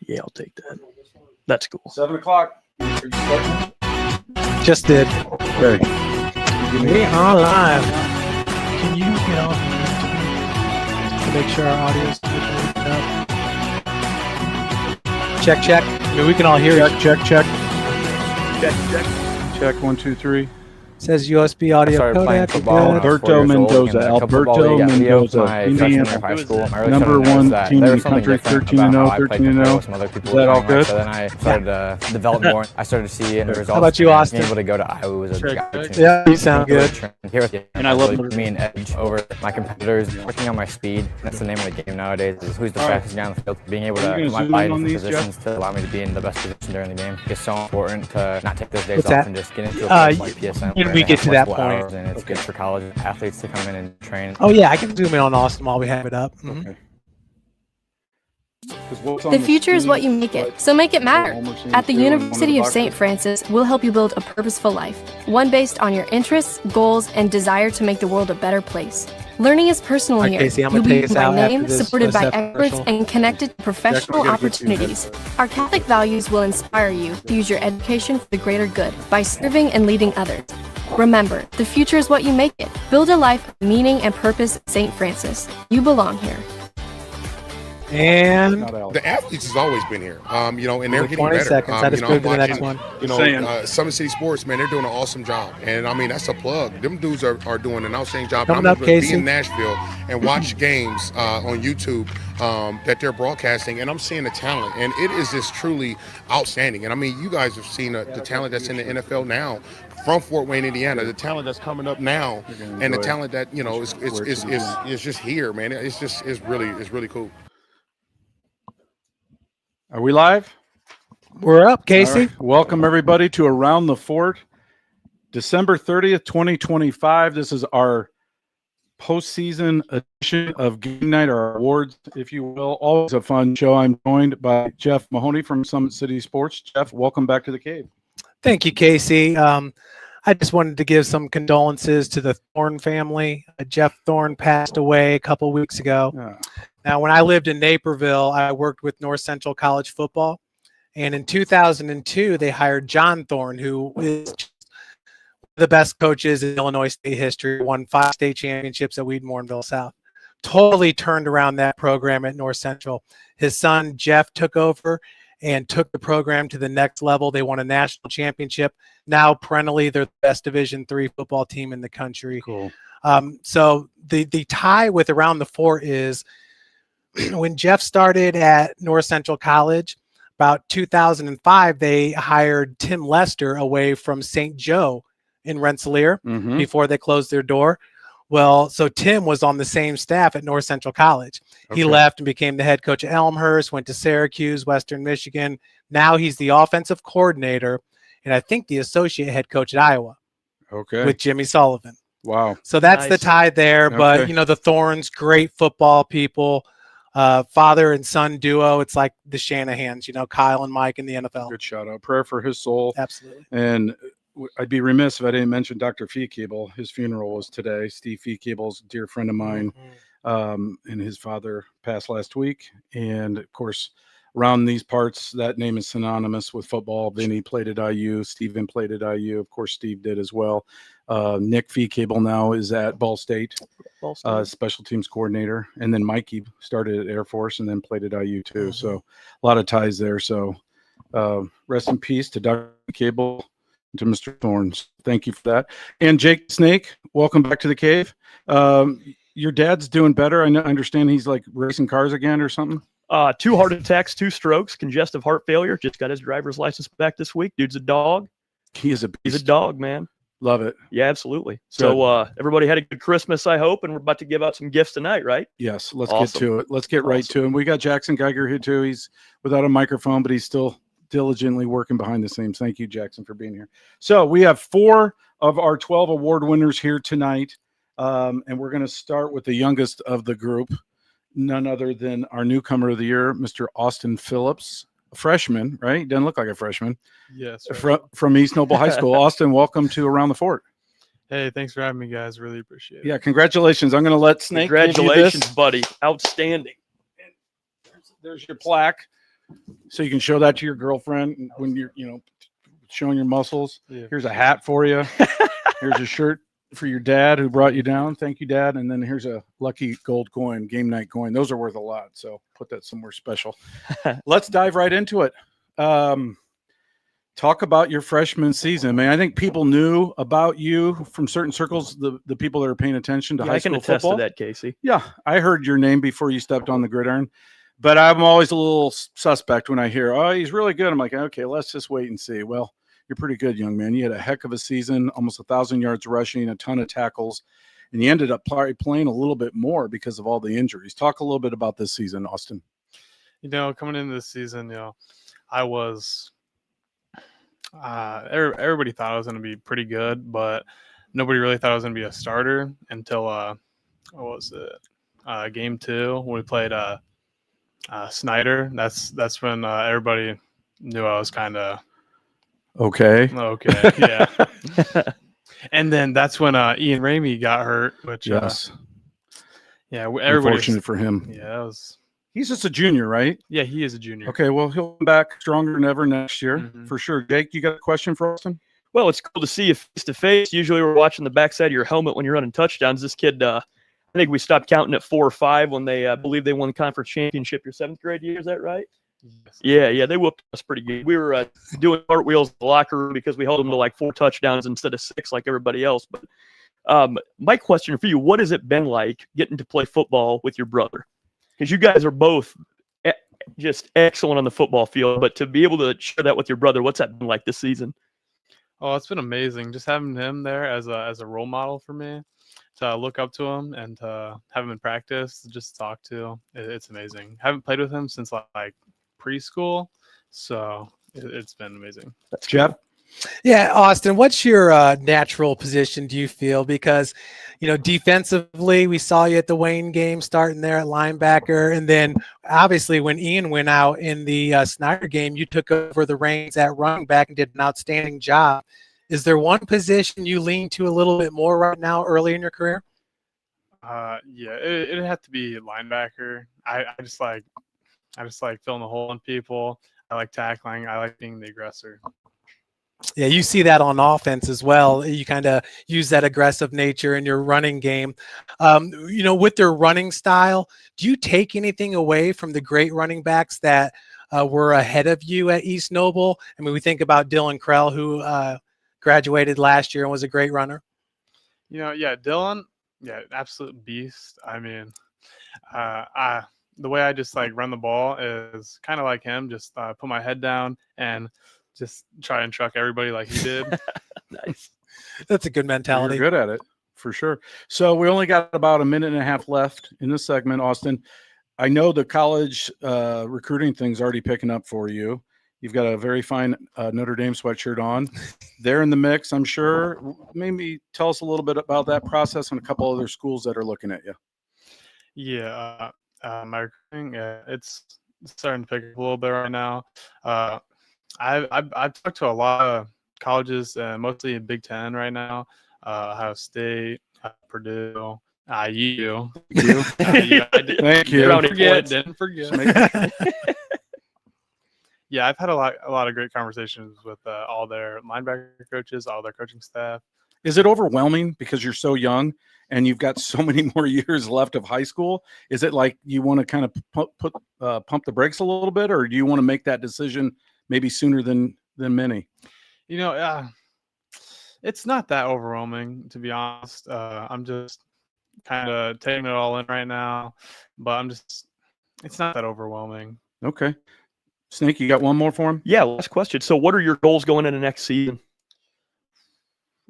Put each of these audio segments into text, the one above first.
Yeah, I'll take that. That's cool. 7 o'clock. Just did. Okay. We are live. Can you get off to make sure our audio is up? Check, check. I mean, we can all hear you. Check. Check. Check 1, 2, 3. Says USB audio started playing codec. football when I was 4 Alberto years old, Mendoza. in the cup football Alberto league at Leo, Mendoza. my freshman year of Indiana. high school. I really Number started to one notice that team there in was the something country, different 13-0, about how I played 13-0. compared to what some other people Is were that all playing. good? So then I started to develop more. I started to see the results. How about you, Austin? Being able to go to Iowa was a big opportunity. Yeah, you sound good. Here with you. And I love really me an edge over my competitors. Working on my speed. That's the name of the game nowadays. Is who's the fastest guy on the field. Being able to apply different positions to allow me to be in the best position during the game. It's so important to not take those days off and just get into a place like PSM. When we get to that point, and it's good for college athletes to come in and train. Oh yeah, I can zoom in on Austin while we have it up. Okay. The future is what you make it, so make it matter. At the University of St. Francis, we'll help you build a purposeful life, one based on your interests, goals, and desire to make the world a better place. Learning is personal Hi, here. Casey, I'm You'll gonna be take us by out after name, this supported by SF experts, commercial. and connected to professional Jack, we'll get you opportunities. Our Catholic values will inspire you to use your education for the greater good by serving and leading others. Remember, the future is what you make it. Build a life of meaning and purpose at St. Francis. You belong here. And The athletes has always been here, and they're getting 20 better. seconds. I just I'm moved to the next watching, one. Summit City Sports, man, they're doing an awesome job, and I mean that's a plug. Them dudes are doing an outstanding job. Coming I'm up, able to be Casey. in Nashville and watch games on YouTube that they're broadcasting, and I'm seeing the talent, and it is just truly outstanding. And I mean, you guys have seen the talent that's in the NFL now. From Fort Wayne, Indiana, the talent that's coming up now, and the talent that is just here, man. It's really cool. Are we live? we're up, Casey. All right. Welcome, everybody, to Around the Fort. December 30th, 2025. This is our postseason edition of Game Night, our awards, if you will. Always a fun show. I'm joined by Jeff Mahoney from Summit City Sports. Jeff, welcome back to the cave. Thank you, Casey. I just wanted to give some condolences to the Thorne family. Jeff Thorne passed away a couple weeks ago. Now, when I lived in Naperville, I worked with North Central College football. And in 2002, they hired John Thorne, who is the best coaches in Illinois state history, won 5 state championships at Weed-Morineville South. Totally turned around that program at North Central. His son, Jeff, took over and took the program to the next level. They won a national championship. Now, perennially, they're the best Division III football team in the country. Cool. So the tie with Around the Fort is when Jeff started at North Central College, about 2005, they hired Tim Lester away from St. Joe in Rensselaer before they closed their door. Well, so Tim was on the same staff at North Central College. He left and became the head coach at Elmhurst, went to Syracuse, Western Michigan. Now he's the offensive coordinator and I think the associate head coach at Iowa with Jimmy Sullivan. Wow. So that's the tie there. But, the Thorns, great football people, father and son duo. It's like the Shanahans, Kyle and Mike in the NFL. Good shout out. Prayer for his soul. Absolutely. And I'd be remiss if I didn't mention Dr. Feekable. His funeral was today. Steve Feekable's a dear friend of mine, and his father passed last week. And, of course, around these parts, that name is synonymous with football. Vinny played at IU. Steven played at IU. Of course, Steve did as well. Nick Feekable now is at Ball State, special teams coordinator. And then Mikey started at Air Force and then played at IU too. So a lot of ties there. So rest in peace to Dr. Feekable, to Mr. Thorns. Thank you for that. And Jake Snake, welcome back to the cave. Your dad's doing better. I understand he's like racing cars again or something. 2 heart attacks, 2 strokes, congestive heart failure. Just got his driver's license back this week. Dude's a dog. He is a beast. He's a dog, man. Love it. Yeah, absolutely. So everybody had a good Christmas, I hope, and we're about to give out some gifts tonight, right? Yes, let's get to it. Let's get right to him. We got Jackson Geiger here too. He's without a microphone, but he's still diligently working behind the scenes. Thank you, Jackson, for being here. So we have 4 of our 12 award winners here tonight, and we're going to start with the youngest of the group, none other than our newcomer of the year, Mr. Austin Phillips. A freshman, right? He doesn't look like a freshman. Yes. From East Noble High School. Austin, welcome to Around the Fort. Hey, thanks for having me, guys. Really appreciate it. Yeah, congratulations. I'm going to let Snake. Congratulations, buddy. Outstanding. There's your plaque. So you can show that to your girlfriend when you're, showing your muscles. Yeah. Here's a hat for you. Here's a shirt for your dad who brought you down. Thank you, Dad. And then here's a lucky gold coin, game night coin. Those are worth a lot. So put that somewhere special. Let's dive right into it. Talk about your freshman season. I mean, I think people knew about you from certain circles, the people that are paying attention to high school football. I can attest to that, Casey. Yeah, I heard your name before you stepped on the gridiron, but I'm always a little suspect when I hear, oh, he's really good. I'm like, okay, let's just wait and see. Well, you're pretty good, young man. You had a heck of a season, almost 1,000 yards rushing, a ton of tackles, and you ended up playing a little bit more because of all the injuries. Talk a little bit about this season, Austin. Coming into this season, I was everybody thought I was going to be pretty good, but nobody really thought I was going to be a starter until what was it? Game 2 when we played Snyder. That's when everybody knew I was kind of okay. Yeah. And then that's when Ian Ramey got hurt, which yes, everybody. Unfortunate for him. Yeah, that was. He's just a junior, right? Yeah, he is a junior. Okay, well, he'll come back stronger than ever next year, Mhm. for sure. Jake, you got a question for Austin? Well, it's cool to see you face to face. Usually we're watching the backside of your helmet when you're running touchdowns. This kid, I think we stopped counting at 4 or 5 when they believe they won the conference championship your 7th grade year. Is that right? Yes. Yeah, they whooped us pretty good. We were doing cartwheels in the locker room because we held them to like 4 touchdowns instead of 6 like everybody else. But my question for you, what has it been like getting to play football with your brother? Because you guys are both just excellent on the football field, but to be able to share that with your brother, what's that been like this season? Oh, it's been amazing just having him there as a role model for me, to look up to him and to have him in practice, just to talk to. It's amazing. Haven't played with him since like preschool, so it's been amazing. That's Jeff. Yeah, Austin, what's your natural position, do you feel? Because, defensively, we saw you at the Wayne game starting there at linebacker. And then, obviously, when Ian went out in the Snyder game, you took over the reins at running back and did an outstanding job. Is there one position you lean to a little bit more right now early in your career? It'd have to be linebacker. I just like filling the hole in people. I like tackling. I like being the aggressor. Yeah, you see that on offense as well. You kind of use that aggressive nature in your running game. With their running style, do you take anything away from the great running backs that were ahead of you at East Noble? I mean, we think about Dylan Krell, who graduated last year and was a great runner. Dylan, absolute beast. I mean, the way I just like run the ball is kind of like him. Just put my head down and just try and truck everybody like he did. Nice. That's a good mentality. You're good at it, for sure. So we only got about a minute and a half left in this segment, Austin. I know the college recruiting thing's already picking up for you. You've got a very fine Notre Dame sweatshirt on. They're in the mix, I'm sure. Maybe tell us a little bit about that process and a couple other schools that are looking at you. Yeah, my recruiting, it's starting to pick up a little bit right now. I've talked to a lot of colleges, mostly in Big Ten right now. Ohio State, Purdue, IU. Thank you. Didn't forget. Yeah, I've had a lot of great conversations with all their linebacker coaches, all their coaching staff. Is it overwhelming because you're so young and you've got so many more years left of high school? Is it like you want to kind of pump the brakes a little bit, or do you want to make that decision maybe sooner than many? It's not that overwhelming, to be honest. I'm just kind of taking it all in right now, but it's not that overwhelming. Okay. Snake, you got one more for him? Yeah, last question. So what are your goals going into next season?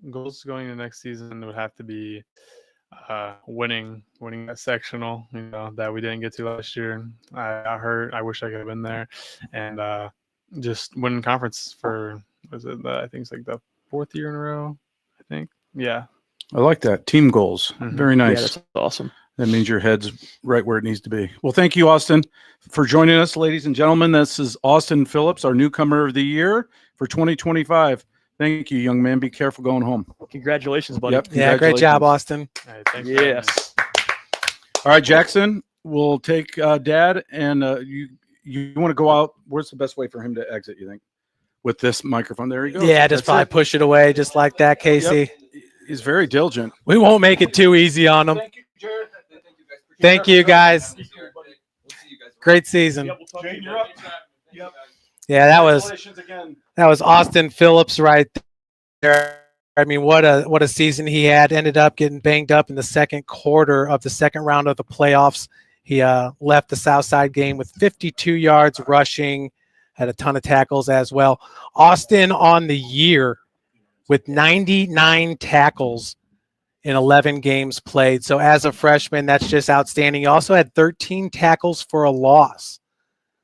Goals going into next season would have to be winning that sectional, that we didn't get to last year. I hurt. I wish I could have been there. And just winning conference for, I think it's like the 4th year in a row, I think. Yeah. I like that. Team goals. Mhm. Very nice. Yeah, that's awesome. That means your head's right where it needs to be. Well, thank you, Austin, for joining us, ladies and gentlemen. This is Austin Phillips, our newcomer of the year for 2025. Thank you, young man. Be careful going home. Congratulations, buddy. Yep. Yeah, great job, Austin. Hey, thanks for having me. Yes. All right, Jackson, we'll take Dad, and you want to go out. Where's the best way for him to exit, you think? With this microphone. There he goes. Yeah, just That's probably it. push it away just like that, Casey. Yep. He's very diligent. We won't make it too easy on him. Thank you, Jared. Thank you, guys. Great season. Jaden, you're up. Yep. Yeah, that was Congratulations again. Austin Phillips right there. I mean, what a season he had. Ended up getting banged up in the second quarter of the second round of the playoffs. He left the Southside game with 52 yards rushing, had a ton of tackles as well. Austin on the year with 99 tackles in 11 games played. So as a freshman, that's just outstanding. He also had 13 tackles for a loss.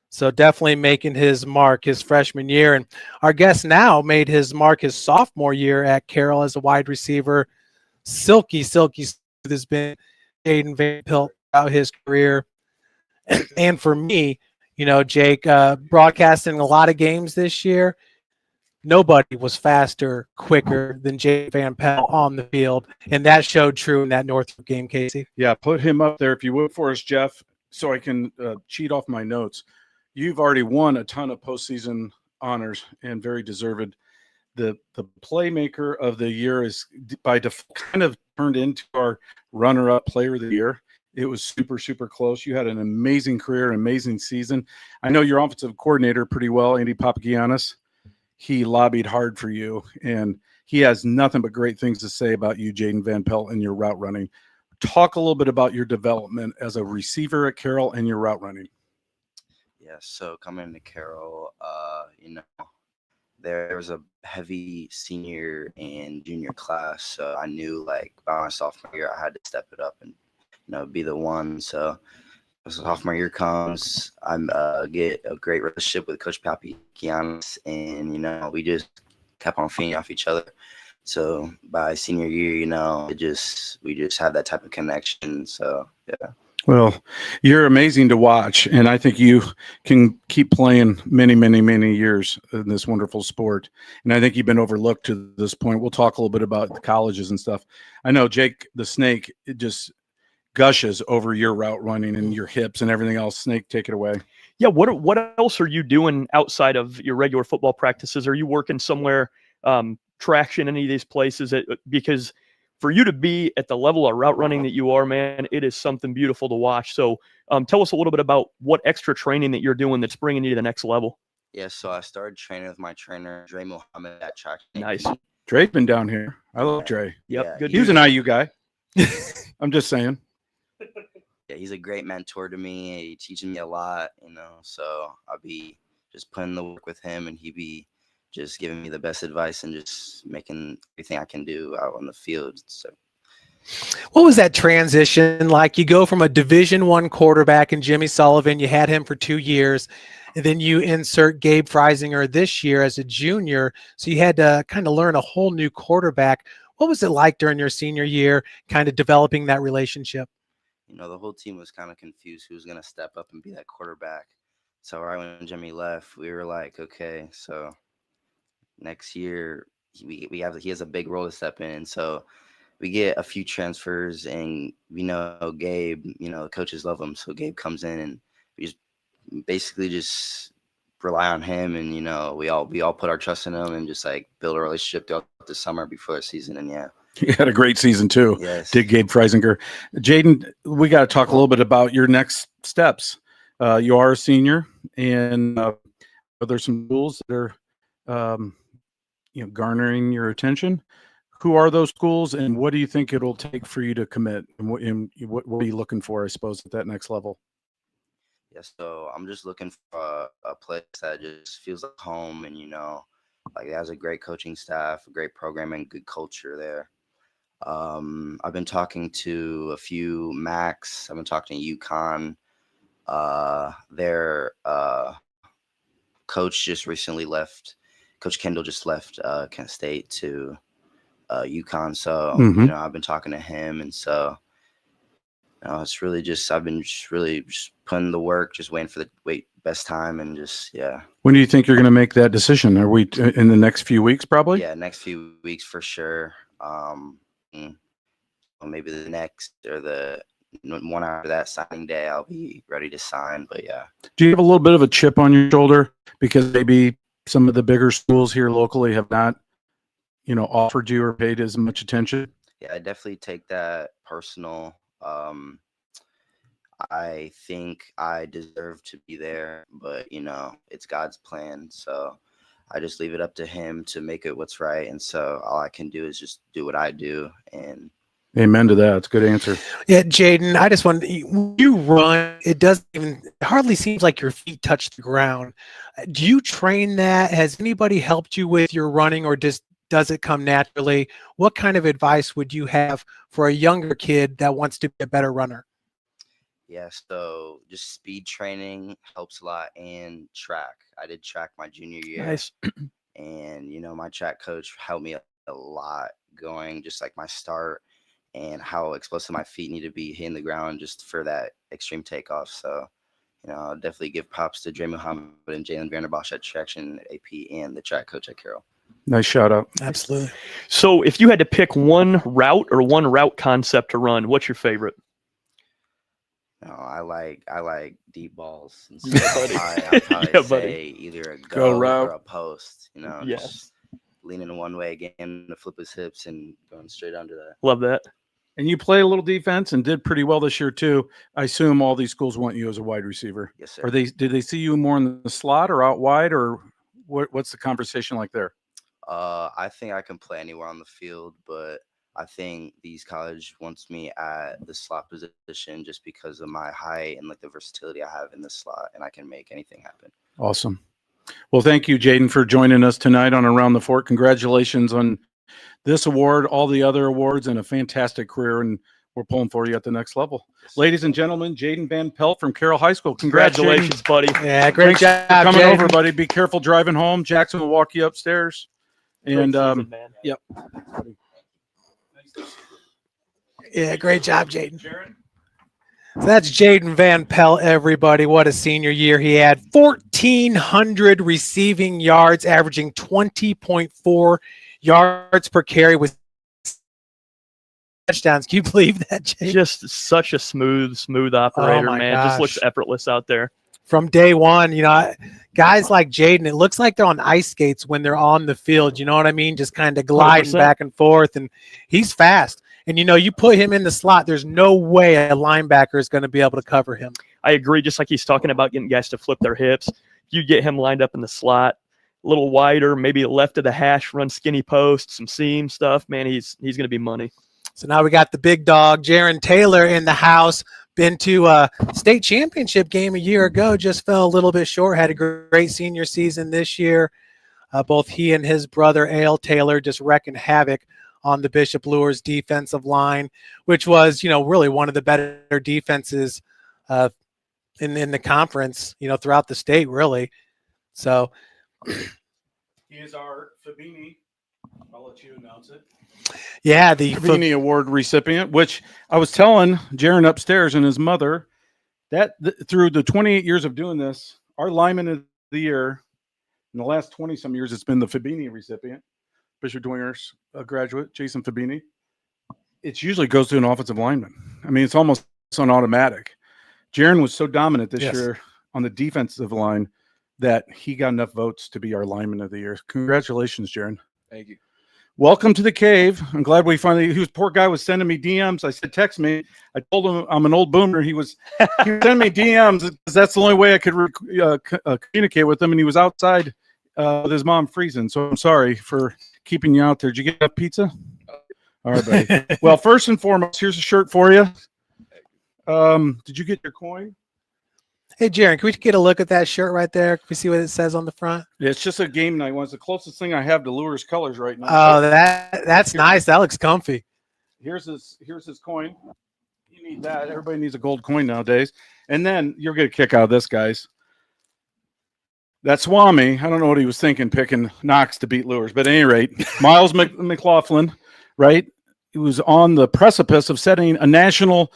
So definitely making his mark his freshman year. And our guest now made his mark his sophomore year at Carroll as a wide receiver. Silky has been Jaden Van Pelt throughout his career. And for me, you know, Jake, broadcasting a lot of games this year, nobody was faster, quicker than Jaden Van Pelt on the field. And that showed true in that Northrop game, Casey. Yeah, put him up there if you would for us, Jeff, so I can cheat off my notes. You've already won a ton of postseason honors and very deserved. The playmaker of the year is by default kind of turned into our runner-up player of the year. It was super, super close. You had an amazing career, amazing season. I know your offensive coordinator pretty well, Andy Papagiannis. He lobbied hard for you, and he has nothing but great things to say about you, Jaden Van Pelt, and your route running. Talk a little bit about your development as a receiver at Carroll and your route running. Yeah, so coming into Carroll, you know, there was a heavy senior and junior class, so I knew like by my sophomore year I had to step it up and, you know, be the one. So as sophomore year comes, I get a great relationship with Coach Papagiannis, and, you know, we just kept on feeding off each other. So by senior year, you know, we just had that type of connection. So yeah. Well, you're amazing to watch, and I think you can keep playing many, many, many years in this wonderful sport. And I think you've been overlooked to this point. We'll talk a little bit about the colleges and stuff. I know Jake the Snake, it just gushes over your route running and your hips and everything else. Snake, take it away. Yeah, what else are you doing outside of your regular football practices? Are you working somewhere, traction, any of these places? Because for you to be at the level of route running that you are, man, it is something beautiful to watch. So tell us a little bit about what extra training that you're doing that's bringing you to the next level. Yeah, so I started training with my trainer, Dre Muhammad, at Track. Nice. Dre's been down here. I love Dre. Yep, Yeah, good. He was an IU guy. I'm just saying. Yeah, he's a great mentor to me. He teaches me a lot, you know, so I'll be just putting the work with him, and he be just giving me the best advice and just making everything I can do out on the field. So What was that transition like? You go from a Division I quarterback in Jimmy Sullivan, you had him for 2 years, and then you insert Gabe Freisinger this year as a junior. So you had to kind of learn a whole new quarterback. What was it like during your senior year, kind of developing that relationship? you know, the whole team was kind of confused who was going to step up and be that quarterback. So right when Jimmy left, we were like, okay, so next year he has a big role to step in. So we get a few transfers, and we know Gabe, you know, the coaches love him. So Gabe comes in, and we just basically just rely on him, and, you know, we all put our trust in him and just like build a relationship throughout the summer before the season. And yeah. He had a great season too. Yes. Did Gabe Freisinger. Jaden, we got to talk a little bit about your next steps. You are a senior, and are there some schools that are, garnering your attention? Who are those schools, and what do you think it'll take for you to commit? And what are you looking for, I suppose, at that next level? Yeah, so I'm just looking for a place that just feels like home, and, you know, like it has a great coaching staff, a great program, and good culture there. I've been talking to a few Macs. I've been talking to UConn. Their coach just recently left. Coach Kendall just left Kent State to UConn. So, you know, I've been talking to him, and so it's really just I've been just really just putting the work, just waiting for the best time, and just When do you think you're going to make that decision? Are we in the next few weeks, probably? Yeah, next few weeks for sure. Maybe the next or the one after that signing day, I'll be ready to sign. But yeah. Do you have a little bit of a chip on your shoulder because maybe some of the bigger schools here locally have not, offered you or paid as much attention? Yeah, I definitely take that personal. I think I deserve to be there, but it's God's plan. So I just leave it up to him to make it what's right. And so all I can do is just do what I do. And amen to that. It's a good answer. Yeah, Jaden, I just want when you run, it hardly seems like your feet touch the ground. Do you train that? Has anybody helped you with your running, or does it come naturally? What kind of advice would you have for a younger kid that wants to be a better runner? yeah, so just speed training helps a lot, and track. I did track my junior year. Nice. And, my track coach helped me a lot going, just like my start and how explosive my feet need to be hitting the ground just for that extreme takeoff. So, I'll definitely give props to Dre Muhammad and Jalen Vanderbosch at Traction AP and the track coach at Carroll. Nice shout out. Absolutely. So if you had to pick one route or one route concept to run, what's your favorite? No, I like deep balls. And so I'd probably say either a go route or a post. Yes. Just leaning one way again to flip his hips and going straight under that. Love that. And you play a little defense and did pretty well this year too. I assume all these schools want you as a wide receiver. Yes, sir. Did they see you more in the slot or out wide, or what's the conversation like there? I think I can play anywhere on the field, but I think these college wants me at the slot position just because of my height and like the versatility I have in the slot, and I can make anything happen. Awesome. Well, thank you, Jaden, for joining us tonight on Around the Fort. Congratulations on this award, all the other awards, and a fantastic career, and we're pulling for you at the next level. Ladies and gentlemen, Jaden Van Pelt from Carroll High School. Congratulations, buddy. Yeah, great job, for coming Jaden. over, buddy. Be careful driving home. Jackson will walk you upstairs. And yep. Yeah, great job, Jaden. So that's Jaden Van Pelt, everybody. What a senior year he had. 1,400 receiving yards, averaging 20.4 yards per carry with touchdowns. Can you believe that, Jaden? Just such a smooth operator, my man. gosh. Just looks effortless out there. From day one, guys like Jaden, it looks like they're on ice skates when they're on the field. You know what I mean? Just kind of gliding 100%. back and forth, and he's fast. And, you put him in the slot, there's no way a linebacker is going to be able to cover him. I agree. Just like he's talking about getting guys to flip their hips. You get him lined up in the slot, a little wider, maybe left of the hash, run skinny post, some seam stuff. Man, he's going to be money. So now we got the big dog, Jaron Taylor, in the house. Been to a state championship game a year ago, just fell a little bit short, had a great senior season this year. Both he and his brother, Ale Taylor, just wrecking havoc on the Bishop Lures defensive line, which was, really one of the better defenses in the conference, throughout the state, really. So he is our Fabini. I'll let you announce it. Yeah, the Fabini Award recipient, which I was telling Jaron upstairs and his mother that through the 28 years of doing this, our lineman of the year in the last 20-some years, it's been the Fabini recipient, Bishop Dwinger's graduate, Jason Fabini. It usually goes to an offensive lineman. I mean, it's almost on automatic. Jaron was so dominant this year on the defensive line that he got enough votes to be our lineman of the year. Congratulations, Jaron. Thank you. Welcome to the cave. I'm glad we finally, poor guy was sending me DMs. I said, text me. I told him I'm an old boomer. He was sending me DMs because that's the only way I could communicate with him. And he was outside with his mom freezing. So I'm sorry for keeping you out there. Did you get a pizza? All right, buddy. Well, first and foremost, here's a shirt for you. Did you get your coin? Hey, Jaron, can we get a look at that shirt right there? Can we see what it says on the front? Yeah, it's just a game night one. It's the closest thing I have to Lures colors right now. Oh, that's nice. That looks comfy. Here's his coin. You need that. Everybody needs a gold coin nowadays. And then you'll get a kick out of this, guys. That Swami, I don't know what he was thinking, picking Knox to beat Lures. But at any rate, Miles McLaughlin, right? He was on the precipice of setting a national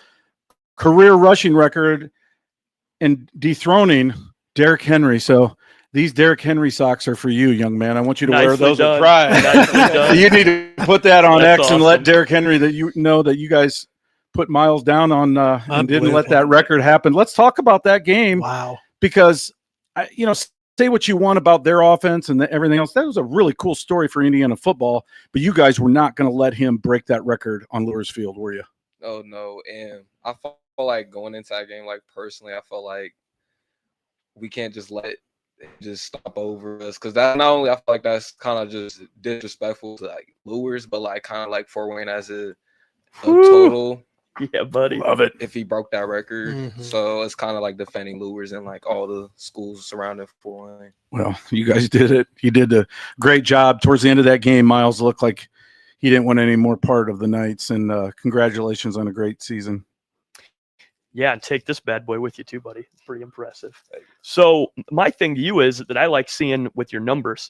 career rushing record and dethroning Derrick Henry. So these Derrick Henry socks are for you, young man. I want you to wear those with pride. You need to put that on X and let Derrick Henry that you know that you guys put Miles down on and didn't let Unbelievable. that record happen. Let's talk about that game. Wow. Because say what you want about their offense and everything else. That was a really cool story for Indiana football, but you guys were not going to let him break that record on Lewis Field, were you? Oh no, and I felt like going into that game, like personally, I felt like we can't just let it just stop over us, because that not only I feel like that's kind of just disrespectful to like Lewis, but like kind of like Fort Wayne as a total. Yeah, buddy. Love it. If he broke that record, Mhm. so it's kind of like defending Lewis and like all the schools surrounding Fort Wayne. Well, you guys did it. You did a great job. Towards the end of that game, Miles looked like he didn't want any more part of the Knights, and congratulations on a great season. Yeah, and take this bad boy with you too, buddy. It's pretty impressive. So my thing to you is that I like seeing with your numbers.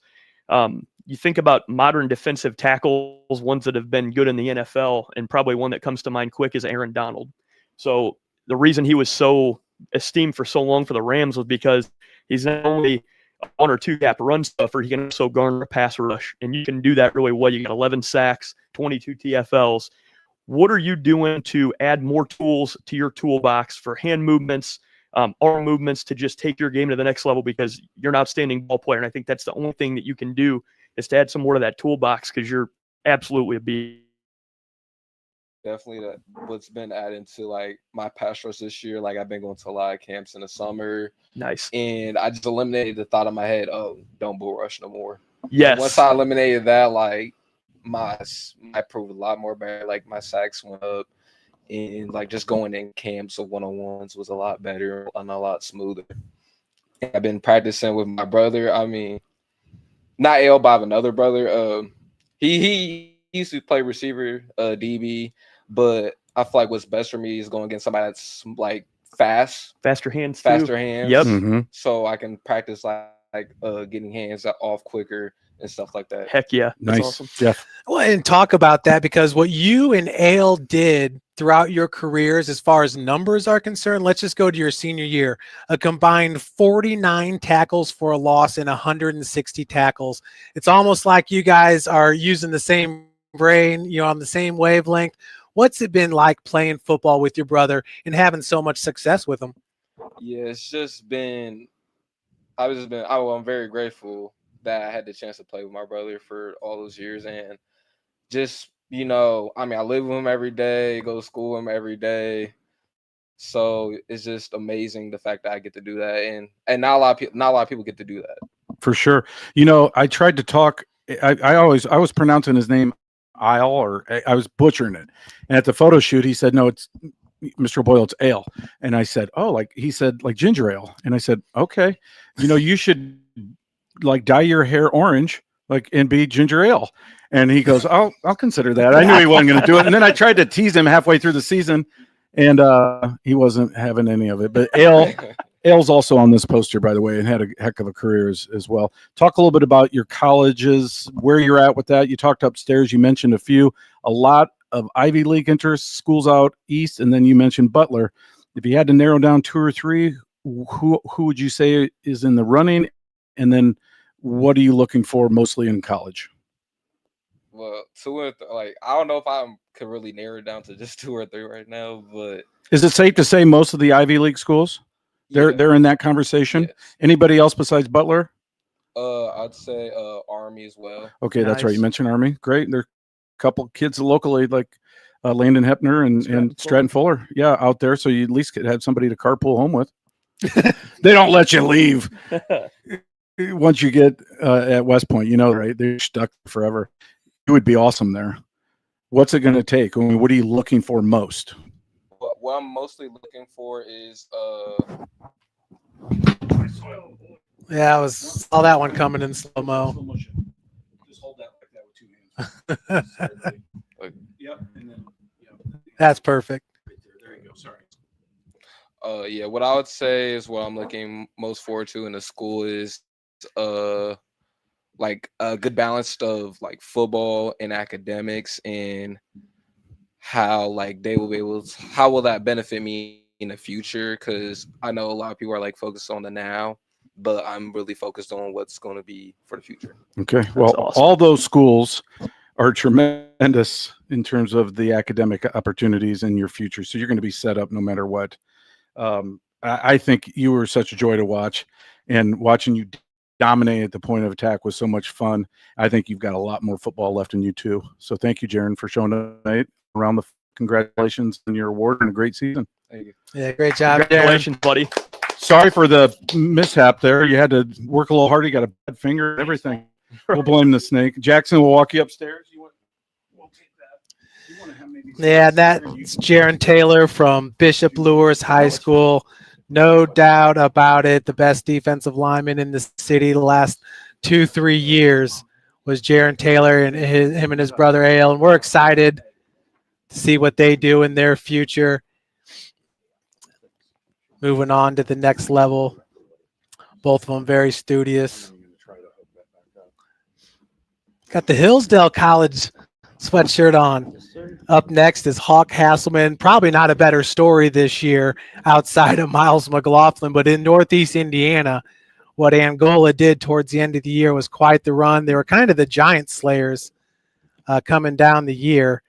You think about modern defensive tackles, ones that have been good in the NFL, and probably one that comes to mind quick is Aaron Donald. So the reason he was so esteemed for so long for the Rams was because he's not only a 1 or 2 gap run stuffer, he can also garner a pass rush, and you can do that really well. You got 11 sacks, 22 TFLs. What are you doing to add more tools to your toolbox for hand movements, arm movements, to just take your game to the next level? Because you're an outstanding ball player, and I think that's the only thing that you can do is to add some more to that toolbox, because you're absolutely a beast. Definitely that what's been added to like my pass rush this year. Like I've been going to a lot of camps in the summer. Nice. And I just eliminated the thought in my head, oh, don't bull rush no more. Yes. And once I eliminated that, like I proved a lot more better. Like my sacks went up, and like just going in camps of one-on-ones was a lot better and a lot smoother. And I've been practicing with my brother. I mean, not L, but I have another brother. He used to play receiver, DB, but I feel like what's best for me is going against somebody that's like faster hands, hands. Yep. Mm-hmm. So I can practice like getting hands off quicker and stuff like that. Heck yeah. That's Nice. awesome. Jeff. Well, and talk about that, because what you and Ale did throughout your careers, as far as numbers are concerned, let's just go to your senior year, a combined 49 tackles for a loss and 160 tackles. It's almost like you guys are using the same brain, on the same wavelength. What's it been like playing football with your brother and having so much success with him? Yeah, it's just been, I'm very grateful that I had the chance to play with my brother for all those years. And just, I live with him every day, go to school with him every day. So it's just amazing the fact that I get to do that. And not a lot of people get to do that. For sure. I tried to talk. I was pronouncing his name Isle, or I was butchering it. And at the photo shoot, he said, "No, it's Mr. Boyle, it's ale." And I said, "Oh, he said ginger ale." And I said, "Okay, you should dye your hair orange, and be ginger ale." And he goes, I'll consider that. I knew he wasn't going to do it. And then I tried to tease him halfway through the season, and he wasn't having any of it. But Ale's also on this poster, by the way, and had a heck of a career as well. Talk a little bit about your colleges, where you're at with that. You talked upstairs. You mentioned a lot of Ivy League interests, schools out east, and then you mentioned Butler. If you had to narrow down 2 or 3, who would you say is in the running? And then what are you looking for mostly in college? Well, 2 or 3, I don't know if I could really narrow it down to just 2 or 3 right now, but is it safe to say most of the Ivy League schools they're in that conversation? Yes. Anybody else besides Butler? I'd say Army as well. Okay, nice. That's right. You mentioned Army. Great. There are a couple kids locally like Landon Hepner and Stratton Fuller. Yeah, out there. So you at least could have somebody to carpool home with. They don't let you leave once you get at West Point. Right? They're stuck forever. It would be awesome there. What's it going to take? What are you looking for most? What I'm mostly looking for is Yeah, I saw that one coming in slow-mo. Just hold that like that with 2 hands. Yep. And then, that's perfect. There you go. Sorry. Yeah, what I would say is what I'm looking most forward to in the school is a good balance of football and academics, and how they will be able to, how will that benefit me in the future? Because I know a lot of people are focused on the now, but I'm really focused on what's going to be for the future. Okay. Well, awesome. All those schools are tremendous in terms of the academic opportunities in your future. So you're going to be set up no matter what. I think you were such a joy to watch, and watching you dominate at the point of attack was so much fun. I think you've got a lot more football left in you too. So thank you, Jaron, for showing up tonight. Congratulations on your award and a great season. Thank you. Yeah, great job, Jaron. Congratulations, buddy. Sorry for the mishap there. You had to work a little harder. You got a bad finger and everything. We'll blame the snake. Jackson will walk you upstairs. We'll take that. You want to have maybe Yeah, that's Jaron Taylor from Bishop Lewis High School. No doubt about it. The best defensive lineman in the city the last 2-3 years was Jaron Taylor and him and his brother Ale. And we're excited to see what they do in their future. Moving on to the next level. Both of them very studious. Got the Hillsdale College sweatshirt on. Up next is Hawk Hasselman. Probably not a better story this year outside of Miles McLaughlin, but in Northeast Indiana, what Angola did towards the end of the year was quite the run. They were kind of the giant slayers coming down the year.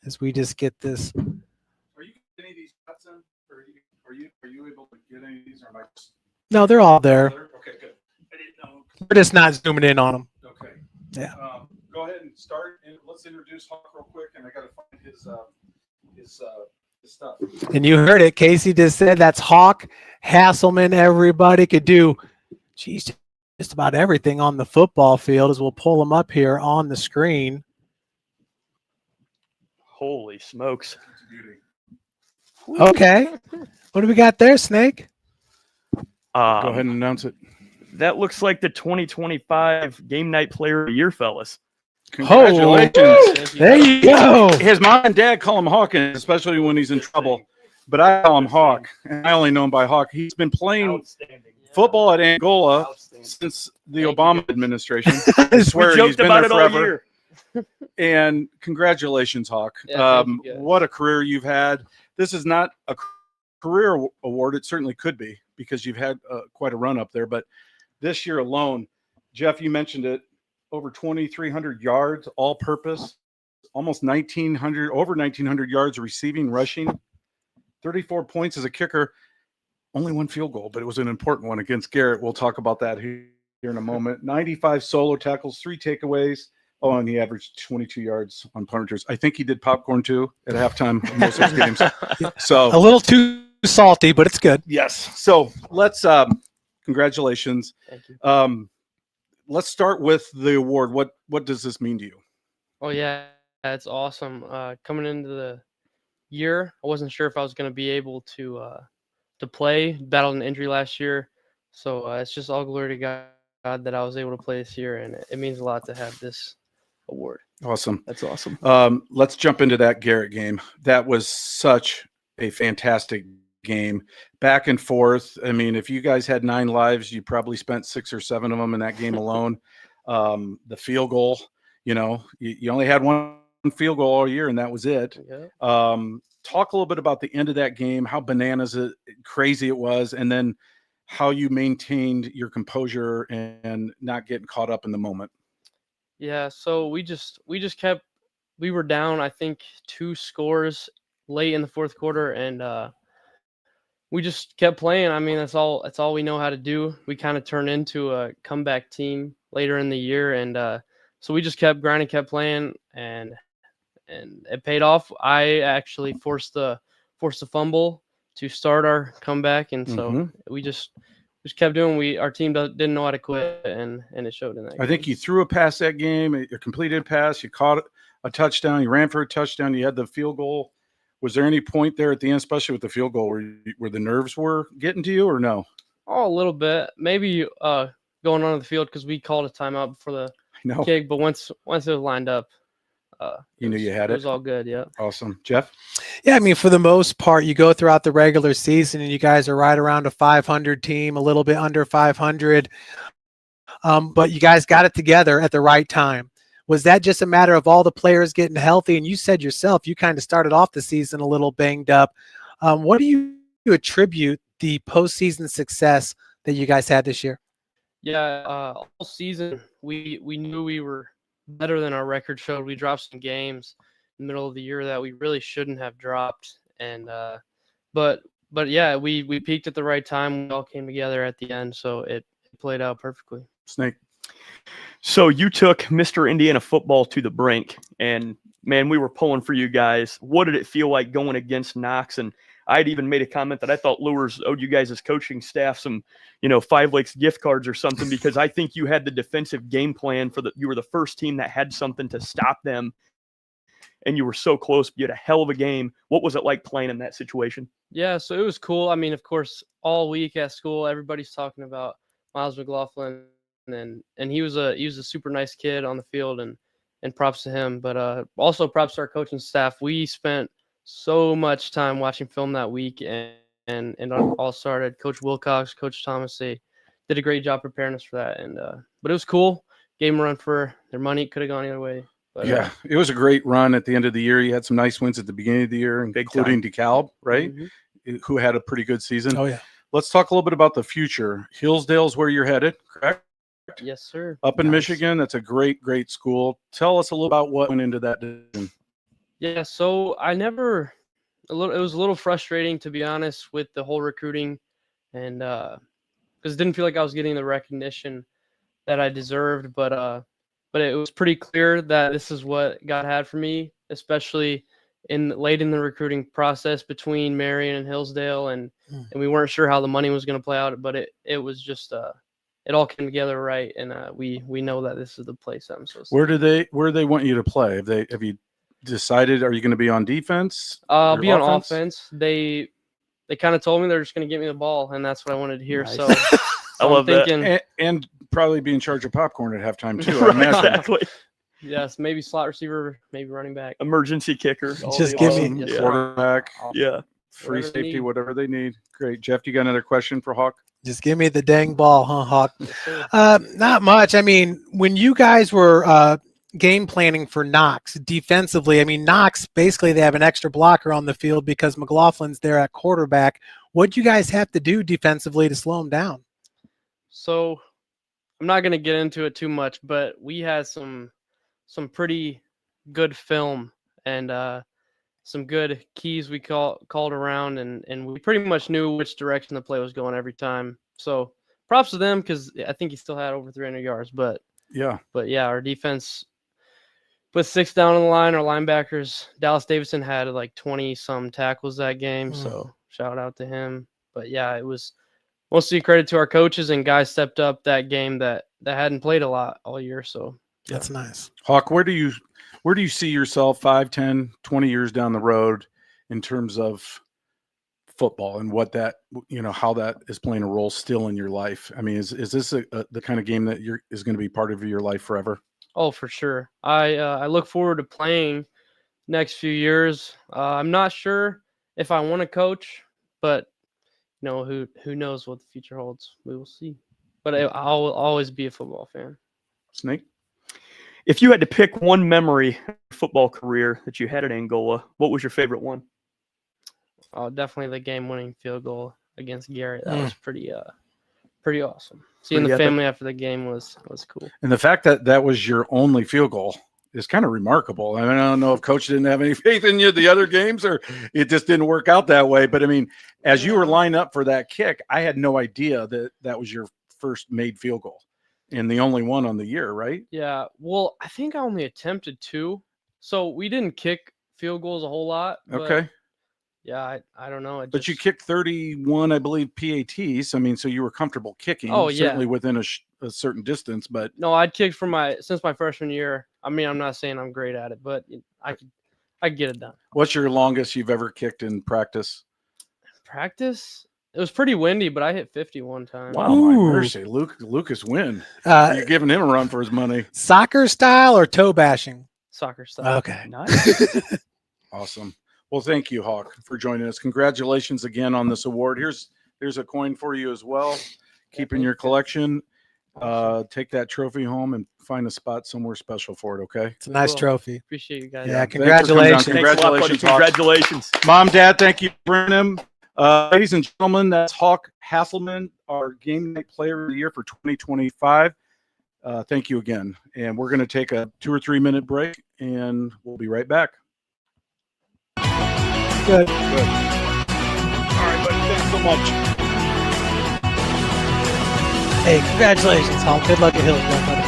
As we just get this. Are you getting any of these cuts in? Or are you able to get any of these? Or am I just... No, they're all there. Okay, good. I didn't know. We're just not zooming in on them. Okay. Yeah. Go ahead and start, and let's introduce Hawk real quick. And I got to find his stuff. And you heard it. Casey just said that's Hawk Hasselman. Everybody could do, geez, just about everything on the football field. As we'll pull them up here on the screen. Holy smokes. Okay. What do we got there, Snake? Go ahead and announce it. That looks like the 2025 Game Night Player of the Year, fellas. Congratulations. Oh, there you go. His mom and dad call him Hawkins, especially when he's in trouble. But I call him Hawk, and I only know him by Hawk. He's been playing football at Angola since the Obama administration. I swear he's been there forever. And congratulations, Hawk. Yeah, what a career you've had. This is not a career award. It certainly could be because you've had quite a run up there. But this year alone, Jeff, you mentioned it, over 2,300 yards, all purpose, almost 1,900, over 1,900 yards receiving, rushing, 34 points as a kicker, only one field goal, but it was an important one against Garrett. We'll talk about that here in a moment. 95 solo tackles, 3 takeaways. Oh, and he averaged 22 yards on punt returns. I think he did popcorn too at halftime of most of his games. So a little too salty, but it's good. Yes. So let's congratulations. Thank you. Let's start with the award. What does this mean to you? Oh yeah, it's awesome. Coming into the year, I wasn't sure if I was going to be able to play. Battled an injury last year, so it's just all glory to God that I was able to play this year, and it means a lot to have this award. Awesome. That's awesome. Let's jump into that Garrett game. That was such a fantastic game, back and forth. I mean, if you guys had 9 lives, you probably spent 6 or 7 of them in that game alone. The field goal, you only had one field goal all year, and that was it. Yeah. Talk a little bit about the end of that game, how crazy it was, and then how you maintained your composure and not getting caught up in the moment. Yeah, so we were down, I think, 2 scores late in the fourth quarter, and we just kept playing. I mean, that's all we know how to do. We kind of turned into a comeback team later in the year, and so we just kept grinding, kept playing, and it paid off. I actually forced a fumble to start our comeback, and so we just kept doing. Our team didn't know how to quit, and it showed in that game. I think you threw a pass that game, a completed pass, you caught a touchdown, you ran for a touchdown, you had the field goal. Was there any point there at the end, especially with the field goal, where the nerves were getting to you, or no? Oh, a little bit. Maybe going onto the field because we called a timeout before the kick, but once it was lined up, you knew you had it. It was all good, yeah. Awesome. Jeff? Yeah, I mean, for the most part, you go throughout the regular season and you guys are right around a 500 team, a little bit under 500. But you guys got it together at the right time. Was that just a matter of all the players getting healthy? And you said yourself, you kind of started off the season a little banged up. What do you attribute the postseason success that you guys had this year? Yeah, all season we knew we were better than our record showed. We dropped some games in the middle of the year that we really shouldn't have dropped, and but yeah, we peaked at the right time. We all came together at the end, so it played out perfectly. Snake. So you took Mr. Indiana football to the brink, and man, we were pulling for you guys. What did it feel like going against Knox? And I'd even made a comment that I thought Lures owed you guys as coaching staff some, 5 Lakes gift cards or something, because I think you had the defensive game plan you were the first team that had something to stop them, and you were so close. You had a hell of a game. What was it like playing in that situation? Yeah, so it was cool. I mean, of course, all week at school, everybody's talking about Miles McLaughlin, and he was a super nice kid on the field, and props to him. But also props to our coaching staff. We spent so much time watching film that week, and all started. Coach Wilcox, Coach Thomas, they did a great job preparing us for that. And but it was cool. Gave them a run for their money. Could have gone either way. But, yeah, it was a great run at the end of the year. You had some nice wins at the beginning of the year, including DeKalb, right? Mm-hmm. Who had a pretty good season. Oh, yeah. Let's talk a little bit about the future. Hillsdale's where you're headed, correct? Yes, sir. Up in Michigan. That's a great school. Tell us a little about what went into that decision. Yeah, so it was a little frustrating, to be honest, with the whole recruiting, and because it didn't feel like I was getting the recognition that I deserved, but it was pretty clear that this is what God had for me, especially late in the recruiting process between Marion and Hillsdale, and we weren't sure how the money was going to play out, but it was just it all came together right, and we know that this is the place I'm supposed to. Where do they want you to play? Have you decided? Are you going to be on defense? I'll be on offense. They kind of told me they're just going to give me the ball, and that's what I wanted to hear. Nice. So I love that. And probably be in charge of popcorn at halftime too. I imagine. Exactly. Yes, maybe slot receiver, maybe running back, Emergency kicker. Just give me Yes, sir. Quarterback, Yeah. free Whatever they safety, need. whatever they need. Great, Jeff. You got another question for Hawk? Just give me the dang ball, huh, Hawk? Yes, sir. Not much. I mean, when you guys were game planning for Knox defensively, I mean, Knox, basically they have an extra blocker on the field because McLaughlin's there at quarterback. What do you guys have to do defensively to slow him down? So I'm not going to get into it too much, but we had some pretty good film and some good keys we called around, and we pretty much knew which direction the play was going every time. So props to them, because I think he still had over 300 yards. But yeah, our defense put 6 down on the line. Our linebackers, Dallas Davidson had like 20-some tackles that game, so shout out to him. But yeah, it was mostly credit to our coaches, and guys stepped up that game that hadn't played a lot all year. So yeah. That's nice. Hawk, where do you see yourself 5, 10, 20 years down the road in terms of football and what that, how that is playing a role still in your life? I mean, is this the kind of game that is going to be part of your life forever? Oh, for sure. I look forward to playing next few years. I'm not sure if I want to coach, but who knows what the future holds. We will see. But I'll always be a football fan. Snake? If you had to pick one memory of your football career that you had at Angola, what was your favorite one? Oh, definitely the game-winning field goal against Garrett. That was pretty awesome. Seeing the family after the game was cool. And the fact that was your only field goal is kind of remarkable. I mean, I don't know if coach didn't have any faith in you the other games, or it just didn't work out that way. But I mean, as you were lined up for that kick, I had no idea that was your first made field goal and the only one on the year, right? Yeah. Well, I think I only attempted 2. So we didn't kick field goals a whole lot. Okay. Yeah, I don't know. But you kicked 31, I believe, PATs. I mean, so you were comfortable kicking. Oh, yeah. Certainly within a certain distance. But no, I'd kicked since my freshman year. I mean, I'm not saying I'm great at it, but I could get it done. What's your longest you've ever kicked in practice? Practice? It was pretty windy, but I hit 50 one time. Wow, my mercy. Lucas Wynn. You're giving him a run for his money. Soccer style or toe bashing? Soccer style. Okay. Nice. Awesome. Well, thank you, Hawk, for joining us. Congratulations again on this award. Here's a coin for you as well. Keep in your collection. Take that trophy home and find a spot somewhere special for it, okay? It's a nice trophy. Appreciate you guys. Yeah, congratulations. Congratulations. Congratulations. Mom, Dad, thank you for bringing him. Ladies and gentlemen, that's Hawk Hasselman, our Game Night Player of the Year for 2025. Thank you again. And we're going to take a 2 or 3 minute break, and we'll be right back. Good. Good. All right, buddy. Thanks so much. Hey, congratulations, Hall. Good luck at Hillsborough, buddy.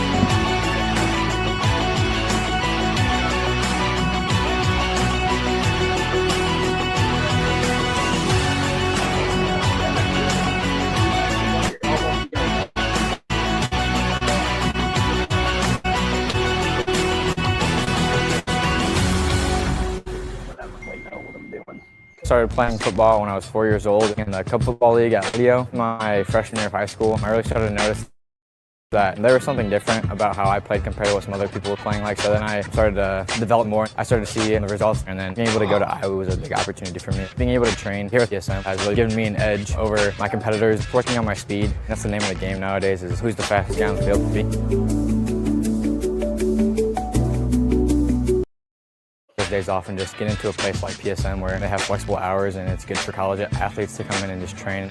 Started playing football when I was 4 years old in the Cub Football League at Leo. My freshman year of high school, I really started to notice that there was something different about how I played compared to what some other people were playing like. So then I started to develop more. I started to see the results, and then being able to go to Iowa was a big opportunity for me. Being able to train here at PSM has really given me an edge over my competitors, working on my speed. That's the name of the game nowadays, is who's the fastest guy on the field. Days off and just get into a place like PSM where they have flexible hours, and it's good for college athletes to come in and just train.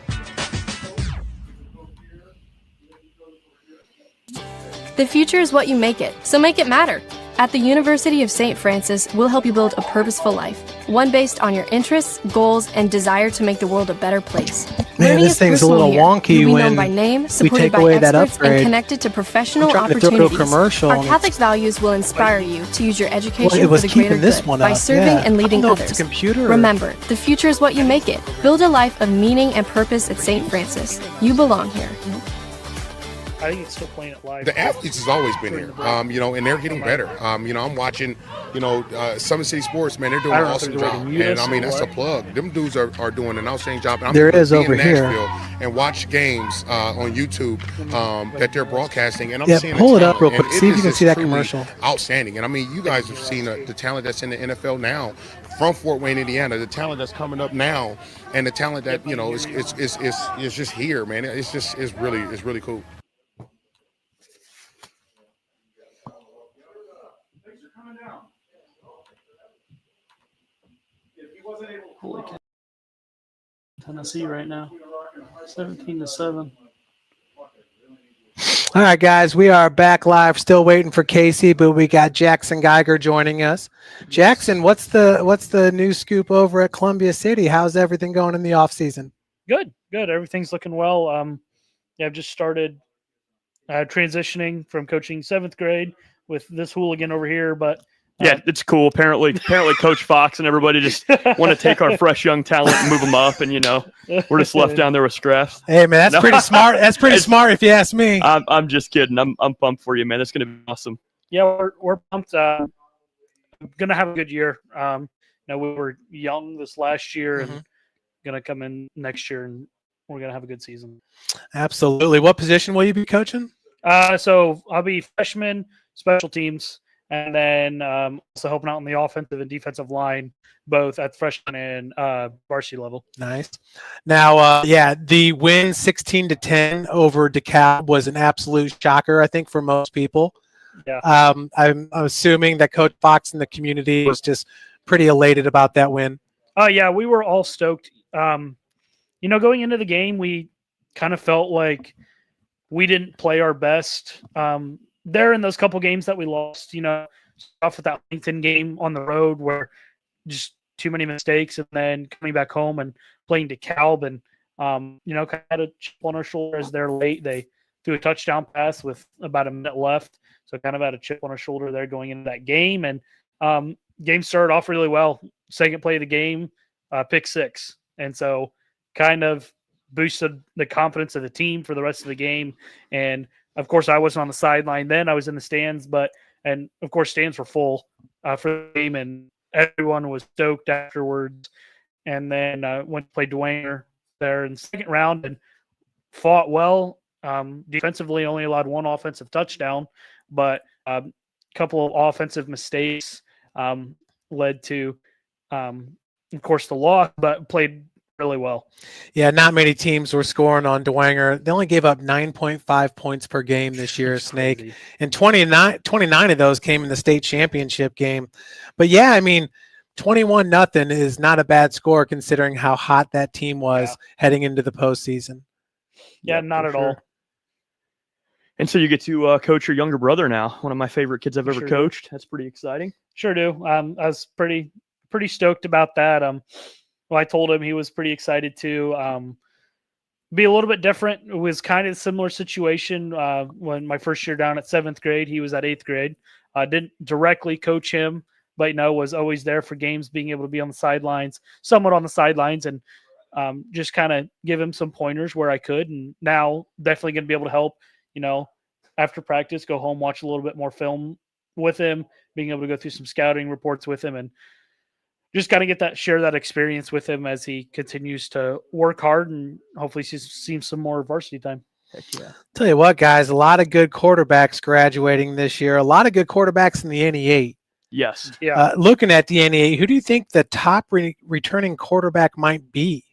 The future is what you make it, so make it matter. At the University of St. Francis, we'll help you build a purposeful life, one based on your interests, goals, and desire to make the world a better place. Man, Learning this is thing's a personal little here. wonky You'll be when known by name, we supported take by away that experts, and upgrade. connected to professional I'm trying to throw to a opportunities. commercial Our and Catholic values will inspire you to use your education Well, it for was the greater keeping this good one by up, serving yeah. and I leading don't know if it's others. a computer or- Remember, the future is what you make it. Build a life of meaning and purpose at St. Francis. You belong here. I think it's still playing it live. The athletes has always been here, you know, and they're getting better. You know, I'm watching, you know, Summit City Sports, man, they're doing an awesome job. And I mean, that's a plug. Them dudes are doing an outstanding job. And I'm There able to is be over in here. Nashville and watch games on YouTube that they're broadcasting. And I'm Yeah, seeing pull the it up real talent, quick. and See it if you is can just see that truly commercial. outstanding. And I mean, you guys have seen the talent that's in the NFL now from Fort Wayne, Indiana, the talent that's coming up now, and the talent that, you know, is just here, man. It's really cool. Holy cow. Tennessee right now, 17-7. All right, guys, we are back live. Still waiting for Casey, but we got Jackson Geiger joining us. Jackson, what's the new scoop over at Columbia City? How's everything going in the off season? Good. Everything's looking well. Yeah, I've just started transitioning from coaching 7th grade with this hooligan over here, but Yeah, it's cool. Apparently, Coach Fox and everybody just want to take our fresh young talent and move them up, and you know, we're just left down there with scraps. Hey, man, that's No. pretty smart. That's pretty smart, if you ask me. I'm just kidding. I'm pumped for you, man. It's gonna be awesome. yeah, we're pumped. Gonna have a good year. You know, we were young this last year, and gonna come in next year, and we're gonna have a good season. Absolutely. What position will you be coaching? So I'll be freshman, special teams, and then also helping out on the offensive and defensive line, both at freshman and varsity level. Nice. Now, yeah, the win 16-10 over DeKalb was an absolute shocker, I think, for most people. Yeah. I'm assuming that Coach Fox and the community was just pretty elated about that win. Yeah, we were all stoked. You know, going into the game, we kind of felt like we didn't play our best. There in those couple games that we lost, you know, off with that LinkedIn game on the road where just too many mistakes, and then coming back home and playing DeKalb, and you know, kind of had a chip on our shoulder as they're late. They threw a touchdown pass with about a minute left, so kind of had a chip on our shoulder there going into that game. And game started off really well. Second play of the game, pick six, and so kind of boosted the confidence of the team for the rest of the game. And of course, I wasn't on the sideline then; I was in the stands, and of course, stands were full for the game, and everyone was stoked afterwards. And then went to play Dwayne there in the second round and fought well. Defensively, only allowed one offensive touchdown, but a couple of offensive mistakes led to, of course, the loss, but played really well. Yeah, not many teams were scoring on Dwanger. They only gave up 9.5 points per game this year, Snake. Crazy. And 29 of those came in the state championship game. But yeah, I mean, 21-0 is not a bad score considering how hot that team was heading into the postseason. Yeah, not for at all. And so you get to coach your younger brother now, one of my favorite kids I've ever Sure do. coached. That's pretty exciting. Sure do. I was pretty stoked about that. Well, I told him he was pretty excited to be a little bit different. It was kind of a similar situation when my first year down at 7th grade. He was at 8th grade. I didn't directly coach him, but was always there for games, being able to be on the sidelines, somewhat on the sidelines, and just kind of give him some pointers where I could. And now definitely going to be able to help, after practice, go home, watch a little bit more film with him, being able to go through some scouting reports with him, and just got to share that experience with him as he continues to work hard and hopefully see some more varsity time. Heck yeah. Tell you what, guys, a lot of good quarterbacks graduating this year. A lot of good quarterbacks in the NE8. Yes. Yeah. Looking at the NE8, who do you think the top returning quarterback might be?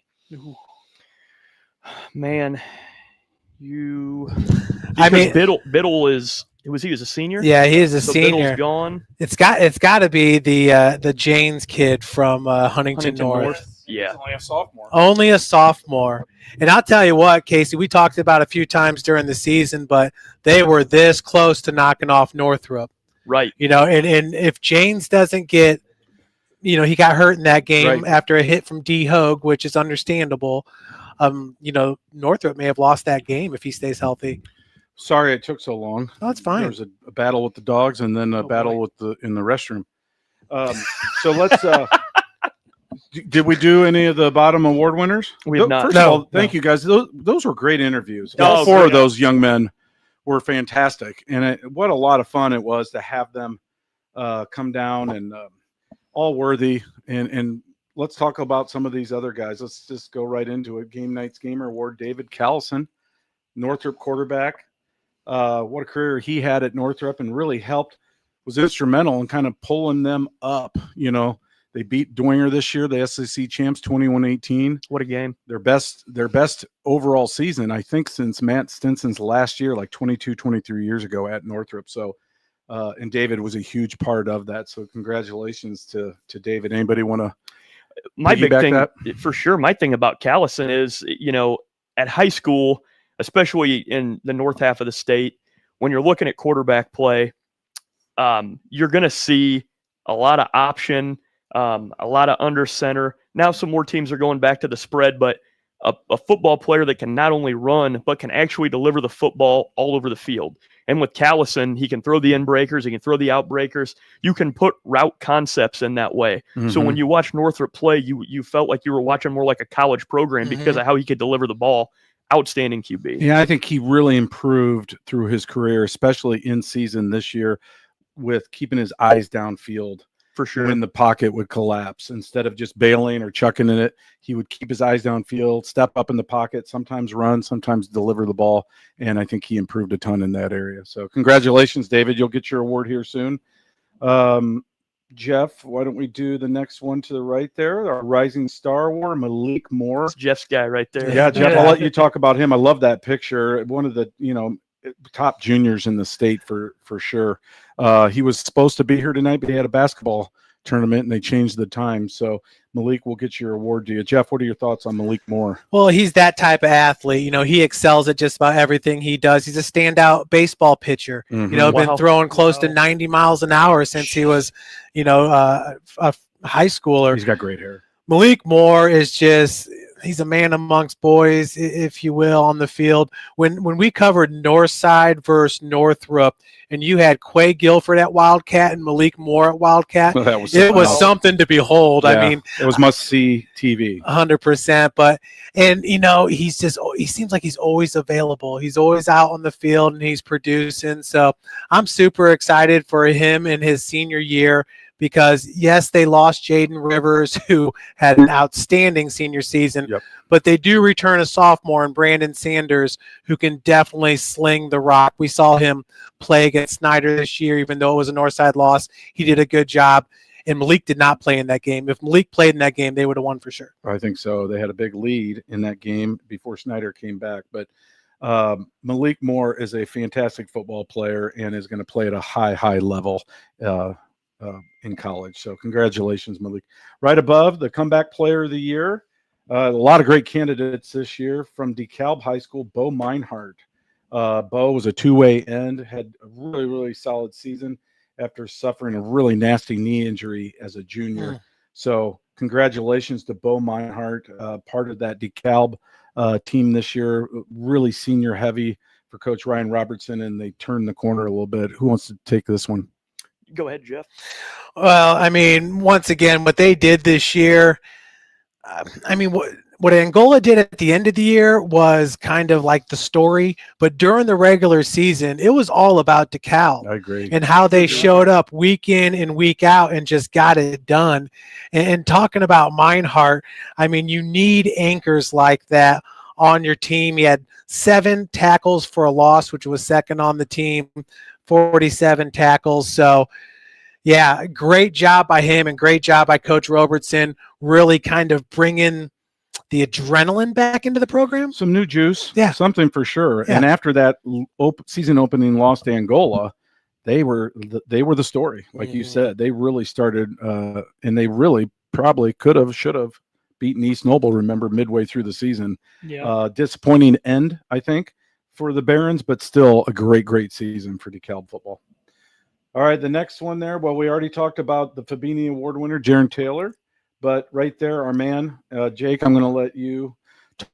Man, I mean, Biddle is. Was he a senior? Yeah, he is a so senior. Biddle's gone. It's got to be the Janes kid from Huntington North. Yeah, only a sophomore. Only a sophomore. And I'll tell you what, Casey, we talked about a few times during the season, but they were this close to knocking off Northrop. Right. And if Janes doesn't get, he got hurt in that game after a hit from D. Hogue, which is understandable. Northrop may have lost that game if he stays healthy. Sorry it took so long. Oh, that's fine. There was a battle with the dogs and then a battle in the restroom. So let's. Did we do any of the bottom award winners? We have not. First of all, thank you guys. Those were great interviews. Oh, All four great. of those young men were fantastic, and what a lot of fun it was to have them come down and all worthy. And let's talk about some of these other guys. Let's just go right into it. Game Night's Gamer Award, David Callison, Northrop quarterback. What a career he had at Northrop, and really was instrumental in kind of pulling them up. They beat Dwenger this year, the SEC champs, 21-18. What a game. Their best overall season, I think, since Matt Stinson's last year, like 22, 23 years ago at Northrop. So, and David was a huge part of that. So congratulations to David. Anybody want to my big thing that? For sure. My thing about Callison is, at high school, especially in the north half of the state, when you're looking at quarterback play, you're going to see a lot of option, a lot of under center. Now some more teams are going back to the spread, but a football player that can not only run, but can actually deliver the football all over the field. And with Callison, he can throw the in breakers, he can throw the out breakers. You can put route concepts in that way. Mm-hmm. So when you watch Northrop play, you felt like you were watching more like a college program because of how he could deliver the ball. Outstanding QB. Yeah, I think he really improved through his career, especially in season this year, with keeping his eyes downfield. For sure. When the pocket would collapse, instead of just bailing or chucking in it, he would keep his eyes downfield, step up in the pocket, sometimes run, sometimes deliver the ball. And I think he improved a ton in that area. So congratulations, David. You'll get your award here soon. Jeff, why don't we do the next one to the right there? Our Rising Star Award, Malik Moore. It's Jeff's guy right there. Yeah, Jeff, I'll let you talk about him. I love that picture. One of the, top juniors in the state for sure. He was supposed to be here tonight, but he had a basketball tournament and they changed the time. So Malik, we'll get your award to you. Jeff, what are your thoughts on Malik Moore? Well, he's that type of athlete. He excels at just about everything he does. He's a standout baseball pitcher. Mm-hmm. Been throwing close to 90 miles an hour since he was, a high schooler. He's got great hair. Malik Moore is he's a man amongst boys, if you will, on the field. When we covered Northside versus Northrop, and you had Quay Guilford at Wildcat and Malik Moore at Wildcat, it was something to behold. Yeah, I mean, it was must-see TV. 100%. But he seems like he's always available. He's always out on the field and he's producing. So I'm super excited for him in his senior year. Because, yes, they lost Jaden Rivers, who had an outstanding senior season, but they do return a sophomore in Brandon Sanders, who can definitely sling the rock. We saw him play against Snyder this year, even though it was a Northside loss. He did a good job, and Malik did not play in that game. If Malik played in that game, they would have won for sure. I think so. They had a big lead in that game before Snyder came back. But Malik Moore is a fantastic football player and is going to play at a high level in college. So congratulations, Malik. Right above, the comeback player of the year. A lot of great candidates this year from DeKalb High School, Bo Meinhardt. Bo was a two-way end, had a really, really solid season after suffering a really nasty knee injury as a junior. So congratulations to Bo Meinhardt, part of that DeKalb team this year, really senior heavy for Coach Ryan Robertson, and they turned the corner a little bit. Who wants to take this one? Go ahead, Jeff. Well, I mean, once again, what they did this year, I mean, what Angola did at the end of the year was kind of like the story, but during the regular season, it was all about DeKalb. I agree. And how they showed up week in and week out and just got it done. And talking about Meinhardt, I mean, you need anchors like that on your team. He had 7 tackles for a loss, which was second on the team, 47 tackles. So, yeah, great job by him and great job by Coach Robertson, really kind of bringing the adrenaline back into the program. Some new juice, yeah, something for sure. Yeah. And after that season opening loss to Angola, they were the story, like you said. They really started, and they really probably should have beaten East Noble. Remember, midway through the season, disappointing end, I think, for the Barons, but still a great season for DeKalb football. All right, the next one there. Well, we already talked about the Fabini Award winner, Jaron Taylor, but right there, our man, Jake, I'm going to let you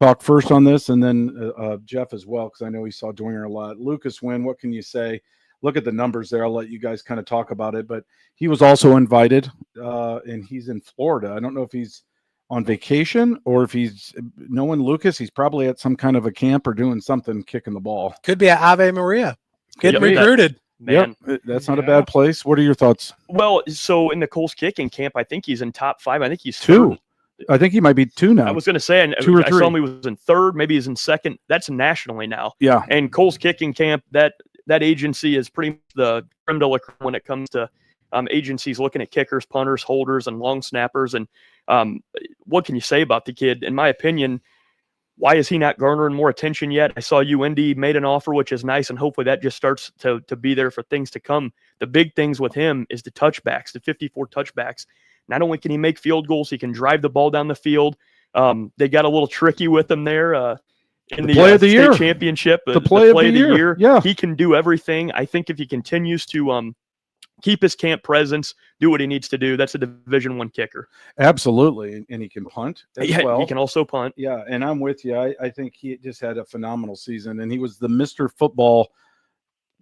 talk first on this, and then Jeff as well, because I know he saw Dwinger a lot. Lucas Wynn, what can you say? Look at the numbers there. I'll let you guys kind of talk about it, but he was also invited, and he's in Florida. I don't know if he's on vacation or if he's knowing Lucas, he's probably at some kind of a camp or doing something, kicking the ball. Could be at Ave Maria. Getting recruited. Man. Yep, that's not a bad place. What are your thoughts? Well, so in the Coles kicking camp, I think he's in top 5. I think he's 2. third. I think he might be 2 now. I was going to say, 2 or 3. I saw him, he was in 3rd, maybe he's in 2nd. That's nationally now. Yeah. And Coles kicking camp, that agency is pretty much the creme de la creme when it comes to agencies looking at kickers, punters, holders, and long snappers. And what can you say about the kid? In my opinion, why is he not garnering more attention yet? I saw UND made an offer, which is nice, and hopefully that just starts to be there for things to come. The big things with him is the touchbacks, the 54 touchbacks. Not only can he make field goals, he can drive the ball down the field. They got a little tricky with him there in the play of the state year championship. The play of the year. Yeah. He can do everything. I think if he continues to keep his camp presence, do what he needs to do, that's a Division I kicker. Absolutely. And he can punt as well. He can also punt. Yeah, and I'm with you. I think he just had a phenomenal season, and he was the Mr. Football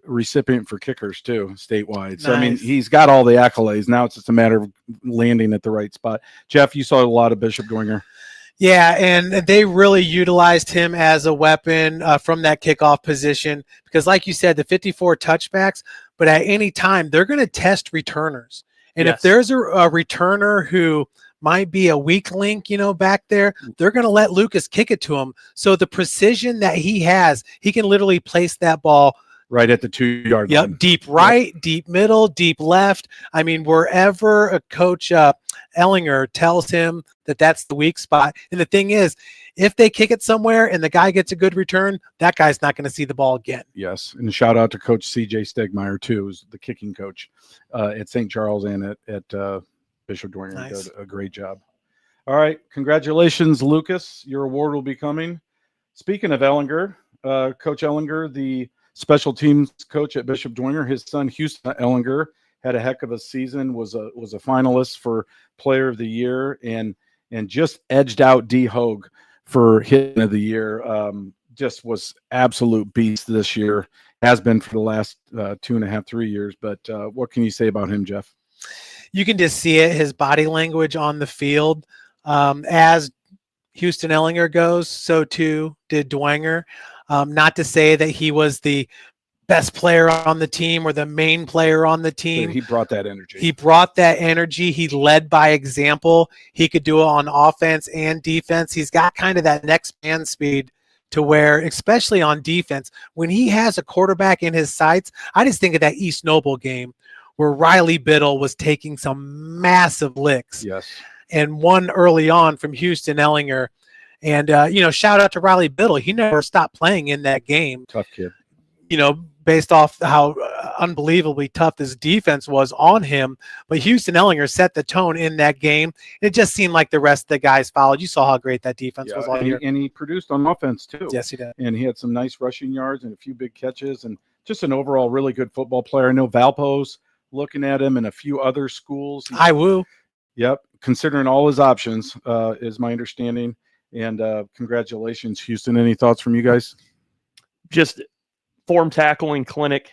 recipient for kickers too, statewide. So, I mean, he's got all the accolades. Now it's just a matter of landing at the right spot. Jeff, you saw a lot of Bishop Dwinger. Yeah, and they really utilized him as a weapon from that kickoff position because, like you said, the 54 touchbacks, but at any time, they're going to test returners. And if there's a returner who might be a weak link, back there, they're going to let Lucas kick it to him. So the precision that he has, he can literally place that ball right at the 2-yard line. Yep, deep right, deep middle, deep left. I mean, wherever a coach Ellinger tells him that that's the weak spot. And the thing is, if they kick it somewhere and the guy gets a good return, that guy's not going to see the ball again. Yes, and shout out to Coach C.J. Stegmeyer, too, who's the kicking coach at St. Charles and at Bishop Dwinger. Nice. Did a great job. All right, congratulations, Lucas. Your award will be coming. Speaking of Ellinger, Coach Ellinger, the special teams coach at Bishop Dwinger, his son Houston Ellinger had a heck of a season, was a finalist for Player of the Year, and just edged out D. Hogue for Hit of the Year. Just was absolute beast this year, has been for the last 2.5, 3 years. But what can you say about him, Jeff? You can just see it, his body language on the field. As Houston Ellinger goes, so too did Dwinger. Not to say that he was the best player on the team or the main player on the team. He brought that energy. He led by example. He could do it on offense and defense. He's got kind of that next man speed to where, especially on defense, when he has a quarterback in his sights, I just think of that East Noble game where Riley Biddle was taking some massive licks. Yes. And one early on from Houston Ellinger. And, shout out to Riley Biddle. He never stopped playing in that game. Tough kid. based off how unbelievably tough this defense was on him. But Houston Ellinger set the tone in that game. It just seemed like the rest of the guys followed. You saw how great that defense was all year. And he produced on offense too. Yes, he did. And he had some nice rushing yards and a few big catches and just an overall really good football player. I know Valpo's looking at him in a few other schools. I woo. Yep. Considering all his options, is my understanding. And congratulations, Houston. Any thoughts from you guys? Just form tackling clinic,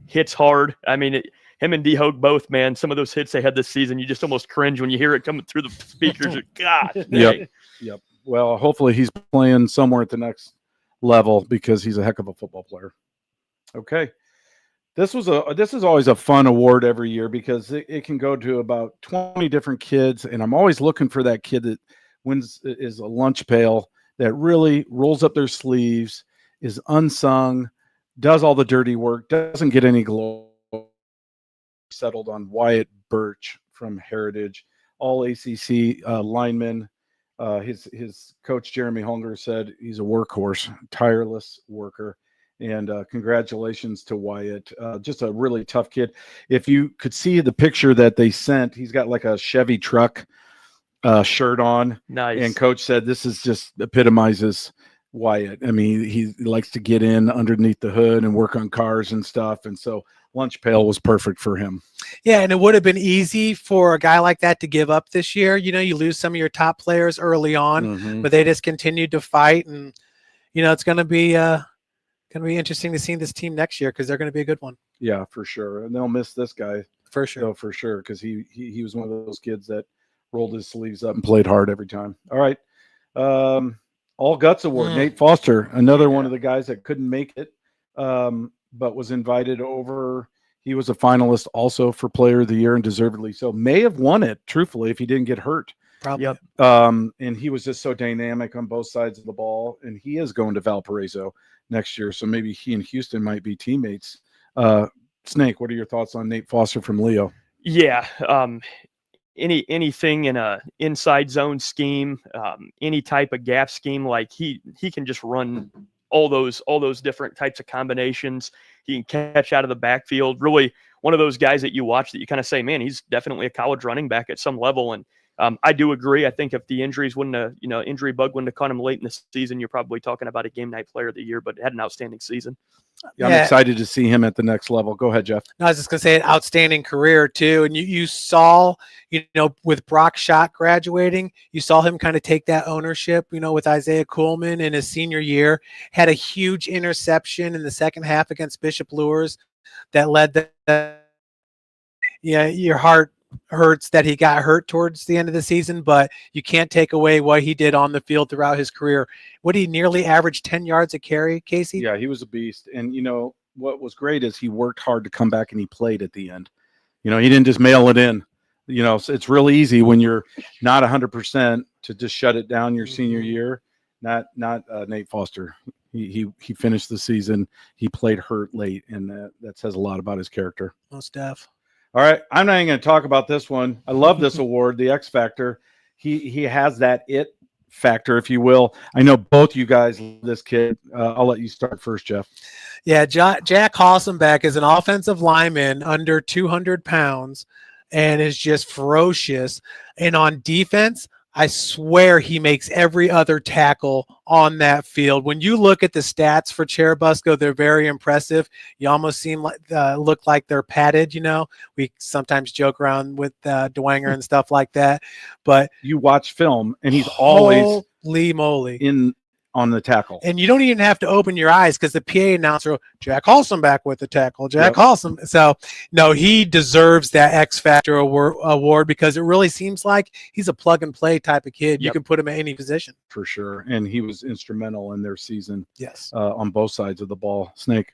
hits hard. I mean, him and D Hogue both, man. Some of those hits they had this season, you just almost cringe when you hear it coming through the speakers. God. Yep. Well, hopefully he's playing somewhere at the next level because he's a heck of a football player. Okay. This is always a fun award every year because it can go to about 20 different kids, and I'm always looking for that kid that is a lunch pail, that really rolls up their sleeves, is unsung, does all the dirty work, doesn't get any glory. Settled on Wyatt Birch from Heritage, all ACC lineman. His coach Jeremy Holger said he's a workhorse, tireless worker. And congratulations to Wyatt. Just a really tough kid. If you could see the picture that they sent, he's got like a Chevy truck shirt on. Nice. And coach said this is just epitomizes Wyatt. I mean, he likes to get in underneath the hood and work on cars and stuff. And so lunch pail was perfect for him. Yeah, and it would have been easy for a guy like that to give up this year. You know, you lose some of your top players early on, but they just continued to fight. And, you know, it's going to be interesting to see this team next year because they're going to be a good one. Yeah, for sure. And they'll miss this guy. For sure. So for sure, because he was one of those kids that rolled his sleeves up and played hard every time. All right. All Guts Award. Nate Foster, another one of the guys that couldn't make it, but was invited over. He was a finalist also for Player of the Year and deservedly so. May have won it, truthfully, if he didn't get hurt. Probably. Yep. And he was just so dynamic on both sides of the ball. And he is going to Valparaiso next year. So maybe he and Houston might be teammates. Snake, what are your thoughts on Nate Foster from Leo? Yeah. Anything in a inside zone scheme, any type of gap scheme, like he can just run all those different types of combinations. He can catch out of the backfield. Really one of those guys that you watch that you kind of say, man, he's definitely a college running back at some level. And I do agree. I think if the injuries wouldn't have, injury bug wouldn't have caught him late in the season, you're probably talking about a game night player of the year, but had an outstanding season. Yeah, I'm excited to see him at the next level. Go ahead, Jeff. No, I was just going to say an outstanding career too. And you saw, with Brock Schott graduating, you saw him kind of take that ownership, with Isaiah Kuhlman in his senior year, had a huge interception in the second half against Bishop Luers that led your heart hurts that he got hurt towards the end of the season, but you can't take away what he did on the field throughout his career. Would he nearly average 10 yards a carry, Casey? Yeah, he was a beast. And, what was great is he worked hard to come back and he played at the end. He didn't just mail it in. So it's really easy when you're not 100% to just shut it down your senior year. Not Nate Foster. He finished the season. He played hurt late, and that says a lot about his character. Most def. All right, I'm not even going to talk about this one. I love this award, the X Factor. He has that it factor, if you will. I know both you guys love this kid. I'll let you start first, Jeff. Yeah, Jack Hassenbeck is an offensive lineman under 200 pounds and is just ferocious. And on defense, I swear he makes every other tackle on that field. When you look at the stats for Cherubusco, they're very impressive. You almost look like they're padded. We sometimes joke around with Dwanger and stuff like that. But you watch film, and he's always holy moly on the tackle. And you don't even have to open your eyes because the PA announcer, Jack Hassenbeck with the tackle, Jack Hassenbeck. So, no, he deserves that X Factor award because it really seems like he's a plug-and-play type of kid. You can put him at any position. For sure. And he was instrumental in their season. Yes. On both sides of the ball. Snake.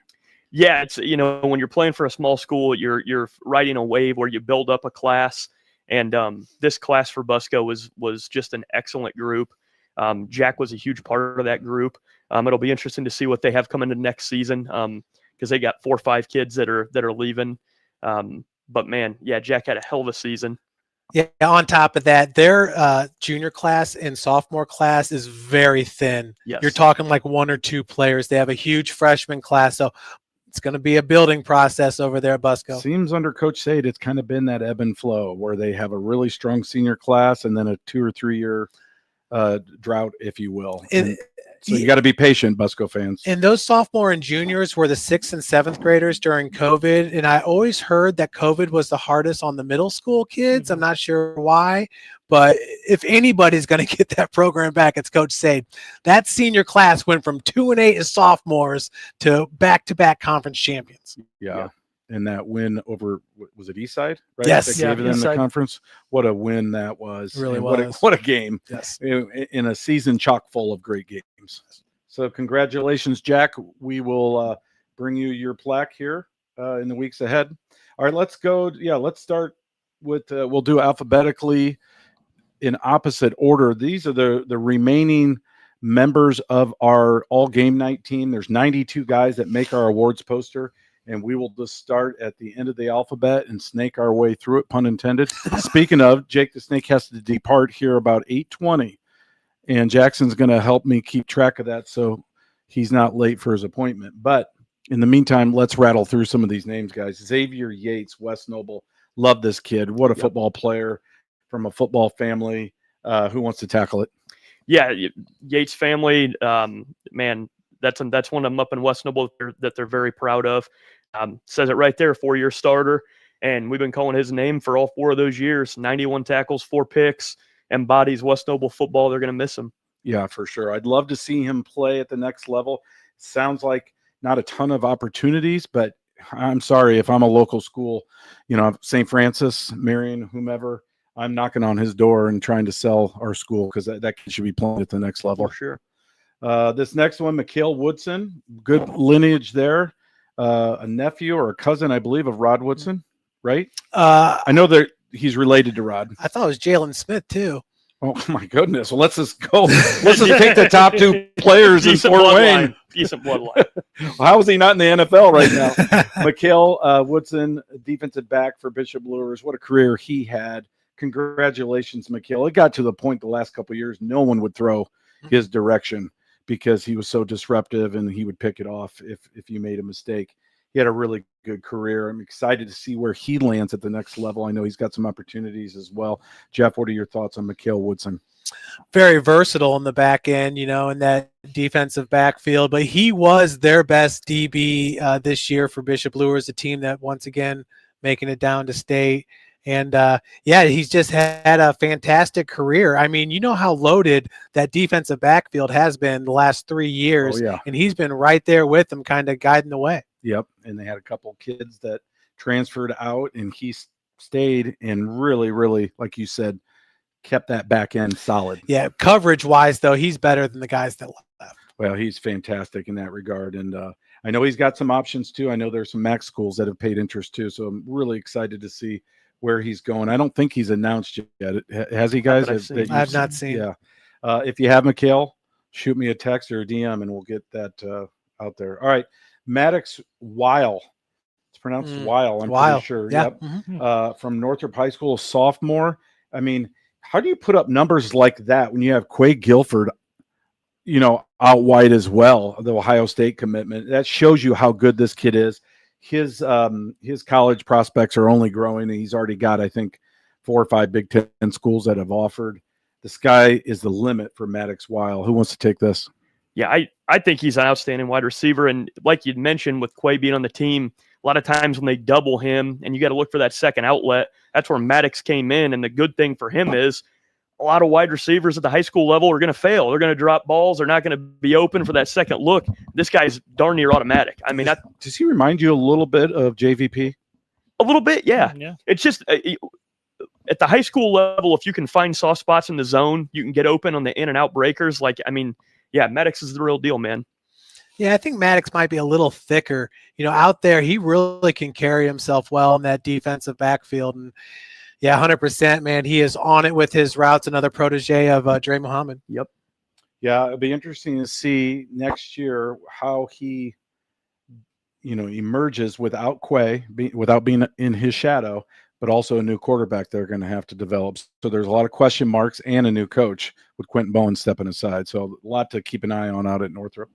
Yeah, it's when you're playing for a small school, you're riding a wave where you build up a class. And this class for Busco was just an excellent group. Jack was a huge part of that group. It'll be interesting to see what they have coming to next season because they got 4 or 5 kids that are leaving. But man, yeah, Jack had a hell of a season. Yeah. On top of that, their junior class and sophomore class is very thin. Yes. You're talking like 1 or 2 players. They have a huge freshman class. So it's going to be a building process over there at Busco. Seems under Coach Sade, it's kind of been that ebb and flow where they have a really strong senior class and then a 2 or 3 year drought, if you will. So you got to be patient, Busco fans. And those sophomore and juniors were the 6th and 7th graders during COVID. And I always heard that COVID was the hardest on the middle school kids. I'm not sure why, but if anybody's going to get that program back, it's Coach Sade. That senior class went from 2-8 as sophomores to back-to-back conference champions. Yeah. And that win over, was it Eastside? Right? Yes. That gave them the conference. What a win that was. It really was. What a game. Yes. In a season chock full of great games. So congratulations, Jack. We will bring you your plaque here in the weeks ahead. All right, let's go. Yeah, let's start with, we'll do alphabetically in opposite order. These are the remaining members of our all game night team. There's 92 guys that make our awards poster. And we will just start at the end of the alphabet and snake our way through it, pun intended. Speaking of, Jake the Snake has to depart here about 8:20. And Jackson's going to help me keep track of that so he's not late for his appointment. But in the meantime, let's rattle through some of these names, guys. Xavier Yates, West Noble. Love this kid. What a football player from a football family. Who wants to tackle it? Yeah, Yates family, man, that's one of them up in West Noble that they're very proud of. Says it right there, 4-year starter. And we've been calling his name for all 4 of those years. 91 tackles, 4 picks, embodies West Noble football. They're going to miss him. Yeah, for sure. I'd love to see him play at the next level. Sounds like not a ton of opportunities, but I'm sorry if I'm a local school, St. Francis, Marion, whomever, I'm knocking on his door and trying to sell our school because that kid should be playing at the next level. For sure. This next one, Mikhail Woodson, good lineage there. A nephew or a cousin, I believe, of Rod Woodson, right? I know that he's related to Rod. I thought it was Jalen Smith too. Oh my goodness! Well, let's just go. Let's just take the top 2 players in Fort Wayne. Decent bloodline. How is he not in the NFL right now? Mikhail Woodson, defensive back for Bishop Lures. What a career he had! Congratulations, Mikhail. It got to the point the last couple of years no one would throw his direction because he was so disruptive and he would pick it off if you made a mistake. He had a really good career. I'm excited to see where he lands at the next level. I know he's got some opportunities as well. Jeff, what are your thoughts on Mikhail Woodson? Very versatile in the back end, in that defensive backfield, but he was their best DB this year for Bishop Lures, a team that once again making it down to state. And he's just had a fantastic career. I mean, you know how loaded that defensive backfield has been the last 3 years. Oh, yeah. And he's been right there with them, kind of guiding the way. Yep. And they had a couple kids that transferred out and he stayed and really, really, like you said, kept that back end solid. Yeah. Coverage wise, though, he's better than the guys that left. Well, he's fantastic in that regard. And I know he's got some options too. I know there's some MAC schools that have paid interest too. So I'm really excited to see where he's going. I don't think he's announced yet. Has he, guys? I have not seen. Yeah. If you have Mikhail, shoot me a text or a DM and we'll get that out there. All right. Maddox Weil. It's pronounced Weil. I'm pretty sure. Yeah. Yep. Mm-hmm. From Northrop High School, sophomore. I mean, how do you put up numbers like that when you have Quay Guilford, out wide as well, the Ohio State commitment? That shows you how good this kid is. His college prospects are only growing. He's already got, I think, 4 or 5 Big Ten schools that have offered. The sky is the limit for Maddox Weil. Who wants to take this? Yeah, I think he's an outstanding wide receiver. And like you'd mentioned with Quay being on the team, a lot of times when they double him and you got to look for that second outlet, that's where Maddox came in. And the good thing for him is a lot of wide receivers at the high school level are going to fail. They're going to drop balls. They're not going to be open for that second look. This guy's darn near automatic. I mean, does he remind you a little bit of JVP? A little bit, yeah. It's just at the high school level, if you can find soft spots in the zone, you can get open on the in and out breakers. Maddox is the real deal, man. Yeah, I think Maddox might be a little thicker. Out there, he really can carry himself well in that defensive backfield. And yeah, 100%, man. He is on it with his routes. Another protege of Dre Muhammad. Yep. Yeah, it'll be interesting to see next year how he, emerges without Quay, without being in his shadow, but also a new quarterback they're going to have to develop. So there's a lot of question marks and a new coach with Quentin Bowen stepping aside. So a lot to keep an eye on out at Northrop.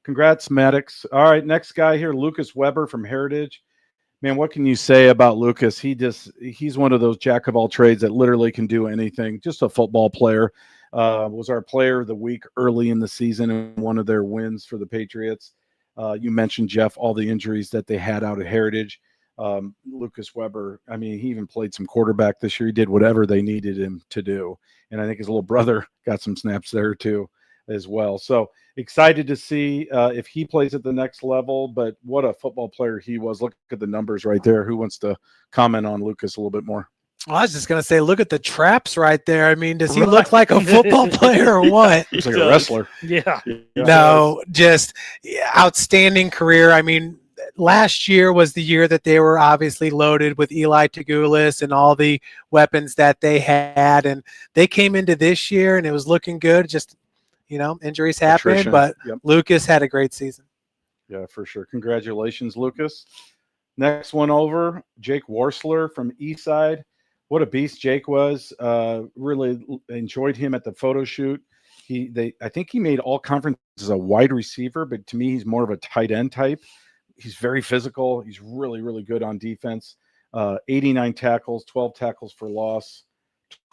Congrats, Maddox. All right, next guy here, Lucas Weber from Heritage. Man, what can you say about Lucas? He's one of those jack of all trades that literally can do anything. Just a football player. Was our player of the week early in the season and one of their wins for the Patriots. You mentioned, Jeff, all the injuries that they had out at Heritage. Lucas Weber, I mean, he even played some quarterback this year. He did whatever they needed him to do. And I think his little brother got some snaps there too as well. So excited to see if he plays at the next level, but what a football player he was. Look at the numbers right there. Who wants to comment on Lucas a little bit more? Well, I was just going to say, look at the traps right there. I mean, does he look like a football player or what? Looks like a wrestler. Yeah. No, just outstanding career. I mean, last year was the year that they were obviously loaded with Eli Tagulis and all the weapons that they had. And they came into this year and it was looking good. Just, injuries happen, but Lucas had a great season. Yeah, for sure. Congratulations, Lucas. Next one over, Jake Warsler from Eastside. What a beast Jake was. Really enjoyed him at the photo shoot. I think he made all conference as a wide receiver, but to me, he's more of a tight end type. He's very physical. He's really, really good on defense. 89 tackles, 12 tackles for loss,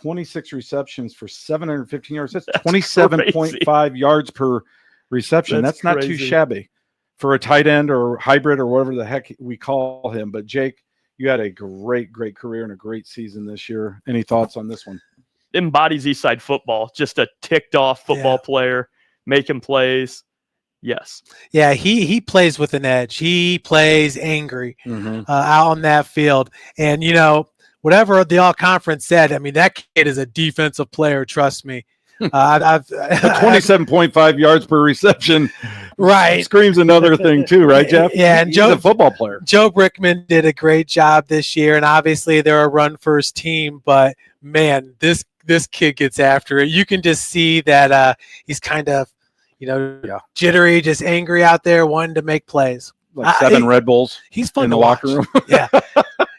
26 receptions for 715 yards. That's 27.5 yards per reception. That's not too shabby for a tight end or hybrid or whatever the heck we call him. But Jake, you had a great, great career and a great season this year. Any thoughts on this one? Embodies Eastside football. Just a ticked off football player, making plays. Yes. Yeah, he plays with an edge. He plays angry out on that field. And, whatever the all-conference said, I mean, that kid is a defensive player, trust me. 27.5 yards per reception. Right. Screams another thing too, right, Jeff? Yeah, and he's a football player. Joe Brickman did a great job this year, and obviously they're a run-first team, but, man, this kid gets after it. You can just see that he's kind of, jittery, just angry out there, wanting to make plays. Like 7 Red Bulls. He's fun in to the watch. locker room. Yeah,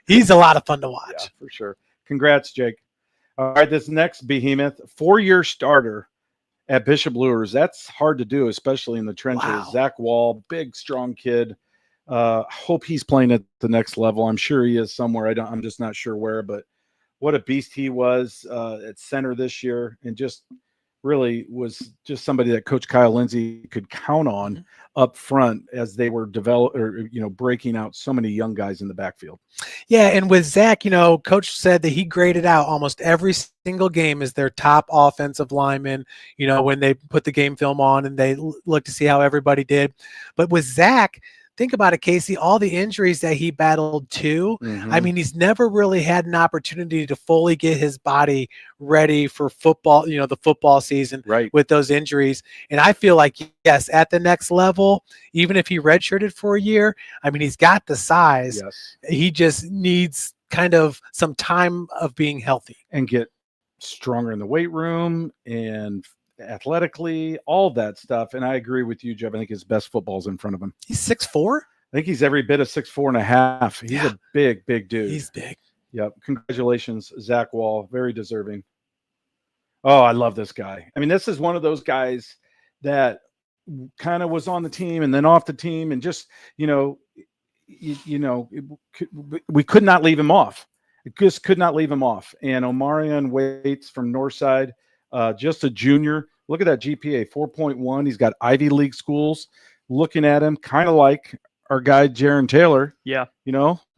he's a lot of fun to watch. Yeah, for sure. Congrats, Jake. All right, this next behemoth, 4-year starter at Bishop Luers. That's hard to do, especially in the trenches. Wow. Zach Wall, big, strong kid. Hope he's playing at the next level. I'm sure he is somewhere. I'm just not sure where, but what a beast he was at center this year, and just really was just somebody that Coach Kyle Lindsey could count on up front as they were breaking out so many young guys in the backfield. Yeah, and with Zach, Coach said that he graded out almost every single game as their top offensive lineman, when they put the game film on and they look to see how everybody did. But with Zach, think about it, Casey, all the injuries that he battled too. I mean, he's never really had an opportunity to fully get his body ready for football, the football season with those injuries. And I feel like, yes, at the next level, even if he redshirted for a year, I mean, he's got the size. Yes. He just needs kind of some time of being healthy. And get stronger in the weight room and athletically, all that stuff. And I agree with you, Jeff. I think his best football's in front of him. He's 6'4". I think he's every bit of 6'4.5". He's a big, big dude. He's big. Yep. Congratulations, Zach Wall. Very deserving. Oh, I love this guy. I mean, this is one of those guys that kind of was on the team and then off the team, and just, we could not leave him off. It just could not leave him off. And Omarion Waits from Northside, just a junior. Look at that GPA, 4.1. He's got Ivy League schools. Looking at him, kind of like our guy Jaron Taylor. Yeah.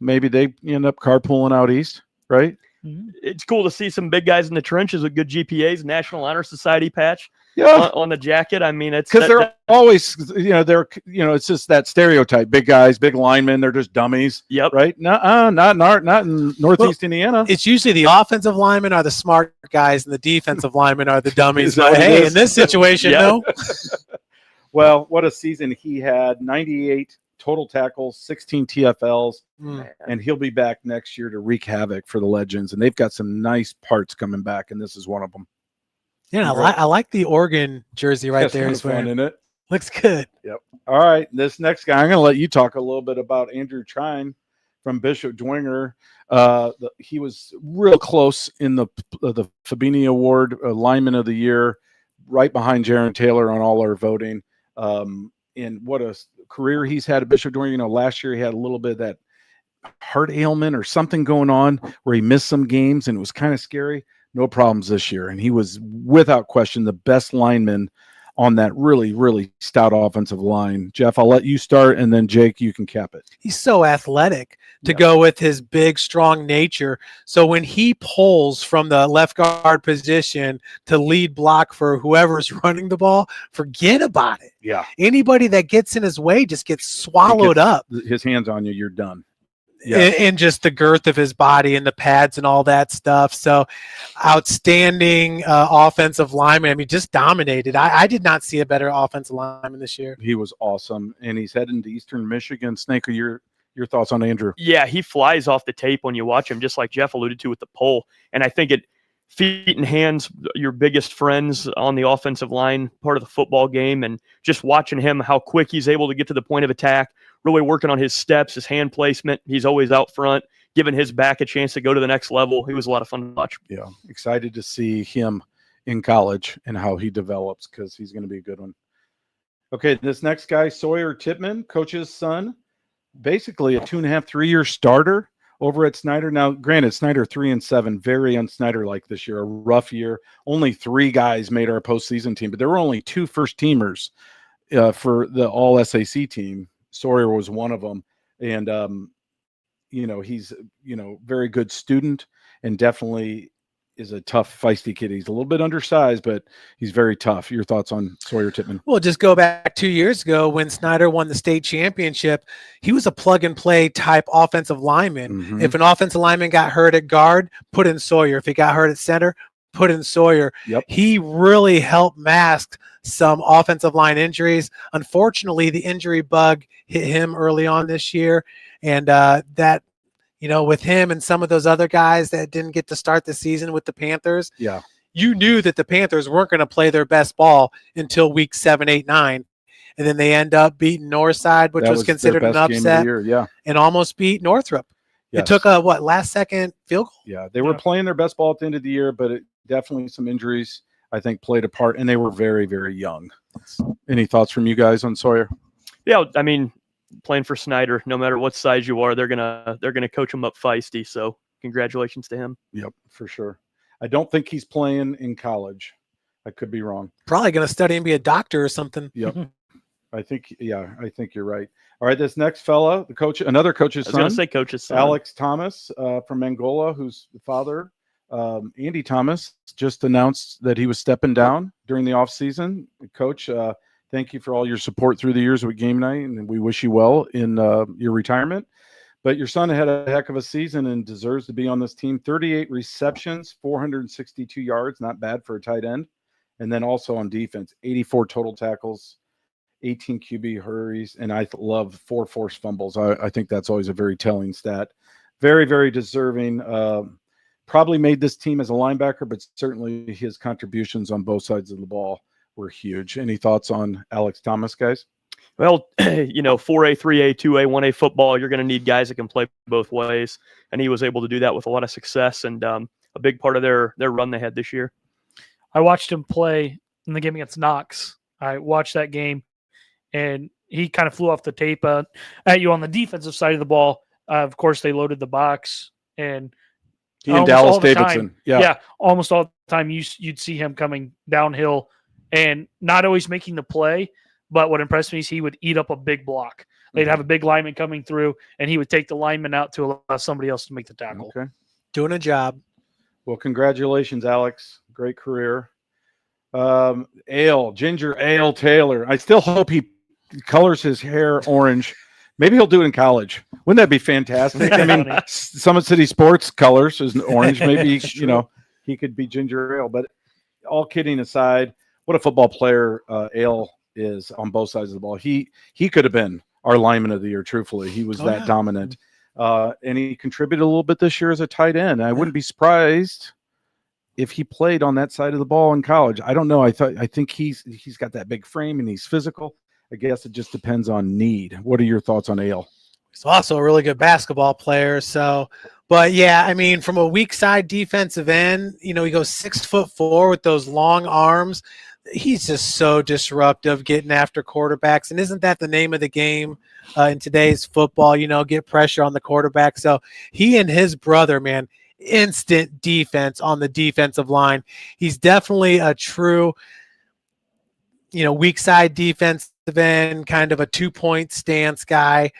Maybe they end up carpooling out east, right? It's cool to see some big guys in the trenches with good GPAs, National Honor Society patch on the jacket. I mean, it's because they're always, it's just that stereotype. Big guys, big linemen, they're just dummies. Yep. Right? Not in Northeast Indiana. It's usually the offensive linemen are the smart guys and the defensive linemen are the dummies. But hey, in this situation, no. Well, what a season he had. 98 total tackles, 16 TFLs, and he'll be back next year to wreak havoc for the Legends. And they've got some nice parts coming back, and this is one of them. Yeah, I like the Oregon jersey right there. That's fun, isn't it? Looks good. Yep. All right, this next guy, I'm going to let you talk a little bit about Andrew Trine from Bishop Dwenger. He was real close in the Fabini Award, Lineman of the Year, right behind Jaron Taylor on all our voting. and what a career he's had at Bishop Dorn. Last year he had a little bit of that heart ailment or something going on where he missed some games, and it was kind of scary. No problems this year, and he was without question the best lineman on that really, really stout offensive line. Jeff, I'll let you start, and then Jake, you can cap it. He's so athletic to go with his big, strong nature. So when he pulls from the left guard position to lead block for whoever's running the ball, forget about it. Yeah. Anybody that gets in his way just gets swallowed up. His hands on you, you're done. And just the girth of his body and the pads and all that stuff. So outstanding offensive lineman. I mean, just dominated. I did not see a better offensive lineman this year. He was awesome. And he's heading to Eastern Michigan. Snake, your thoughts on Andrew? Yeah, he flies off the tape when you watch him, just like Jeff alluded to with the pull. And I think feet and hands, your biggest friends on the offensive line, part of the football game. And just watching him, how quick he's able to get to the point of attack, really working on his steps, his hand placement. He's always out front, giving his back a chance to go to the next level. He was a lot of fun to watch. Yeah, excited to see him in college and how he develops, because he's going to be a good one. Okay, this next guy, Sawyer Tippmann, coach's son, basically a 2.5, 3-year starter over at Snyder. Now, granted, Snyder 3-7, very un-Snyder-like this year, a rough year. Only 3 guys made our postseason team, but there were only 2 first-teamers for the all-SAC team. Sawyer was one of them, and he's very good student, and definitely is a tough, feisty kid. He's a little bit undersized, but he's very tough. Your thoughts on Sawyer Tippmann? Well, just go back 2 years ago when Snyder won the state championship. He was a plug-and-play type offensive lineman. Mm-hmm. If an offensive lineman got hurt at guard, put in Sawyer. If he got hurt at center, put in Sawyer. Yep. He really helped mask some offensive line injuries. Unfortunately, the injury bug hit him early on this year, and that, with him and some of those other guys that didn't get to start the season with the Panthers, you knew that the Panthers weren't going to play their best ball until week 7, 8, 9. And then they end up beating Northside, which was considered an upset, and almost beat Northrop. Yes. It took a last-second field goal. Yeah, they were playing their best ball at the end of the year, but definitely some injuries, I think, played a part, and they were very, very young. Any thoughts from you guys on Sawyer? Yeah, I mean, playing for Snyder, no matter what size you are, they're gonna coach him up feisty. So congratulations to him. Yep, for sure. I don't think he's playing in college. I could be wrong. Probably going to study and be a doctor or something. Yep. I think you're right. All right, this next fella, another coach's son. I was going to say coach's son. Alex Thomas from Angola, who's the father. Andy Thomas just announced that he was stepping down during the offseason. Coach, thank you for all your support through the years with Game Night, and we wish you well in your retirement. But your son had a heck of a season and deserves to be on this team. 38 receptions, 462 yards, not bad for a tight end. And then also on defense, 84 total tackles, 18 QB hurries, and I love 4 forced fumbles. I think that's always a very telling stat. Very, very deserving. Probably made this team as a linebacker, but certainly his contributions on both sides of the ball were huge. Any thoughts on Alex Thomas, guys? Well, 4A, 3A, 2A, 1A football, you're going to need guys that can play both ways. And he was able to do that with a lot of success, and a big part of their run they had this year. I watched him play in the game against Knox. I watched that game, and he kind of flew off the tape at you on the defensive side of the ball. Of course, they loaded the box, and he and Dallas Davidson. Yeah, almost all the time you'd see him coming downhill and not always making the play. But what impressed me is he would eat up a big block. They'd have a big lineman coming through, and he would take the lineman out to allow somebody else to make the tackle. Okay. Doing a job. Well, congratulations, Alex. Great career. Ginger Ale Taylor. I still hope he colors his hair orange. Maybe he'll do it in college. Wouldn't that be fantastic? I mean, Summit City Sports colors is orange. Maybe, he could be Ginger Ale. But all kidding aside, what a football player Ale is on both sides of the ball. He could have been our lineman of the year, truthfully. He was dominant. And he contributed a little bit this year as a tight end. I wouldn't be surprised if he played on that side of the ball in college. I don't know. I think he's got that big frame and he's physical. I guess it just depends on need. What are your thoughts on Ale? He's also a really good basketball player. So, but yeah, I mean, from a weak side defensive end, he goes 6'4" with those long arms. he's just so disruptive getting after quarterbacks. And isn't that the name of the game in today's football? Get pressure on the quarterback. So he and his brother, man, instant defense on the defensive line. He's definitely a true, weak side defensive end, kind of a 2-point stance guy.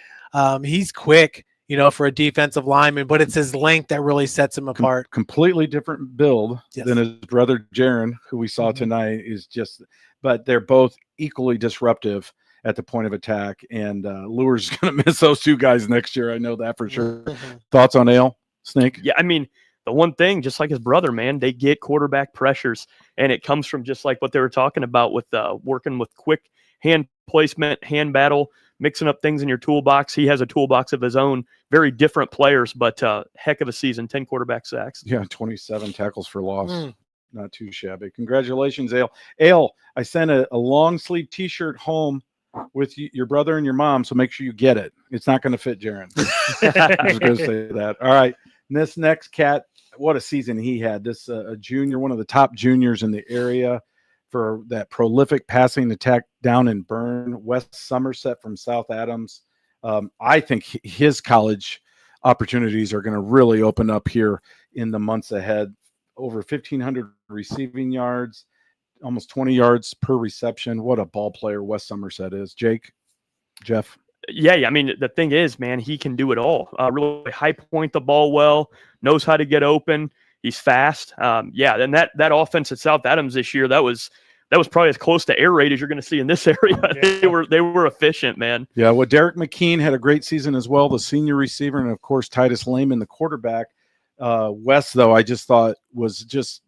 He's quick, for a defensive lineman, but it's his length that really sets him apart. Completely different build than his brother Jaron, who we saw Mhm. tonight. But they're both equally disruptive at the point of attack. And Lure's going to miss those two guys next year. I know that for sure. Thoughts on Ale, Snake? Yeah, I mean, the one thing, just like his brother, man, they get quarterback pressures, and it comes from just like what they were talking about with working with quick hand placement, hand battle, mixing up things in your toolbox. He has a toolbox of his own, very different players, but heck of a season, 10 quarterback sacks. Yeah, 27 tackles for loss. Not too shabby. Congratulations, Ale. Ale, I sent a long sleeve T-shirt home with your brother and your mom, so make sure you get it. It's not going to fit Jaron. I was going to say that. All right. And this next cat, what a season he had. This a junior, one of the top juniors in the area for that prolific passing attack down in Bern, West Somerset from South Adams. I think his college opportunities are going to really open up here in the months ahead. Over 1,500 receiving yards, almost 20 yards per reception. What a ball player West Somerset is. Jake, Jeff. Yeah. I mean, the thing is, man, he can do it all. Really high point the ball well, knows how to get open. He's fast. Yeah, and that offense at South Adams this year, that was probably as close to air raid as you're going to see in this area. Yeah. They were efficient, man. Yeah, well, Derek McKean had a great season as well, the senior receiver, and of course Titus Lehman, the quarterback. West, though, I just thought was just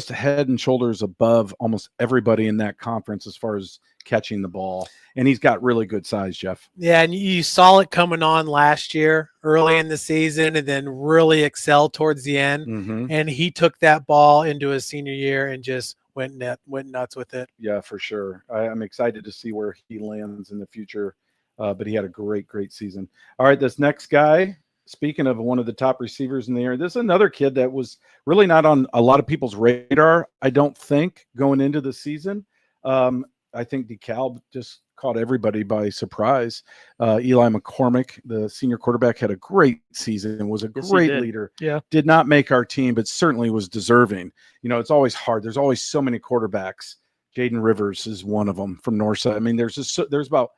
head and shoulders above almost everybody in that conference as far as catching the ball. And he's got really good size, Jeff. Yeah, and you saw it coming on last year, early in the season, and then really excelled towards the end. Mm-hmm. And he took that ball into his senior year and just went nuts with it. Yeah, for sure. I'm excited to see where he lands in the future. But he had a great season. All right, this next guy, speaking of one of the top receivers in the area, this is another kid that was really not on a lot of people's radar, I don't think, going into the season. I think DeKalb just caught everybody by surprise. Eli McCormick, the senior quarterback, had a great season and was a great leader. Yeah. Did not make our team, but certainly was deserving. It's always hard. There's always so many quarterbacks. Jaden Rivers is one of them from Northside. I mean, there's about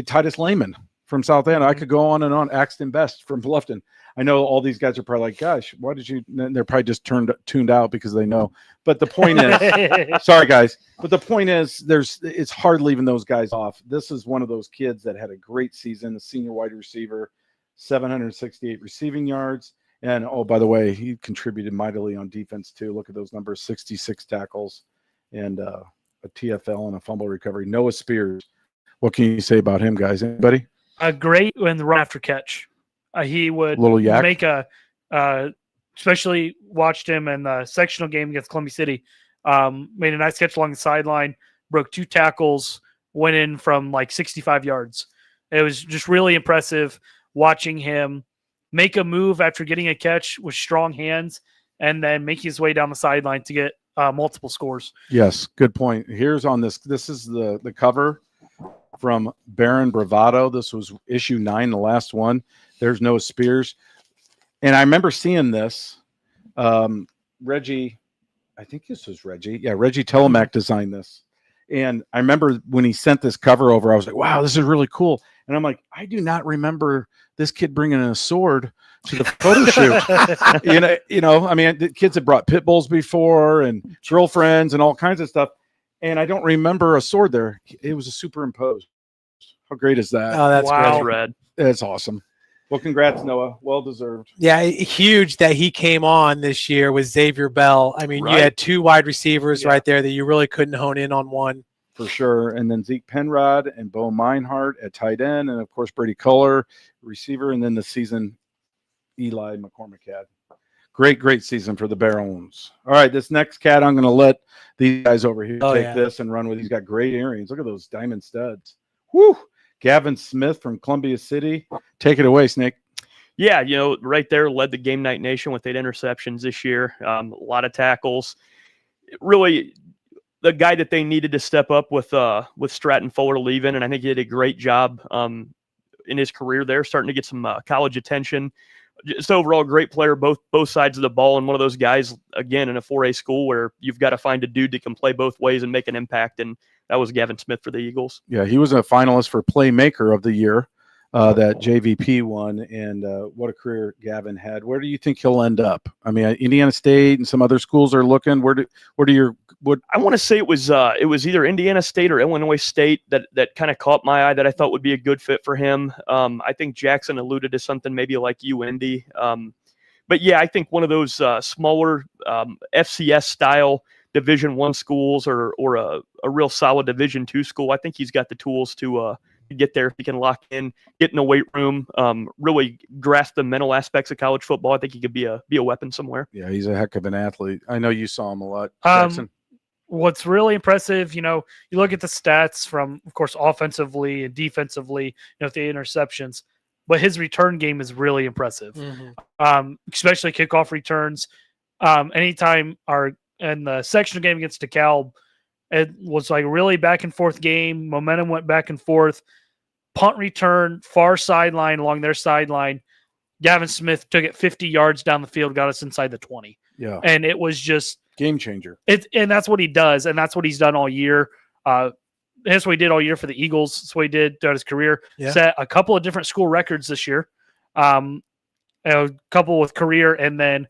Titus Lehman from South End. I could go on and on. Axton Best from Bluffton. I know all these guys are probably like, gosh, why did you? They're probably just tuned out because they know. But the point is, sorry guys, but the point is, it's hard leaving those guys off. This is one of those kids that had a great season, a senior wide receiver, 768 receiving yards. And oh, by the way, he contributed mightily on defense too. Look at those numbers: 66 tackles and a TFL and a fumble recovery. Noah Spears. What can you say about him, guys? Anybody? A great in the run after catch. He would Little yak. make especially watched him in the sectional game against Columbia City. Made a nice catch along the sideline, broke 2 tackles, went in from like 65 yards. It was just really impressive watching him make a move after getting a catch with strong hands and then make his way down the sideline to get multiple scores. Yes, good point. Here's on this. This is the cover from Baron Bravado. This was issue 9, the last one. There's Noah Spears. And I remember seeing this. Reggie, I think this was Reggie. Yeah, Reggie Telemack designed this. And I remember when he sent this cover over, I was like, wow, this is really cool. And I'm like, I do not remember this kid bringing a sword to the photo shoot. I mean, the kids had brought pit bulls before and girlfriends and all kinds of stuff. And I don't remember a sword there. It was a superimposed. How great is that? Oh, that's Wow. great. Red. That's awesome. Well, congrats, Noah. Well deserved. Yeah, huge that he came on this year with Xavier Bell. I mean, Right. you had 2 wide receivers Yeah. right there that you really couldn't hone in on one. For sure. And then Zeke Penrod and Bo Meinhardt at tight end. And, of course, Brady Culler, receiver. And then the season Eli McCormick had. Great season for the Barons. All right, this next cat, I'm going to let these guys over here take this and run with. He's got great earrings. Look at those diamond studs. Woo! Gavin Smith from Columbia City. Take it away, Snake. Yeah, right there led the Game Night Nation with 8 interceptions this year. A lot of tackles. Really the guy that they needed to step up with Stratton Fuller leaving, and I think he did a great job in his career there, starting to get some college attention. Just overall great player, both sides of the ball, and one of those guys, again, in a 4A school where you've got to find a dude that can play both ways and make an impact, and that was Gavin Smith for the Eagles. Yeah, he was a finalist for Playmaker of the Year that JVP won, and what a career Gavin had. Where do you think he'll end up? I mean, Indiana State and some other schools are looking. I want to say it was either Indiana State or Illinois State that kind of caught my eye that I thought would be a good fit for him. I think Jackson alluded to something maybe like UIndy. But yeah, I think one of those smaller FCS style Division I schools or a real solid Division II school. I think he's got the tools to get there. If he can lock in, get in the weight room, really grasp the mental aspects of college football, I think he could be a weapon somewhere. Yeah, he's a heck of an athlete. I know you saw him a lot, Jackson. What's really impressive, you look at the stats from, of course, offensively and defensively, the interceptions, but his return game is really impressive. Especially kickoff returns. Anytime in the sectional game against DeKalb, it was like a really back and forth game. Momentum went back and forth. Punt return, far sideline along their sideline. Gavin Smith took it 50 yards down the field, got us inside the 20. Yeah. And it was just game changer. And that's what he does, and that's what he's done all year. That's what he did all year for the Eagles. That's what he did throughout his career. Yeah. Set a couple of different school records this year. A couple with career and then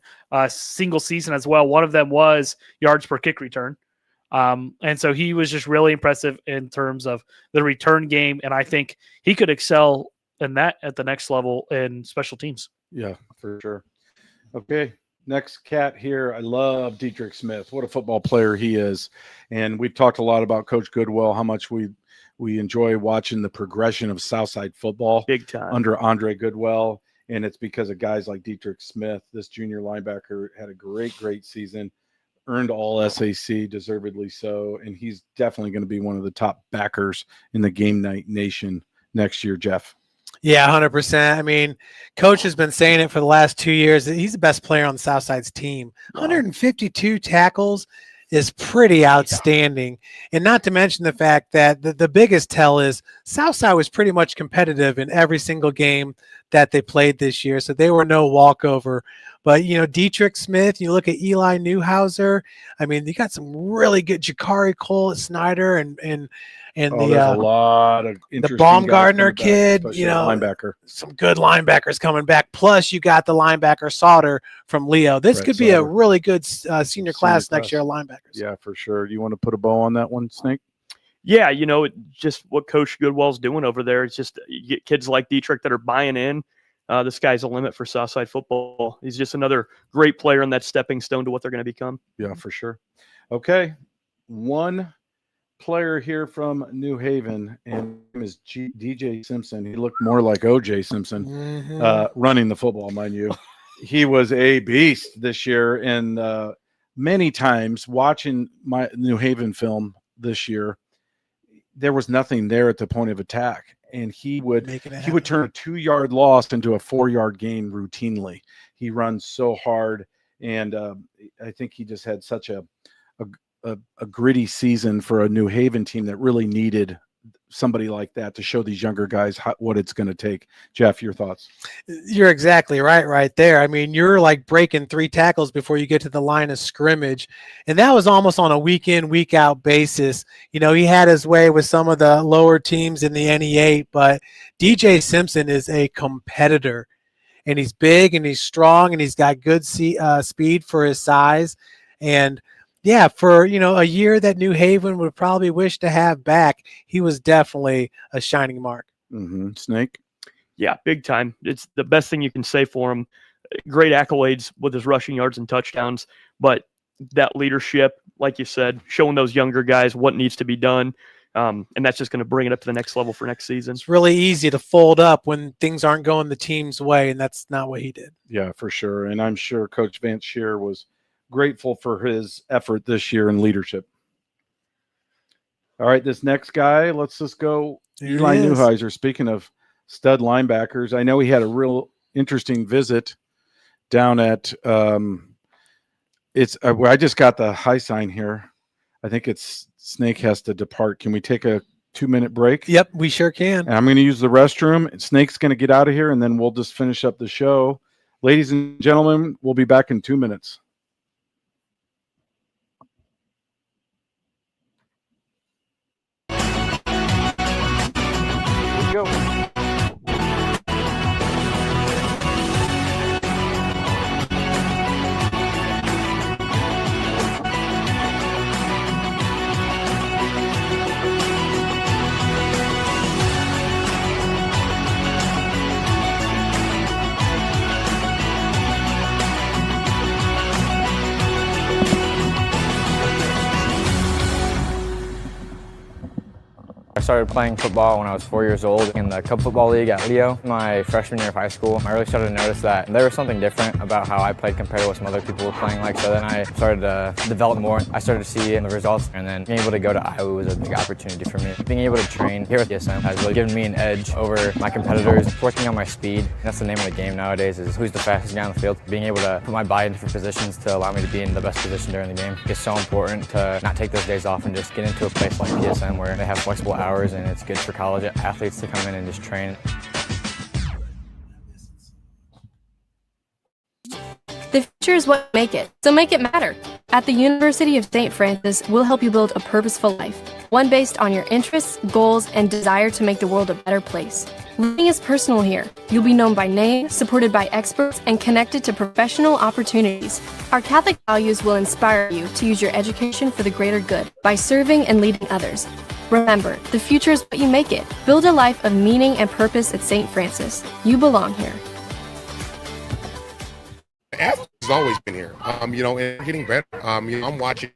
single season as well. One of them was yards per kick return. And so he was just really impressive in terms of the return game, and I think he could excel in that at the next level in special teams. Yeah, for sure. Okay, next cat here. I love Dietrich Smith. What a football player he is. And we've talked a lot about Coach Goodwill, how much we enjoy watching the progression of Southside football. Big time. Under Andre Goodwill, and it's because of guys like Dietrich Smith. This junior linebacker had a great season. Earned all SAC, deservedly so, and he's definitely going to be one of the top backers in the Game Night Nation next year, Jeff. Yeah, 100%. I mean, Coach has been saying it for the last 2 years. He's the best player on the Southside's team. 152 tackles is pretty outstanding. And not to mention the fact that the biggest tell is Southside was pretty much competitive in every single game that they played this year. So they were no walkover. But, Dietrich Smith, you look at Eli Newhouser. I mean, you got some really good Jakari Cole, Snyder, and there's a lot of the Baumgartner kid, linebacker. Some good linebackers coming back. Plus, you got the linebacker Sauter from Leo. This Brett could be Sauter. a really good senior class next year of linebackers. Yeah, for sure. Do you want to put a bow on that one, Snake? Yeah, just what Coach Goodwill's doing over there. It's just you get kids like Dietrich that are buying in. The sky's the limit for Southside football. He's just another great player and that stepping stone to what they're going to become. Yeah, for sure. Okay, one player here from New Haven, and his name is DJ Simpson. He looked more like OJ Simpson running the football, mind you. He was a beast this year, and many times watching my New Haven film this year, there was nothing there at the point of attack. And he would turn a 2-yard loss into a 4-yard gain routinely. He runs so hard, and I think he just had such a gritty season for a New Haven team that really needed somebody like that to show these younger guys what it's going to take. Jeff, your thoughts? You're exactly right there. I mean, you're like breaking 3 tackles before you get to the line of scrimmage. And that was almost on a week in, week out basis. He had his way with some of the lower teams in the NE8, but DJ Simpson is a competitor, and he's big and he's strong and he's got good speed for his size. And yeah, for, a year that New Haven would probably wish to have back, he was definitely a shining mark. Snake? Yeah, big time. It's the best thing you can say for him. Great accolades with his rushing yards and touchdowns, but that leadership, like you said, showing those younger guys what needs to be done, and that's just going to bring it up to the next level for next season. It's really easy to fold up when things aren't going the team's way, and that's not what he did. Yeah, for sure. And I'm sure Coach Vance Shear was grateful for his effort this year in leadership. All right, this next guy, let's just go. Eli Newhouser. Speaking of stud linebackers, I know he had a real interesting visit down at I just got the high sign here. I think it's Snake has to depart. Can we take a 2-minute break? Yep, we sure can. And I'm going to use the restroom. Snake's going to get out of here, and then we'll just finish up the show. Ladies and gentlemen, we'll be back in 2 minutes. Here we go. I started playing football when I was 4 years old in the Cub Football League at Leo. My freshman year of high school, I really started to notice that there was something different about how I played compared to what some other people were playing like. So then I started to develop more. I started to see the results, and then being able to go to Iowa was a big opportunity for me. Being able to train here at TSM has really given me an edge over my competitors. Working on my speed, that's the name of the game nowadays, is who's the fastest guy on the field. Being able to put my body in different positions to allow me to be in the best position during the game is so important to not take those days off and just get into a place like TSM where they have flexible hours and it's good for college athletes to come in and just train. The future is what you make it, so make it matter. At the University of St. Francis, we'll help you build a purposeful life, one based on your interests, goals, and desire to make the world a better place. Learning is personal here. You'll be known by name, supported by experts, and connected to professional opportunities. Our Catholic values will inspire you to use your education for the greater good by serving and leading others. Remember, the future is what you make it. Build a life of meaning and purpose at St. Francis. You belong here. Athletes has always been here, and getting better. I'm watching,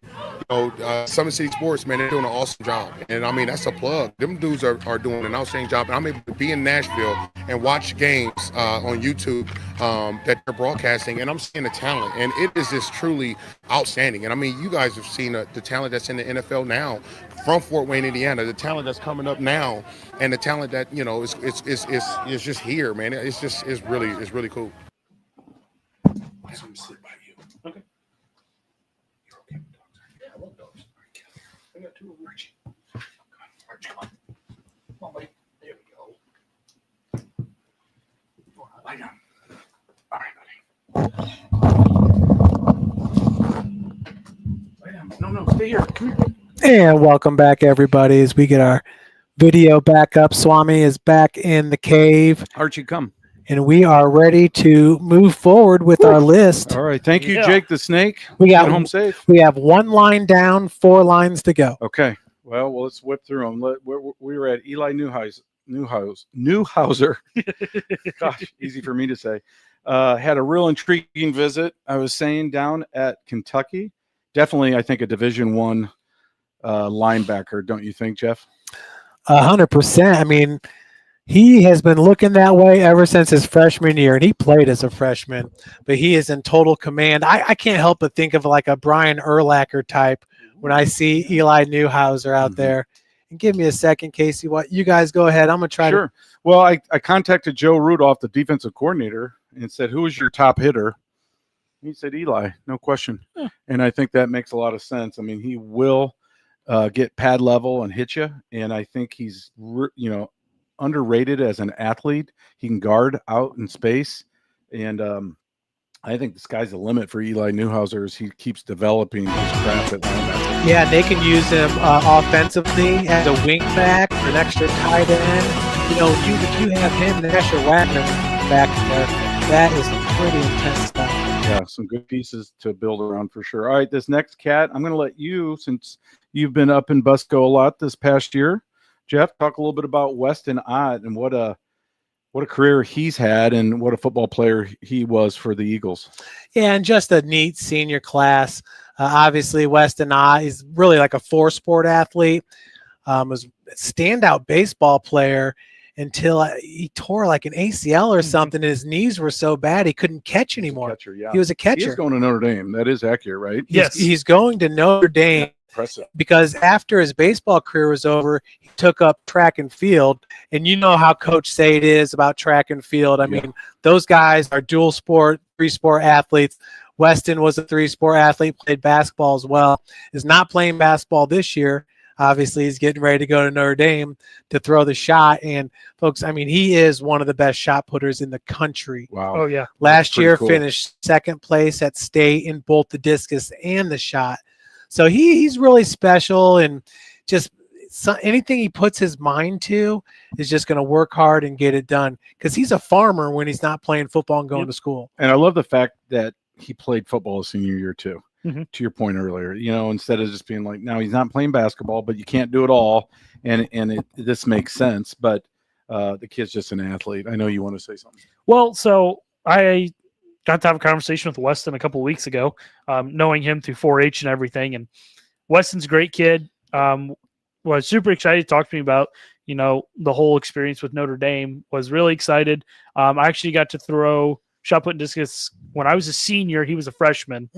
Summit City Sports, man, they're doing an awesome job. And I mean, that's a plug. Them dudes are doing an outstanding job. And I'm able to be in Nashville and watch games on YouTube that they're broadcasting, and I'm seeing the talent. And it is just truly outstanding. And I mean, you guys have seen the talent that's in the NFL now from Fort Wayne, Indiana, the talent that's coming up now, and the talent that, is just here, man. It's really cool. I just want to sit by you. Okay. You're okay with dogs, aren't you? I love dogs. All right, Kelly. I got 2 of them. Archie. Come on, Archie, come on. Come on, buddy. There we go. Lie down. All right, buddy. Lie down. No, stay here. Come here. And welcome back, everybody, as we get our video back up. Swami is back in the cave. Archie, come. And we are ready to move forward with our list. All right. Thank you, Jake the Snake. We got Get home safe. We have 1 line down, 4 lines to go. Okay. Well, let's whip through them. We were at Eli Newhouser. Gosh, easy for me to say. Had a real intriguing visit. I was saying down at Kentucky. Definitely, I think a Division I linebacker. Don't you think, Jeff? 100%. I mean, he has been looking that way ever since his freshman year, and he played as a freshman, but he is in total command. I can't help but think of like a Brian Urlacher type when I see Eli Newhouser out there. And give me a second, Casey. What you guys go ahead. I'm going to try to. Well, I contacted Joe Rudolph, the defensive coordinator, and said, who is your top hitter? He said, Eli, no question. And I think that makes a lot of sense. I mean, he will get pad level and hit you. And I think he's, underrated as an athlete. He can guard out in space, and I think the sky's the limit for Eli Newhouser as he keeps developing his craft at linebacker. Yeah, they can use him offensively as a wing back or an extra tight end. If you have him and Asher Wagner back there, that is pretty intense stuff. Yeah, some good pieces to build around for sure. All right, this next cat, I'm going to let you, since you've been up in Busco a lot this past year, Jeff, talk a little bit about Weston Ott and what a career he's had and what a football player he was for the Eagles. Yeah, and just a neat senior class. Obviously, Weston Ott is really like a 4-sport athlete. Was a standout baseball player until he tore like an ACL or something, and his knees were so bad he couldn't catch anymore. He was a catcher. He's going to Notre Dame. That is accurate, right? Yes, he's going to Notre Dame. Impressive. Because after his baseball career was over, he took up track and field. And you know how Coach Sade is about track and field. I mean, those guys are dual sport, 3-sport athletes. Weston was a 3-sport athlete, played basketball as well, is not playing basketball this year. Obviously, he's getting ready to go to Notre Dame to throw the shot. And, folks, I mean, he is one of the best shot putters in the country. Wow. Oh, yeah. Last year, cool. finished second place at state in both the discus and the shot. So he's really special, and just anything he puts his mind to is just going to work hard and get it done, because he's a farmer when he's not playing football and going to school. And I love the fact that he played football his senior year too. Mm-hmm. To your point earlier, instead of just being like, now he's not playing basketball, but you can't do it all. And this makes sense, but the kid's just an athlete. I know you want to say something. Well, so I got to have a conversation with Weston a couple of weeks ago, knowing him through 4-H and everything. And Weston's a great kid. Was super excited to talk to me about, the whole experience with Notre Dame. Was really excited. I actually got to throw shot put and discus when I was a senior. He was a freshman.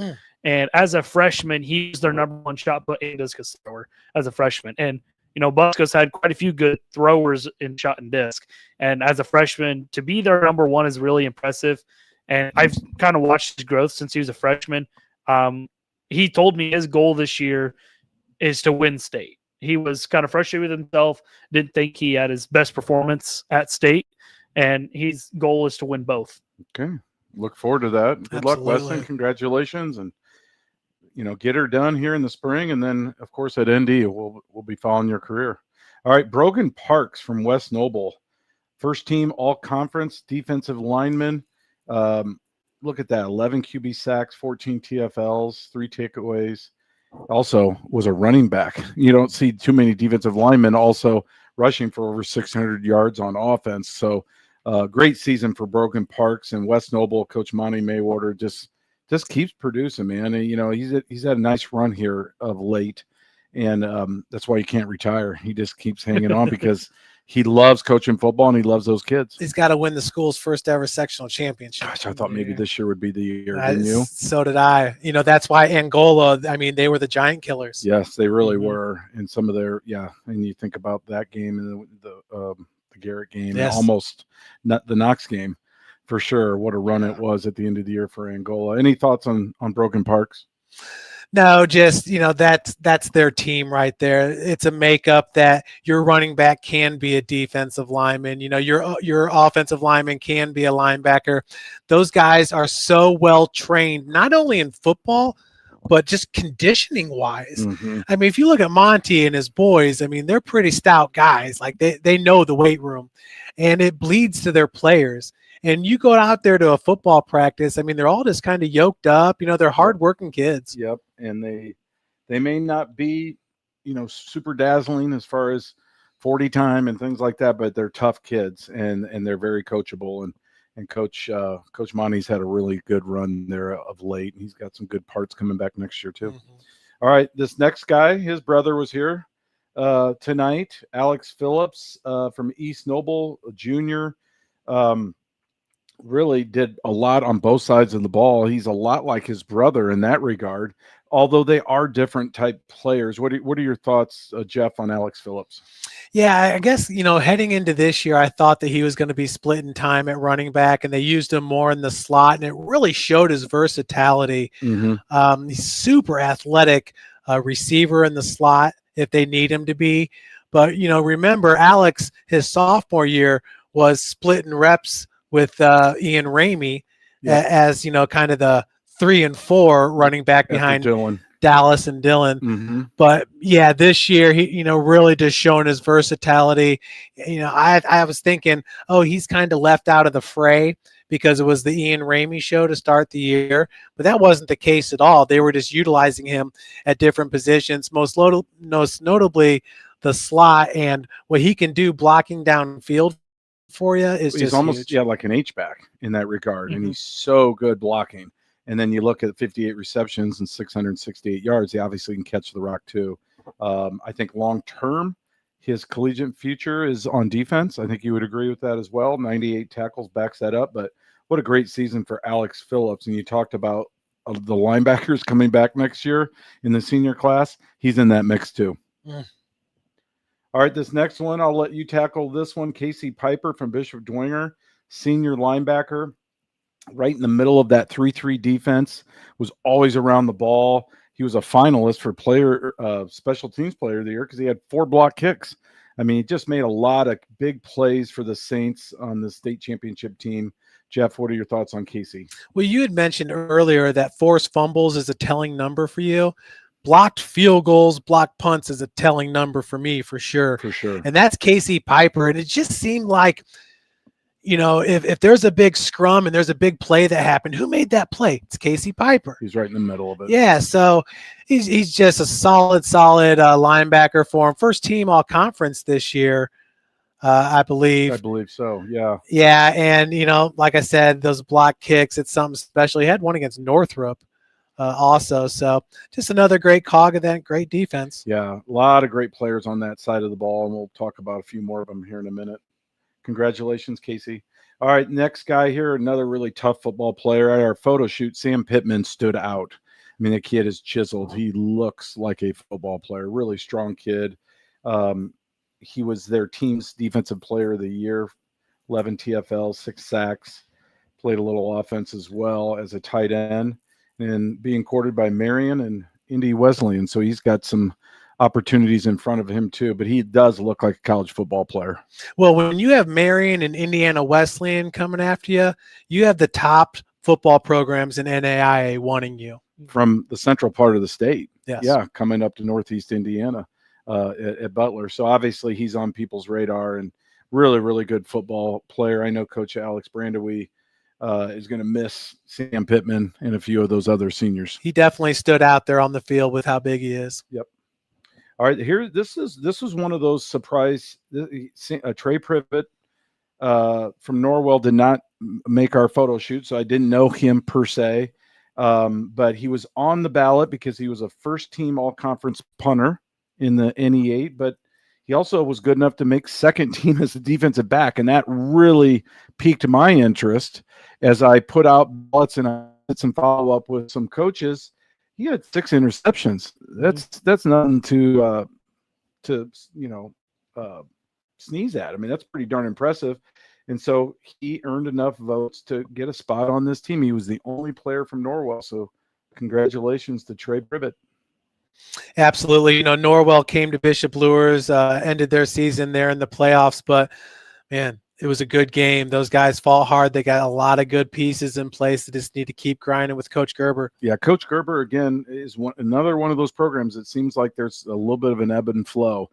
And as a freshman, he was their number one shot put and discus thrower as a freshman. And, Busco's had quite a few good throwers in shot and disc. And as a freshman, to be their number one is really impressive. And I've kind of watched his growth since he was a freshman. He told me his goal this year is to win state. He was kind of frustrated with himself, didn't think he had his best performance at state, and his goal is to win both. Okay. Look forward to that. Good luck, Weston. Congratulations. And, get her done here in the spring. And then, of course, at ND, we'll be following your career. All right. Brogan Parks from West Noble. First team all-conference defensive lineman. Look at that. 11 QB sacks, 14 TFLs, 3 takeaways. Also was a running back. You don't see too many defensive linemen also rushing for over 600 yards on offense. So great season for Brogan Parks, and West Noble. Coach Monty Maywater just keeps producing, man. And, he's had a nice run here of late, and that's why he can't retire. He just keeps hanging on because he loves coaching football and he loves those kids. He's got to win the school's first ever sectional championship. Gosh, I thought maybe this year would be the year, didn't you? So did I. That's why Angola, they were the giant killers. Yes, they really were. And some of their, and you think about that game and the Garrett game, yes. Almost not the Knox game, for sure. What a run it was at the end of the year for Angola. Any thoughts on Brogan Parks? No, just, that's their team right there. It's a makeup that your running back can be a defensive lineman. Your offensive lineman can be a linebacker. Those guys are so well trained, not only in football, but just conditioning wise. Mm-hmm. If you look at Monty and his boys, they're pretty stout guys. Like they know the weight room, and it bleeds to their players. And you go out there to a football practice, they're all just kind of yoked up. They're hardworking kids. Yep. And they may not be, super dazzling as far as 40 time and things like that, but they're tough kids, and they're very coachable. And Coach Monty's had a really good run there of late. He's got some good parts coming back next year too. Mm-hmm. All right. This next guy, his brother was here tonight. Alex Phillips from East Noble, a junior. Really did a lot on both sides of the ball. He's a lot like his brother in that regard, although they are different type players. What are your thoughts, Jeff, on Alex Phillips? Yeah, I guess, heading into this year, I thought that he was going to be splitting time at running back, and they used him more in the slot, and it really showed his versatility. Mm-hmm. He's super athletic receiver in the slot if they need him to be. But, remember, Alex, his sophomore year, was splitting reps with Ian Ramey as, kind of the 3 and 4 running back behind Dallas and Dylan. Mm-hmm. But yeah, this year, he, really just showing his versatility. I was thinking, he's kind of left out of the fray because it was the Ian Ramey show to start the year, but that wasn't the case at all. They were just utilizing him at different positions, most notably the slot, and what he can do blocking downfield for you is he's just almost huge. like an H-back in that regard. Mm-hmm. And he's so good blocking. And then you look at 58 receptions and 668 yards. He obviously can catch the rock too. I think long term, his collegiate future is on defense. I think you would agree with that as well. 98 tackles backs that up. But what a great season for Alex Phillips. And you talked about the linebackers coming back next year in the senior class. He's in that mix too. Mm. All right, this next one, I'll let you tackle this one. Casey Piper from Bishop Dwenger, senior linebacker. right in the middle of that 3-3 defense, was always around the ball. He was a finalist for special teams player of the year because he had 4 block kicks. I mean, he just made a lot of big plays for the Saints on the state championship team. Jeff, what are your thoughts on Casey? Well, you had mentioned earlier that forced fumbles is a telling number for you. Blocked field goals, blocked punts is a telling number for me, for sure. For sure. And that's Casey Piper. And it just seemed like, you know, if there's a big scrum and there's a big play that happened, who made that play? It's Casey Piper. He's right in the middle of it. Yeah, so he's just a solid linebacker for him. First team all conference this year, I believe. I believe so, yeah. Yeah, and, you know, like I said, those block kicks, it's something special. He had one against Northrop also. So just another great cog of that great defense. Yeah, a lot of great players on that side of the ball, and we'll talk about a few more of them here in a minute. Congratulations, Casey. All right, next guy here, another really tough football player. At our photo shoot, Sam Pittman stood out. I mean, the kid is chiseled. He looks like a football player, really strong kid. He was their team's defensive player of the year, 11 TFL, 6 sacks, played a little offense as well as a tight end, and being courted by Marion and Indy Wesleyan. So he's got some opportunities in front of him too, but he does look like a college football player. Well, when you have Marion and Indiana Wesleyan coming after you, you have the top football programs in NAIA wanting you. From the central part of the state. Yes. Yeah, coming up to Northeast Indiana at Butler. So obviously he's on people's radar and really, really good football player. I know Coach Alex Brandewy is going to miss Sam Pittman and a few of those other seniors. He definitely stood out there on the field with how big he is. Yep. All right, here this was one of those surprise. Trey Privet from Norwell did not make our photo shoot, so I didn't know him per se, but he was on the ballot because he was a first-team all-conference punter in the NE8, but he also was good enough to make second team as a defensive back, and that really piqued my interest as I put out ballots and I did some follow-up with some coaches. He had 6 interceptions. That's nothing to sneeze at. I mean, that's pretty darn impressive. And so he earned enough votes to get a spot on this team. He was the only player from Norwell. So congratulations to Trey Privet. Absolutely. You know, Norwell came to Bishop Luers, ended their season there in the playoffs, but man, it was a good game. Those guys fought hard. They got a lot of good pieces in place. They just need to keep grinding with Coach Gerber. Yeah, Coach Gerber, again, is another one of those programs. It seems like there's a little bit of an ebb and flow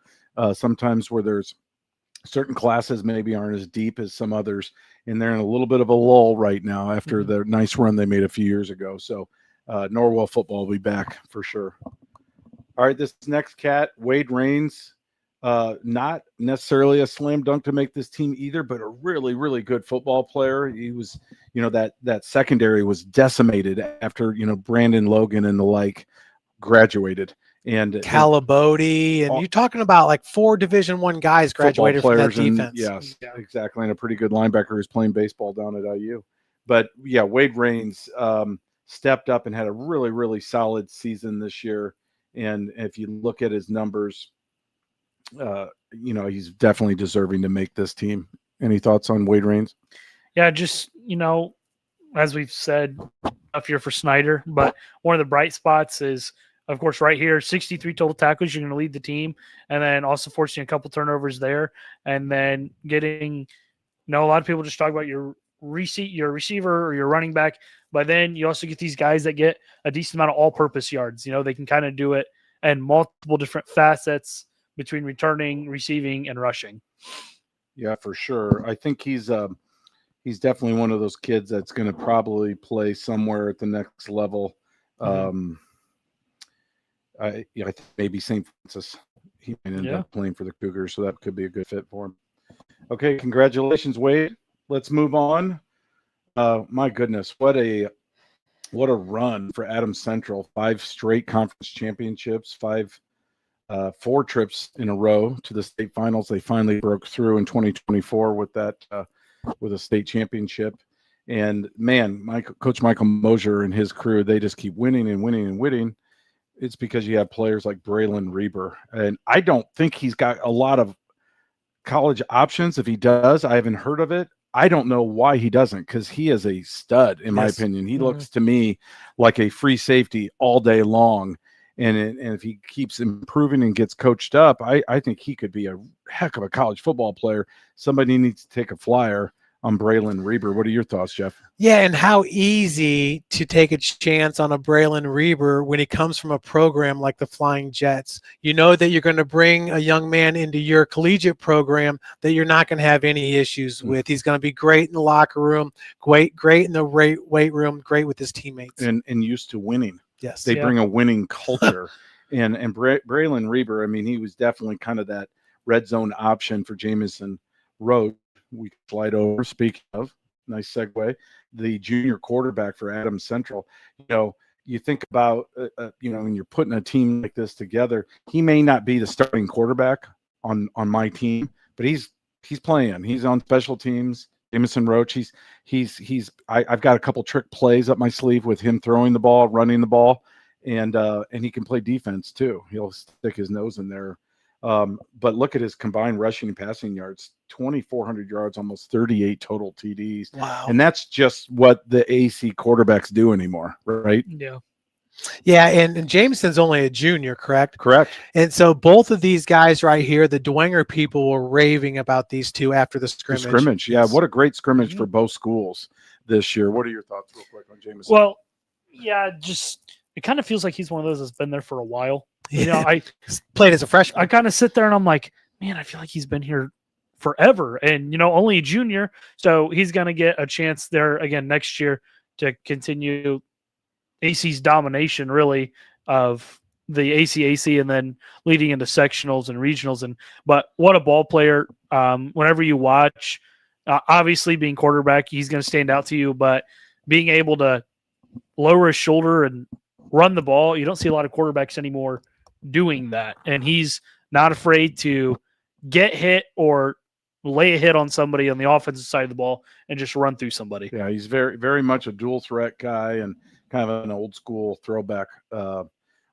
sometimes where there's certain classes maybe aren't as deep as some others, and they're in a little bit of a lull right now after the nice run they made a few years ago. So Norwell football will be back for sure. All right, this next cat, Wade Rains. Not necessarily a slam dunk to make this team either, but a really, really good football player. He was, you know, that secondary was decimated after, you know, Brandon Logan and the like graduated. And Calabody, and you're talking about like 4 Division I guys graduated from that defense. Yes, exactly. And a pretty good linebacker who's playing baseball down at IU. But yeah, Wade Rains stepped up and had a really, really solid season this year. And if you look at his numbers, you know, he's definitely deserving to make this team. Any thoughts on Wade Rains? Yeah, just, you know, as we've said, up here for Snyder, but one of the bright spots is, of course, right here, 63 total tackles. You're going to lead the team, and then also forcing a couple turnovers there, and then getting, you know, a lot of people just talk about your receiver or your running back, but then you also get these guys that get a decent amount of all-purpose yards. You know, they can kind of do it in multiple different facets between returning, receiving, and rushing. Yeah, for sure. I think he's definitely one of those kids that's going to probably play somewhere at the next level. I think maybe St. Francis. He might end up playing for the Cougars, so that could be a good fit for him. Okay, congratulations, Wade. Let's move on. My goodness, what a run for Adams Central. 5 straight conference championships, 4 trips in a row to the state finals. They finally broke through in 2024 with that with a state championship. And man, Coach Michael Mosier and his crew, they just keep winning and winning and winning. It's because you have players like Braylon Reber. And I don't think he's got a lot of college options. If he does, I haven't heard of it. I don't know why he doesn't, because he is a stud, in my opinion. He looks to me like a free safety all day long. And if he keeps improving and gets coached up, I think he could be a heck of a college football player. Somebody needs to take a flyer on Braylon Reber. What are your thoughts, Jeff? Yeah, and how easy to take a chance on a Braylon Reber when he comes from a program like the Flying Jets. You know that you're going to bring a young man into your collegiate program that you're not going to have any issues with. He's going to be great in the locker room, great in the weight room, great with his teammates. And used to winning. Yes. They bring a winning culture. and Braylon Reber, I mean, he was definitely kind of that red zone option for Jamison Roach. We slide over, speaking of, nice segue, the junior quarterback for Adams Central. You know, you think about, you know, when you're putting a team like this together, he may not be the starting quarterback on my team, but he's playing. He's on special teams. Jamison Roach, I've got a couple trick plays up my sleeve with him throwing the ball, running the ball, and he can play defense too. He'll stick his nose in there. But look at his combined rushing and passing yards, 2,400 yards, almost 38 total TDs. Wow. And that's just what the AC quarterbacks do anymore, right? Yeah. Yeah, and Jameson's only a junior, correct? Correct. And so both of these guys right here, the Dwenger people were raving about these two after the scrimmage. Yeah, what a great scrimmage for both schools this year. What are your thoughts real quick on Jameson? Well, yeah, it kind of feels like he's one of those that's been there for a while. You know, I played as a freshman. I kind of sit there and I'm like, man, I feel like he's been here forever, and you know, only a junior, so he's going to get a chance there again next year to continue AC's domination, really, of the ACAC, and then leading into sectionals and regionals. But what a ball player! Whenever you watch, obviously being quarterback, he's going to stand out to you. But being able to lower his shoulder and run the ball, you don't see a lot of quarterbacks anymore doing that. And he's not afraid to get hit or lay a hit on somebody on the offensive side of the ball and just run through somebody. Yeah, he's very, very much a dual threat guy and kind of an old school throwback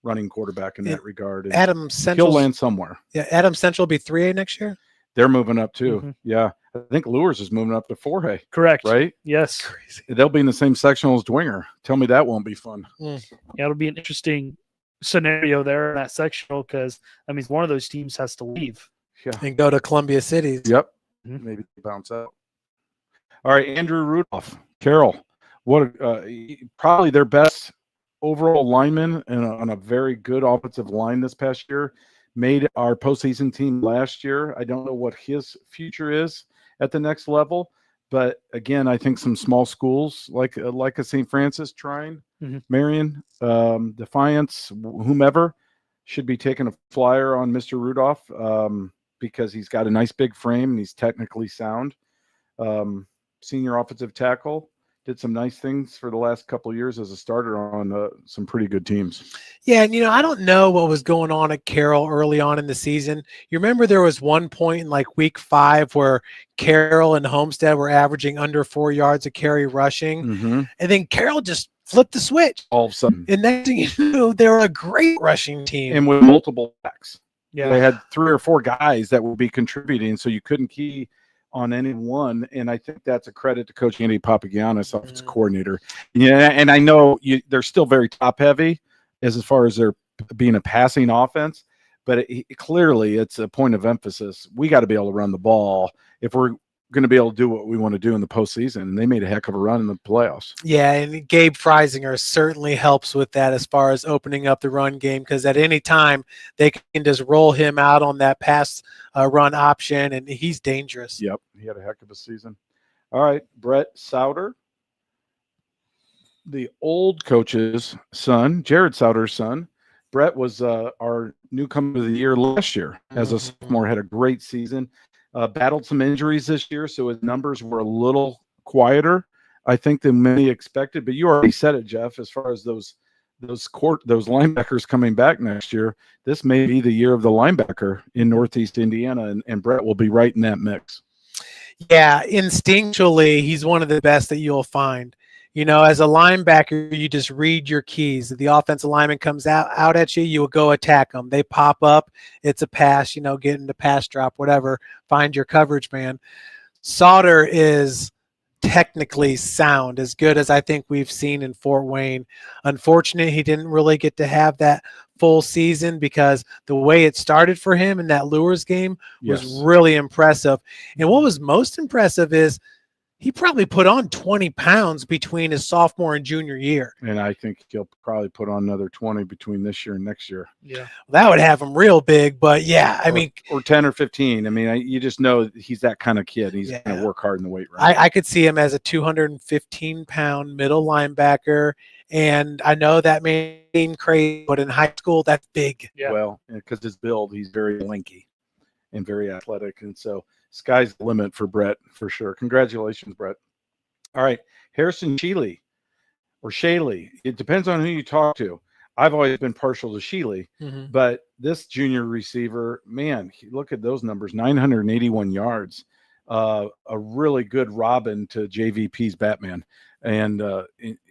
running quarterback in that regard. And Adams Central, he'll land somewhere. Yeah, Adams Central will be 3A next year. They're moving up too. Yeah, I think Lures is moving up to 4A. Correct. Right? Yes. Crazy. They'll be in the same sectional as Dwenger. Tell me that won't be fun. Yeah, it'll be an interesting scenario there in that sectional, because that means one of those teams has to leave. Yeah. And go to Columbia City. Yep. Maybe bounce out. All right, Andrew Rudolph, Carroll. What probably their best overall lineman and on a very good offensive line this past year. Made our postseason team last year. I don't know what his future is at the next level, but again, I think some small schools like a St. Francis, trying Marion, Defiance, whomever, should be taking a flyer on Mr. Rudolph because he's got a nice big frame and he's technically sound. Senior offensive tackle. Did some nice things for the last couple of years as a starter on some pretty good teams. Yeah, and I don't know what was going on at Carroll early on in the season. You remember there was one point in like week 5 where Carroll and Homestead were averaging under 4 yards a carry rushing, and then Carroll just flipped the switch all of a sudden. And next thing you knew, they were a great rushing team. And with multiple backs. Yeah. They had 3 or 4 guys that would be contributing, so you couldn't key on any one, and I think that's a credit to Coach Andy Papagiannis, offensive coordinator. Yeah, and I know they're still very top heavy as far as their being a passing offense, but clearly it's a point of emphasis. We got to be able to run the ball if we're going to be able to do what we want to do in the postseason. And they made a heck of a run in the playoffs. Yeah, and Gabe Freisinger certainly helps with that as far as opening up the run game, because at any time they can just roll him out on that pass run option, and he's dangerous. Yep, he had a heck of a season. All right, Brett Sauter, the old coach's son, Jared Sauter's son. Brett was our newcomer of the year last year as a sophomore, had a great season. Battled some injuries this year, so his numbers were a little quieter, I think, than many expected. But you already said it, Jeff, as far as those linebackers coming back next year. This may be the year of the linebacker in Northeast Indiana, and Brett will be right in that mix. Yeah, instinctually, he's one of the best that you'll find. As a linebacker, you just read your keys. If the offensive lineman comes out at you, you will go attack them. They pop up. It's a pass, get into pass drop, whatever. Find your coverage, man. Sauter is technically sound, as good as I think we've seen in Fort Wayne. Unfortunately, he didn't really get to have that full season because the way it started for him in that Lures game was really impressive. And what was most impressive is he probably put on 20 pounds between his sophomore and junior year. And I think he'll probably put on another 20 between this year and next year. Yeah. That would have him real big, but yeah, I mean, or 10 or 15. I mean, you just know he's that kind of kid. He's going to work hard in the weight room. I could see him as a 215-pound middle linebacker. And I know that may seem crazy, but in high school, that's big. Yeah. Well, because his build, he's very lanky and very athletic. And so sky's the limit for Brett, for sure. Congratulations, Brett. All right. Harrison Shealy or Shaley. It depends on who you talk to. I've always been partial to Shealy, but this junior receiver, man, look at those numbers, 981 yards. A really good Robin to JVP's Batman. And,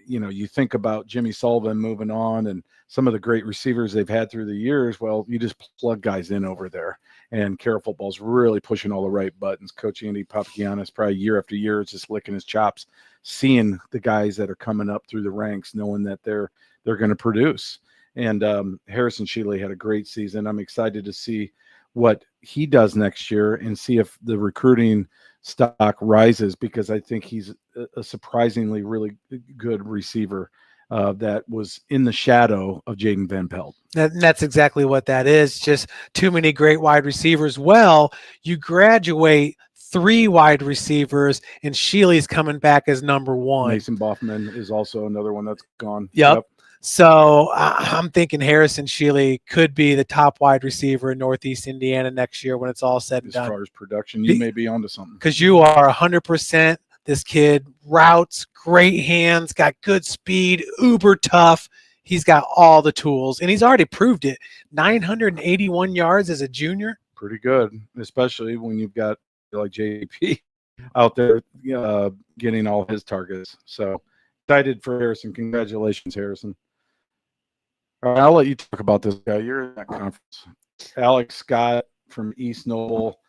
you think about Jimmy Sullivan moving on and some of the great receivers they've had through the years. Well, you just plug guys in over there. And Carroll football's really pushing all the right buttons. Coach Andy Papagiannis, probably year after year, is just licking his chops, seeing the guys that are coming up through the ranks, knowing that they're going to produce. And Harrison Shealy had a great season. I'm excited to see what he does next year and see if the recruiting stock rises, because I think he's a surprisingly really good receiver that was in the shadow of Jaden Van Pelt. That's exactly what that is. Just too many great wide receivers. Well, you graduate 3 wide receivers, and Shealy's coming back as number 1. Mason Boffman is also another one that's gone. Yep. So I'm thinking Harrison Shealy could be the top wide receiver in Northeast Indiana next year when it's all said and done. As far as production, you may be onto something. Because you are 100%. This kid routes, great hands, got good speed, uber tough. He's got all the tools, and he's already proved it. 981 yards as a junior. Pretty good, especially when you've got like JP out there getting all his targets. So excited for Harrison. Congratulations, Harrison. All right, I'll let you talk about this guy. You're in that conference. Alex Scott from East Noble.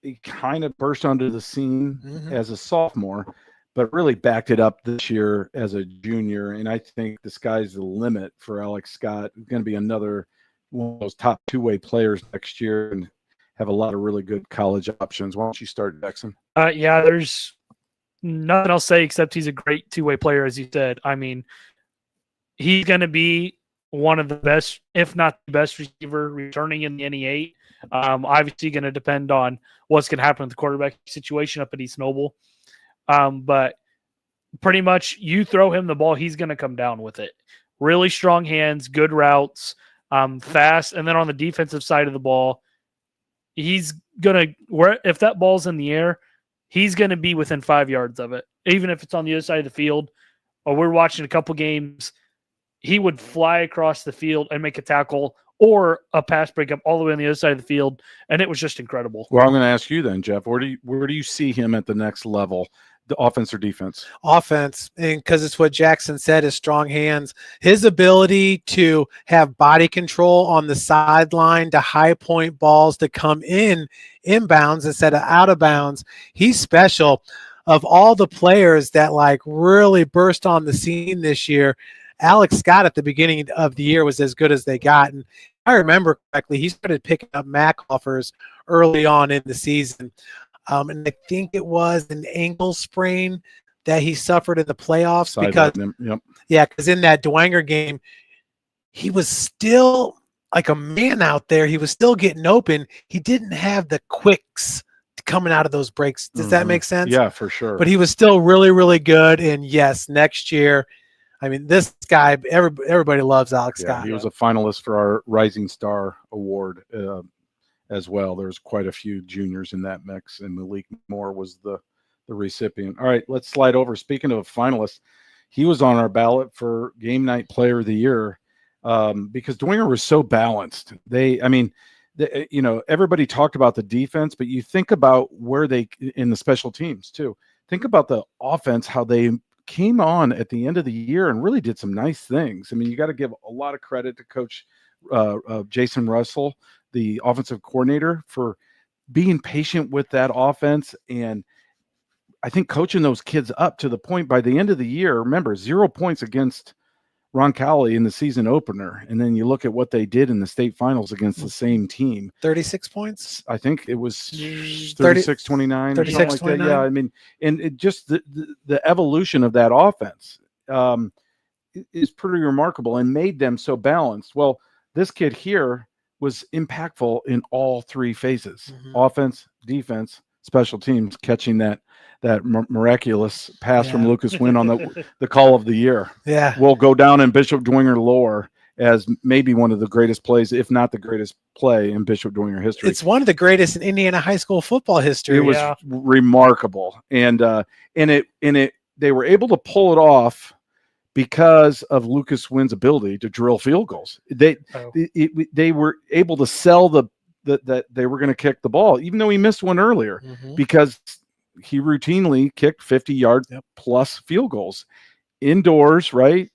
He kind of burst onto the scene as a sophomore, but really backed it up this year as a junior. And I think the sky's the limit for Alex Scott. He's going to be another one of those top 2-way players next year and have a lot of really good college options. Why don't you start, Jackson? Yeah, there's nothing else to say except he's a great 2-way player, as you said. I mean, he's going to be one of the best, if not the best receiver returning in the NE8. Obviously going to depend on what's going to happen with the quarterback situation up at East Noble. But pretty much you throw him the ball, he's going to come down with it. Really strong hands, good routes, fast. And then on the defensive side of the ball, he's going to, if that ball's in the air, he's going to be within 5 yards of it. Even if it's on the other side of the field, or we're watching a couple games, he would fly across the field and make a tackle or a pass breakup all the way on the other side of the field, and it was just incredible. Well, I'm going to ask you then, Jeff. Where do you see him at the next level, the offense or defense? Offense, and because it's what Jackson said, his strong hands, his ability to have body control on the sideline to high point balls to come inbounds instead of out of bounds. He's special. Of all the players that really burst on the scene this year, Alex Scott at the beginning of the year was as good as they got. And I remember correctly, he started picking up MAC offers early on in the season. And I think it was an ankle sprain that he suffered in the playoffs because in that Dwenger game, he was still like a man out there. He was still getting open. He didn't have the quicks coming out of those breaks. Does that make sense? Yeah, for sure. But he was still really, really good. And yes, next year, I mean, this guy, everybody loves Alex Scott. He was a finalist for our Rising Star Award as well. There's quite a few juniors in that mix, and Malik Moore was the recipient. All right, let's slide over. Speaking of finalists, he was on our ballot for Game Night Player of the Year because Dwenger was so balanced. Everybody talked about the defense, but you think about where they in the special teams too. Think about the offense, how they came on at the end of the year and really did some nice things. I mean, you got to give a lot of credit to Coach Jason Russell, the offensive coordinator, for being patient with that offense and I think coaching those kids up to the point by the end of the year, remember 0 points against Roncalli in the season opener. And then you look at what they did in the state finals against the same team. 36 points. I think it was 36-29 or something like that. Yeah. I mean, and it just the evolution of that offense is pretty remarkable and made them so balanced. Well, this kid here was impactful in all three phases: offense, defense, special teams, catching that miraculous pass from Lucas Wynn on the call of the year. Yeah. Will go down in Bishop Dwenger lore as maybe one of the greatest plays, if not the greatest play in Bishop Dwenger history. It's one of the greatest in Indiana high school football history. It was remarkable. And they were able to pull it off because of Lucas Wynn's ability to drill field goals. They were able to sell that they were going to kick the ball, even though he missed one earlier, because he routinely kicked 50-yard plus field goals indoors, right?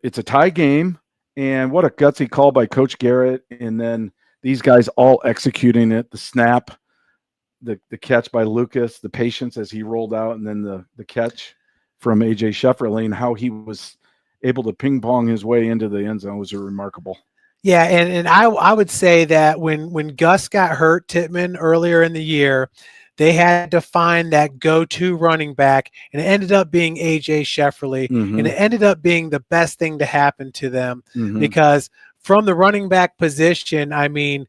It's a tie game, and what a gutsy call by Coach Garrett. And then these guys all executing it, the snap, the catch by Lucas, the patience as he rolled out, and then the catch from AJ Shefferly, and how he was able to ping pong his way into the end zone was remarkable. Yeah, and I would say that when Gus got hurt, Tittman, earlier in the year, they had to find that go-to running back, and it ended up being AJ Shefferly, and it ended up being the best thing to happen to them because from the running back position, I mean,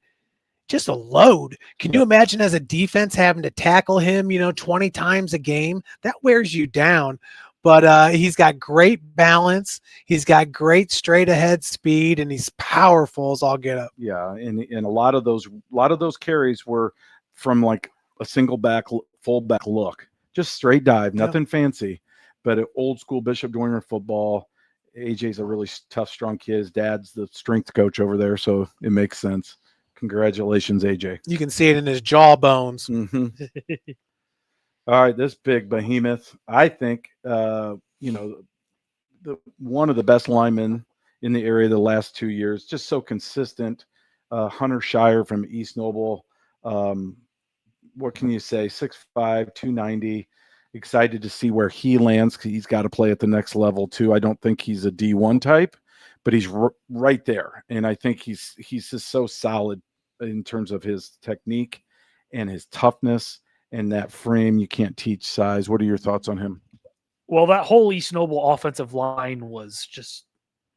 just a load. Can you imagine as a defense having to tackle him, 20 times a game? That wears you down. But he's got great balance. He's got great straight ahead speed, and he's powerful as all get up. Yeah, and a lot of those carries were from like a single back, full back look, just straight dive, nothing fancy, but old school Bishop Dwenger football. AJ's a really tough, strong kid. His dad's the strength coach over there, so it makes sense. Congratulations, AJ. You can see it in his jawbones. All right, this big behemoth, I think, one of the best linemen in the area the last 2 years, just so consistent. Hunter Shire from East Noble. What can you say? 6'5", 290. Excited to see where he lands because he's got to play at the next level too. I don't think he's a D1 type, but he's right there, and I think he's just so solid in terms of his technique and his toughness and that frame. You can't teach size. What are your thoughts on him? Well, that whole East Noble offensive line was just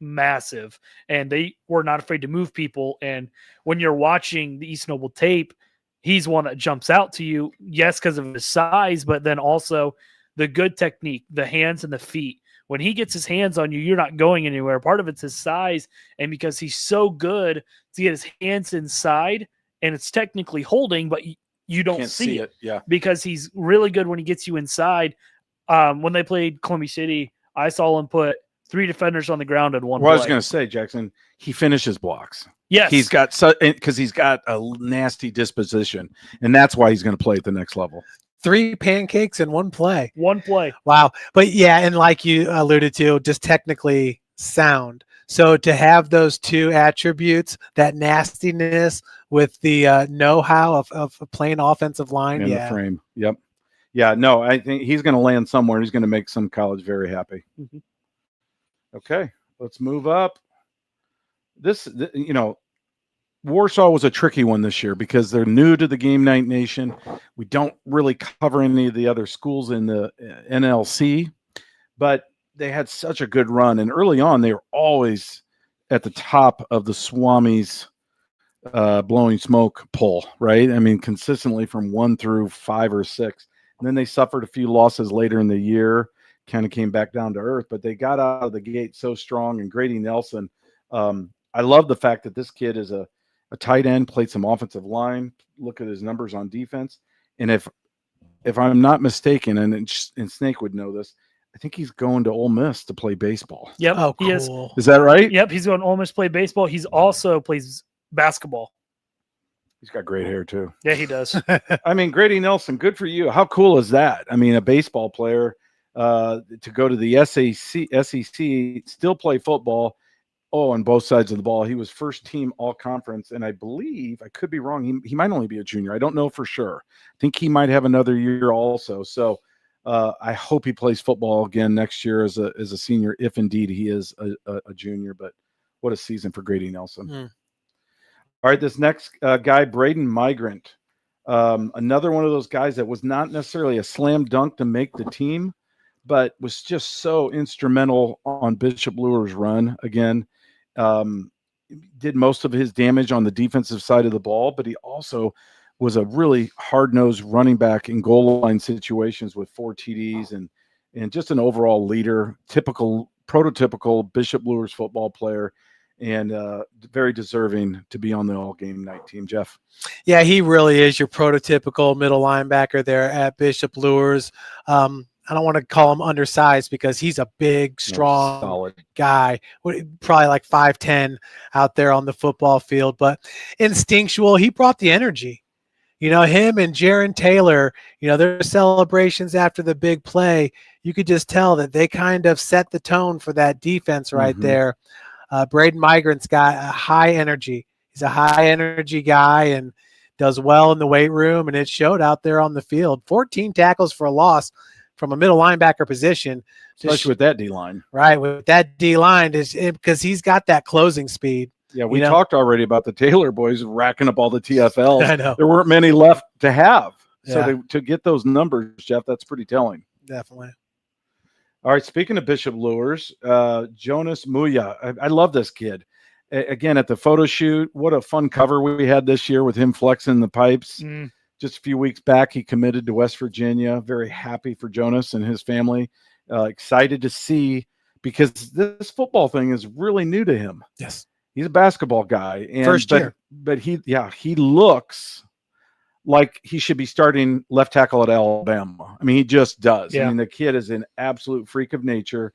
massive, and they were not afraid to move people. And when you're watching the East Noble tape, he's one that jumps out to you, yes, because of his size, but then also the good technique, the hands and the feet. When he gets his hands on you, you're not going anywhere. Part of it's his size, and because he's so good to get his hands inside, and it's technically holding, but you don't Can't see it. Yeah, because he's really good when he gets you inside. When they played Columbia City, I saw him put 3 defenders on the ground in one play. I was going to say, Jackson, he finishes blocks. Yes. He's got because he's got a nasty disposition, and that's why he's going to play at the next level. 3 pancakes in one play. One play. Wow. But yeah, and like you alluded to, just technically sound. So to have those two attributes, that nastiness with the know-how of playing offensive line, and the frame. Yep. Yeah, no, I think he's going to land somewhere. He's going to make some college very happy. Okay, let's move up. Warsaw was a tricky one this year because they're new to the Game Night Nation. We don't really cover any of the other schools in the NLC, but they had such a good run. And early on, they were always at the top of the Swami's blowing smoke poll, right? I mean, consistently from 1 through 5 or 6. And then they suffered a few losses later in the year, kind of came back down to earth, but they got out of the gate so strong. And Grady Nelson, I love the fact that this kid is a tight end, played some offensive line. Look at his numbers on defense. And if I'm not mistaken, and Snake would know this, I think he's going to Ole Miss to play baseball. Yep. Oh, he is. cool. Is that right? Yep. He's going to Ole Miss play baseball. He's also plays basketball. He's got great hair too. Yeah, he does. I mean, Grady Nelson, good for you. How cool is that? I mean, a baseball player to go to the SEC, still play football. Oh, on both sides of the ball. He was first team all conference. And I believe, I could be wrong, he might only be a junior. I don't know for sure. I think he might have another year also. So I hope he plays football again next year as a senior, if indeed he is a junior. But what a season for Grady Nelson. All right, this next guy, Braden Migrant, another one of those guys that was not necessarily a slam dunk to make the team, but was just so instrumental on Bishop Luer's run again. Did most of his damage on the defensive side of the ball, but he also was a really hard-nosed running back in goal line situations with 4 TDs and just an overall leader, prototypical Bishop Luers football player, and very deserving to be on the all-game night team. Jeff? Yeah, he really is your prototypical middle linebacker there at Bishop Luers. I don't want to call him undersized because he's a big, strong, solid guy, probably like 5'10" out there on the football field, but instinctual. He brought the energy. Him and Jaron Taylor, their celebrations after the big play, you could just tell that they kind of set the tone for that defense right there. Braden Migrant's got a high energy. He's a high energy guy and does well in the weight room, and it showed out there on the field. 14 tackles for a loss from a middle linebacker position. Especially with that D-line. Right, with that D-line, because he's got that closing speed. Yeah, we talked already about the Taylor boys racking up all the TFLs. I know. There weren't many left to have. Yeah. So to get those numbers, Jeff, that's pretty telling. Definitely. All right, speaking of Bishop Luers, Jonas Muya. I love this kid. Again, at the photo shoot, what a fun cover we had this year with him flexing the pipes. Just a few weeks back, he committed to West Virginia. Very happy for Jonas and his family. Excited to see, because this football thing is really new to him. Yes. He's a basketball guy. First year. But he looks like he should be starting left tackle at Alabama. I mean, he just does. Yeah. I mean, the kid is an absolute freak of nature.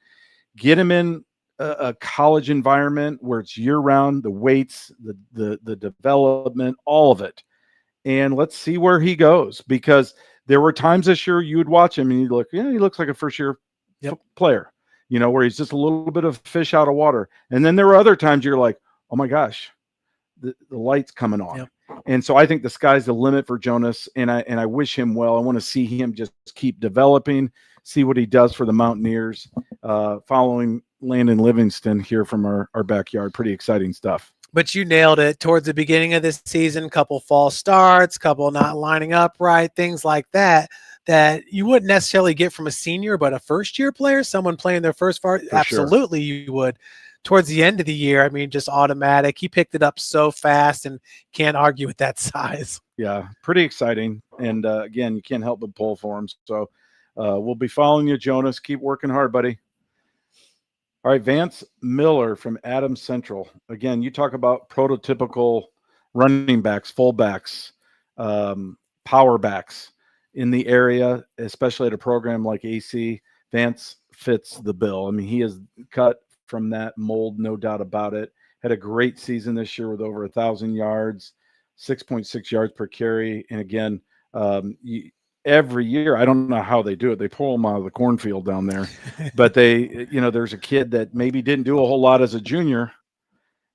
Get him in a college environment where it's year-round, the weights, the development, all of it. And let's see where he goes, because there were times this year you would watch him and you'd look, he looks like a first-year player, where he's just a little bit of fish out of water. And then there were other times you're like, oh my gosh, the light's coming on. And so I think the sky's the limit for Jonas, and I wish him well. I want to see him just keep developing, see what he does for the Mountaineers, following Landon Livingston here from our backyard. Pretty exciting stuff. But you nailed it towards the beginning of this season. Couple false starts, couple not lining up right, things like that you wouldn't necessarily get from a senior, but a first-year player, someone playing their first part, absolutely sure. You would. Towards the end of the year, I mean, just automatic. He picked it up so fast and can't argue with that size. Yeah, pretty exciting. And again, you can't help but pull for him. So we'll be following you, Jonas. Keep working hard, buddy. All right, Vance Miller from Adams Central. Again, you talk about prototypical running backs, fullbacks, power backs in the area, especially at a program like AC. Vance fits the bill. I mean, he is cut from that mold, no doubt about it. Had a great season this year with over 1,000 yards, 6.6 yards per carry. And again, every year, I don't know how they do it. They pull them out of the cornfield down there, but there's a kid that maybe didn't do a whole lot as a junior,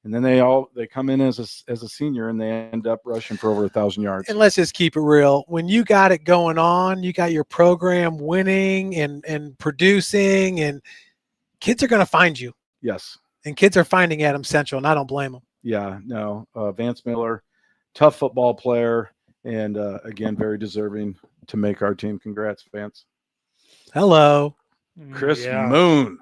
and then they come in as a senior and they end up rushing for over 1,000 yards. And let's just keep it real. When you got it going on, you got your program winning and producing, and kids are going to find you. Yes. And kids are finding Adams Central, and I don't blame them. Yeah, no. Vance Miller, tough football player, and again, very deserving to make our team. Congrats, Vance. Hello. Chris Moon.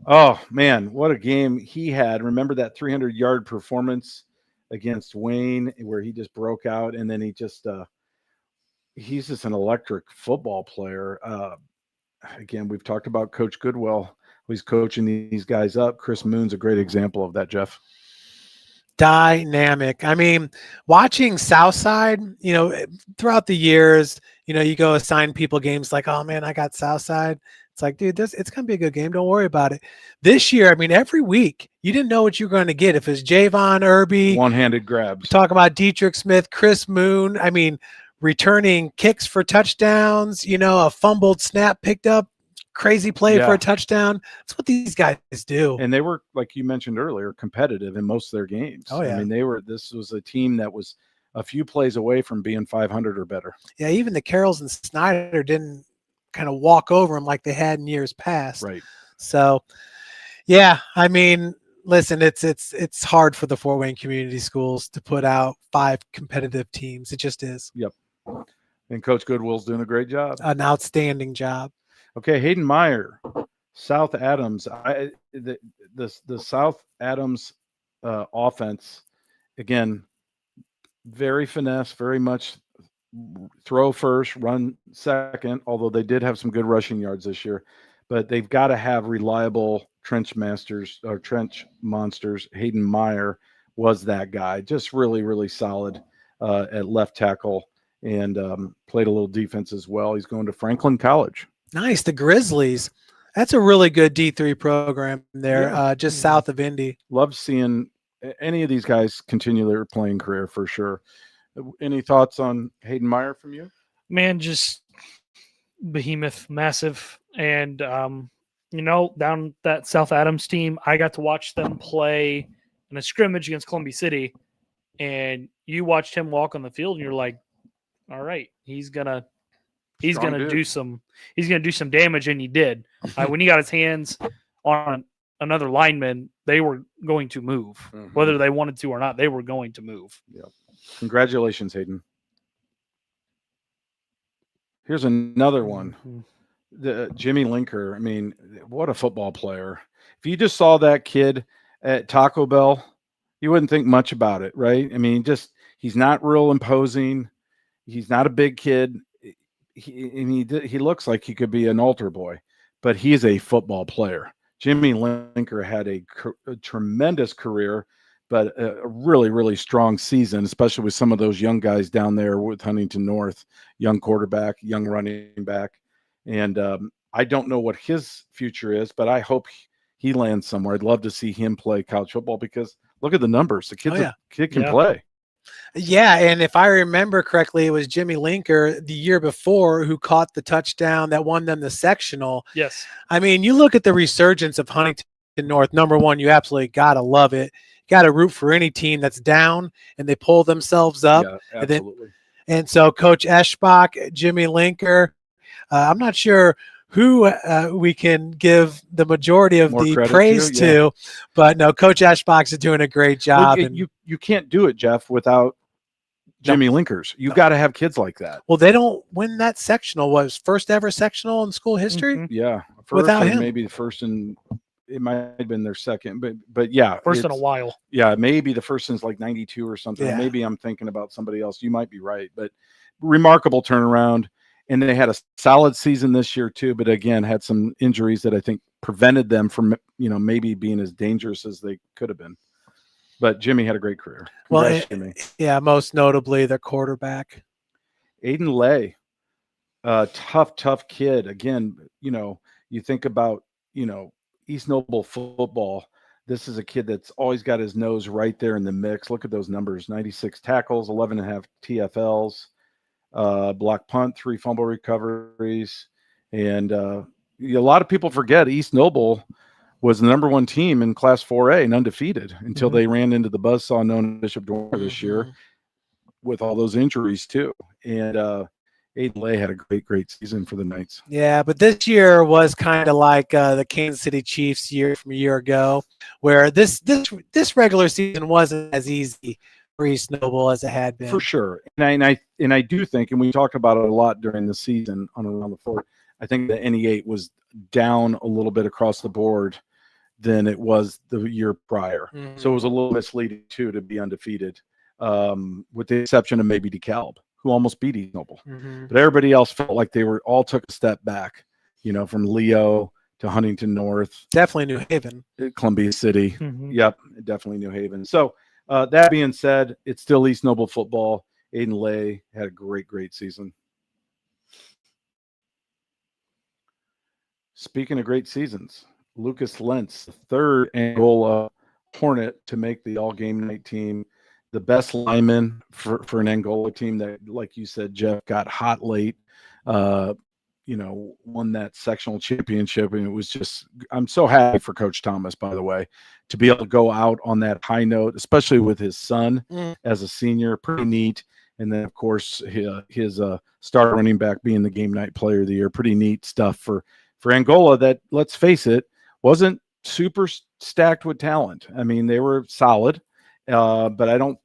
Oh, man, what a game he had. Remember that 300-yard performance against Wayne where he just broke out, and then he's just an electric football player. Again, we've talked about Coach Goodwill. He's coaching these guys up. Chris Moon's a great example of that, Jeff. Dynamic. I mean, watching Southside, throughout the years, you go assign people games like, oh man, I got Southside. It's like, dude, it's going to be a good game. Don't worry about it. This year, I mean, every week, you didn't know what you were going to get. If it's Javon Irby, one-handed grabs. Talk about Dietrich Smith, Chris Moon. I mean, returning kicks for touchdowns, a fumbled snap picked up, crazy play for a touchdown. That's what these guys do. And they were, like you mentioned earlier, competitive in most of their games. Oh, yeah. I mean, this was a team that was a few plays away from being 500 or better. Yeah, even the Carrolls and Snyder didn't kind of walk over them like they had in years past. Right. So, yeah, I mean, listen, it's hard for the Fort Wayne Community Schools to put out 5 competitive teams. It just is. Yep. And Coach Goodwill's doing a great job. An outstanding job. Okay, Hayden Meyer, South Adams. The South Adams offense, again, very finesse, very much throw first, run second, although they did have some good rushing yards this year. But they've got to have reliable trench monsters. Hayden Meyer was that guy, just really, really solid at left tackle, and played a little defense as well. He's going to Franklin College. Nice. The Grizzlies. That's a really good D3 program there, just south of Indy. Love seeing any of these guys continue their playing career for sure. Any thoughts on Hayden Meyer from you? Man, just behemoth, massive. And, down that South Adams team, I got to watch them play in a scrimmage against Columbia City. And you watched him walk on the field and you're like, all right, he's gonna do some damage, and he did. When he got his hands on another lineman, they were going to move, whether they wanted to or not. They were going to move. Yeah. Congratulations, Hayden. Here's another one. The Jimmy Linker. I mean, what a football player. If you just saw that kid at Taco Bell, you wouldn't think much about it, right? I mean, he's not real imposing. He's not a big kid. He looks like he could be an altar boy, but he's a football player. Jimmy Linker had a tremendous career, but a really, really strong season, especially with some of those young guys down there with Huntington North, young quarterback, young running back. And I don't know what his future is, but I hope he lands somewhere. I'd love to see him play college football because look at the numbers. The kid can play. Yeah, and if I remember correctly, it was Jimmy Linker the year before who caught the touchdown that won them the sectional. Yes. I mean, you look at the resurgence of Huntington North. Number one, you absolutely got to love it. You got to root for any team that's down and they pull themselves up. Yeah, absolutely. And so Coach Eschbach, Jimmy Linker, I'm not sure who we can give the majority of the praise to, but no, Coach Eschbach is doing a great job. Well, you can't do it, Jeff, without Jimmy Linkers. You've got to have kids like that. Well, they don't win that sectional. Was first ever sectional in school history? Yeah, without him, maybe the first, and it might have been their second, but yeah, first in a while. Yeah, maybe the first since like '92 or something. Yeah. Maybe I'm thinking about somebody else. You might be right, but remarkable turnaround. And they had a solid season this year too, but again, had some injuries that I think prevented them from, maybe being as dangerous as they could have been. But Jimmy had a great career. Congrats, Jimmy. Yeah, most notably their quarterback. Aiden Lay, tough kid. Again, you think about, East Noble football. This is a kid that's always got his nose right there in the mix. Look at those numbers: 96 tackles, 11.5 TFLs. Block punt, 3 fumble recoveries. And a lot of people forget East Noble was the number 1 team in Class 4A and undefeated until they ran into the buzzsaw known as Bishop Dormer this year with all those injuries too. And Aiden Lay had a great season for the Knights. Yeah, but this year was kind of like the Kansas City Chiefs year from a year ago, where this regular season wasn't as easy for East Noble as it had been. For sure. And I do think, and we talked about it a lot during the season on Around the Fort, I think the NE8 was down a little bit across the board than it was the year prior. So it was a little misleading too to be undefeated, with the exception of maybe DeKalb, who almost beat East Noble. But everybody else felt like they all took a step back, from Leo to Huntington North. Definitely New Haven. Columbia City. Yep, definitely New Haven. So that being said, it's still East Noble football. Aiden Lay had a great season. Speaking of great seasons, Lucas Lentz, the third Angola Hornet to make the all-game night team, the best lineman for an Angola team that, like you said, Jeff, got hot late, won that sectional championship. And it was just, I'm so happy for Coach Thomas, by the way, to be able to go out on that high note, especially with his son as a senior. Pretty neat. And then, of course, his star running back being the game night player of the year. Pretty neat stuff for Angola that, let's face it, wasn't super stacked with talent. I mean, they were solid, but I don't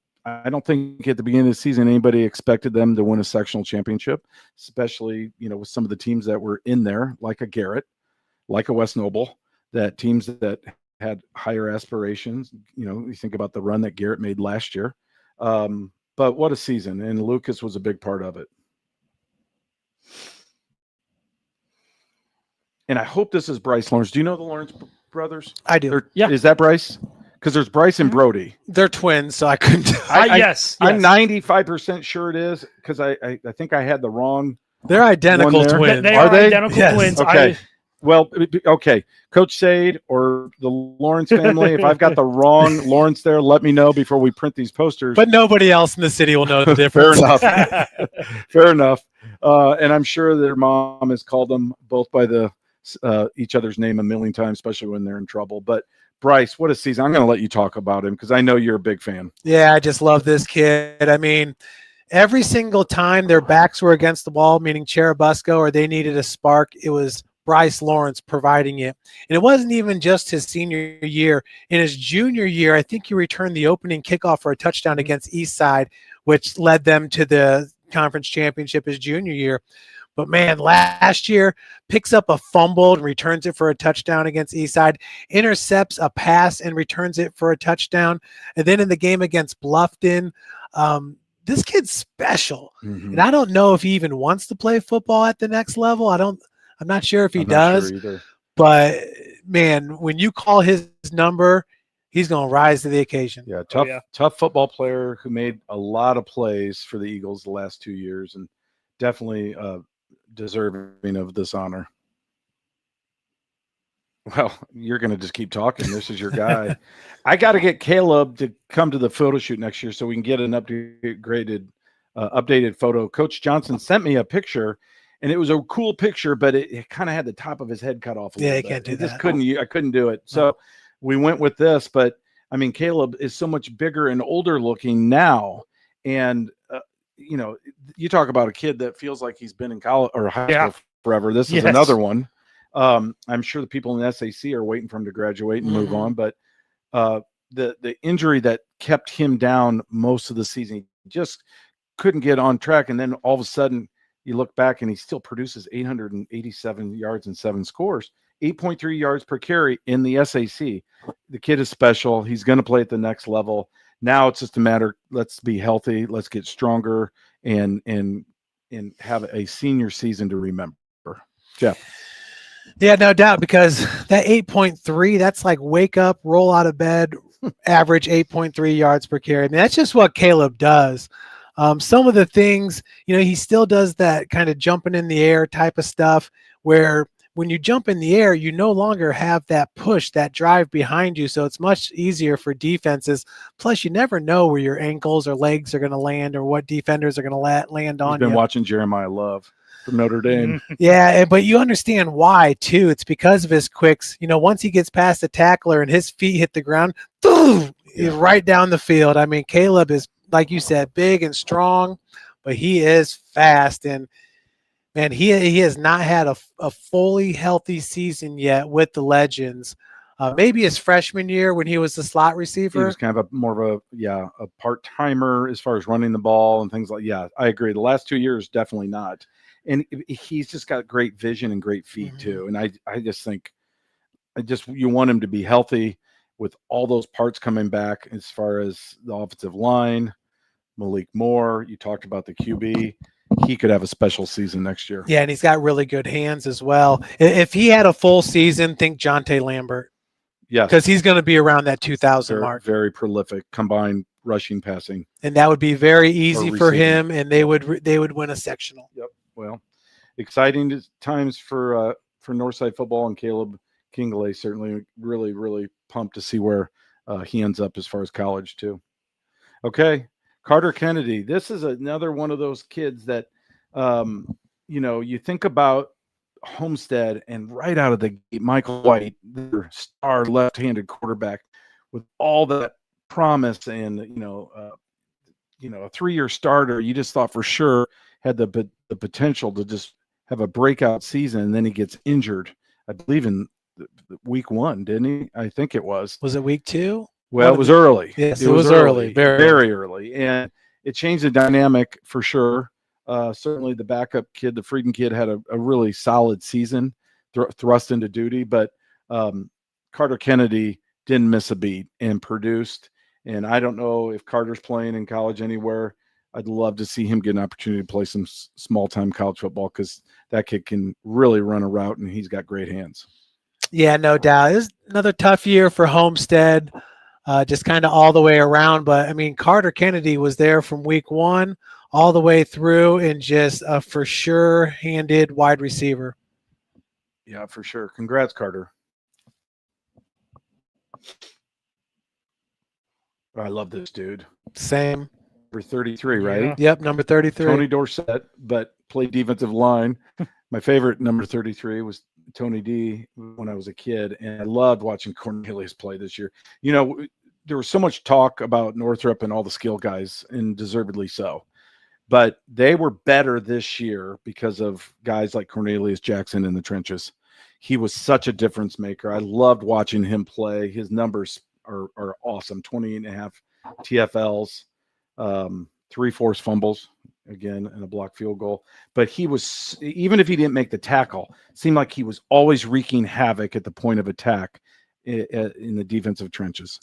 think at the beginning of the season anybody expected them to win a sectional championship, especially, with some of the teams that were in there, like a Garrett, like a West Noble, that teams that had higher aspirations. You think about the run that Garrett made last year. But what a season, and Lucas was a big part of it. And I hope this is Bryce Lawrence. Do you know the Lawrence brothers? I do. Yeah. Is that Bryce? Because there's Bryce and Brody. They're twins, so I couldn't. Yes. I'm 95% sure it is, because I think I had the wrong. They're identical there. twins. They Are are they? identical Yes. twins. Okay. Well, okay. Coach Sade or the Lawrence family, if I've got the wrong Lawrence there, let me know before we print these posters. But nobody else in the city will know the Fair difference. enough. Fair enough. And I'm sure their mom has called them both by each other's name a million times, especially when they're in trouble. But Bryce, what a season. I'm going to let you talk about him because I know you're a big fan. Yeah, I just love this kid. I mean, every single time their backs were against the wall, meaning Cherubusco, or they needed a spark, it was Bryce Lawrence providing it. And it wasn't even just his senior year. In his junior year, I think he returned the opening kickoff for a touchdown against Eastside, which led them to the conference championship his junior year. But man, last year picks up a fumble and returns it for a touchdown against Eastside, intercepts a pass and returns it for a touchdown. And then in the game against Bluffton, this kid's special. Mm-hmm. And I don't know if he even wants to play football at the next level. I'm not sure if he does, but man, when you call his number, he's going to rise to the occasion. Yeah, tough football player who made a lot of plays for the Eagles the last 2 years, and definitely deserving of this honor. Well, you're going to just keep talking. This is your guy. I got to get Caleb to come to the photo shoot next year so we can get an updated photo. Coach Johnson sent me a picture, and it was a cool picture, but it kind of had the top of his head cut off. Yeah, you can't do that. I couldn't do it. So we went with this, but I mean, Caleb is so much bigger and older looking now. And, you talk about a kid that feels like he's been in college or high school forever. This is another one. I'm sure the people in the SAC are waiting for him to graduate and move on, but the injury that kept him down most of the season, he just couldn't get on track. And then all of a sudden you look back and he still produces 887 yards and 7 scores, 8.3 yards per carry in the SAC. The kid is special. He's going to play at the next level. Now it's just a matter, let's be healthy, let's get stronger and have a senior season to remember. Jeff. Yeah, no doubt, because that 8.3, that's like wake up, roll out of bed, average 8.3 yards per carry. I mean, that's just what Caleb does. Some of the things, he still does that kind of jumping in the air type of stuff where when you jump in the air, you no longer have that push, that drive behind you. So it's much easier for defenses. Plus, you never know where your ankles or legs are going to land or what defenders are going to land on. He's been watching Jeremiah Love from Notre Dame. Yeah, but you understand why, too. It's because of his quicks. Once he gets past the tackler and his feet hit the ground, boom, he's right down the field. I mean, Caleb is, like you said, big and strong, but he is fast. And man, he has not had a fully healthy season yet with the Legends. Maybe his freshman year when he was the slot receiver. He was kind of a part-timer as far as running the ball and things like. Yeah, I agree. The last 2 years, definitely not. And he's just got great vision and great feet too. And I just think, you want him to be healthy with all those parts coming back as far as the offensive line, Malik Moore. You talked about the QB. He could have a special season next year. Yeah, and he's got really good hands as well. If he had a full season, think Jonte Lambert. Yes. Because he's going to be around that 2,000 mark. Very prolific, combined rushing, passing. And that would be very easy for him, and they would win a sectional. Yep. Well, exciting times for Northside football, and Caleb Kingley certainly really, really pumped to see where he ends up as far as college too. Okay. Carter Kennedy. This is another one of those kids that, you think about Homestead, and right out of the gate, Michael White, their star left-handed quarterback, with all that promise and a 3-year starter. You just thought for sure had the potential to just have a breakout season, and then he gets injured. I believe in week 1, didn't he? I think it was. Was it week 2? Well, it was early. Yes, it was early. Very early. And it changed the dynamic for sure. Certainly the backup kid, the Frieden kid, had a really solid season, thrust into duty. But Carter Kennedy didn't miss a beat and produced. And I don't know if Carter's playing in college anywhere. I'd love to see him get an opportunity to play some small-time college football because that kid can really run a route, and he's got great hands. Yeah, no doubt. It was another tough year for Homestead, just kind of all the way around. But, I mean, Carter Kennedy was there from week 1 all the way through and just a for sure-handed wide receiver. Yeah, for sure. Congrats, Carter. I love this dude. Same. Number 33, right? Yeah. Yep, number 33. Tony Dorsett, but played defensive line. My favorite number 33 was Tony D when I was a kid, and I loved watching Cornelius play this year. There was so much talk about Northrop and all the skill guys, and deservedly so. But they were better this year because of guys like Cornelius Jackson in the trenches. He was such a difference maker. I loved watching him play. His numbers are awesome. 28.5 TFLs, 3 forced fumbles, again, and a blocked field goal. But he was, even if he didn't make the tackle, seemed like he was always wreaking havoc at the point of attack in the defensive trenches.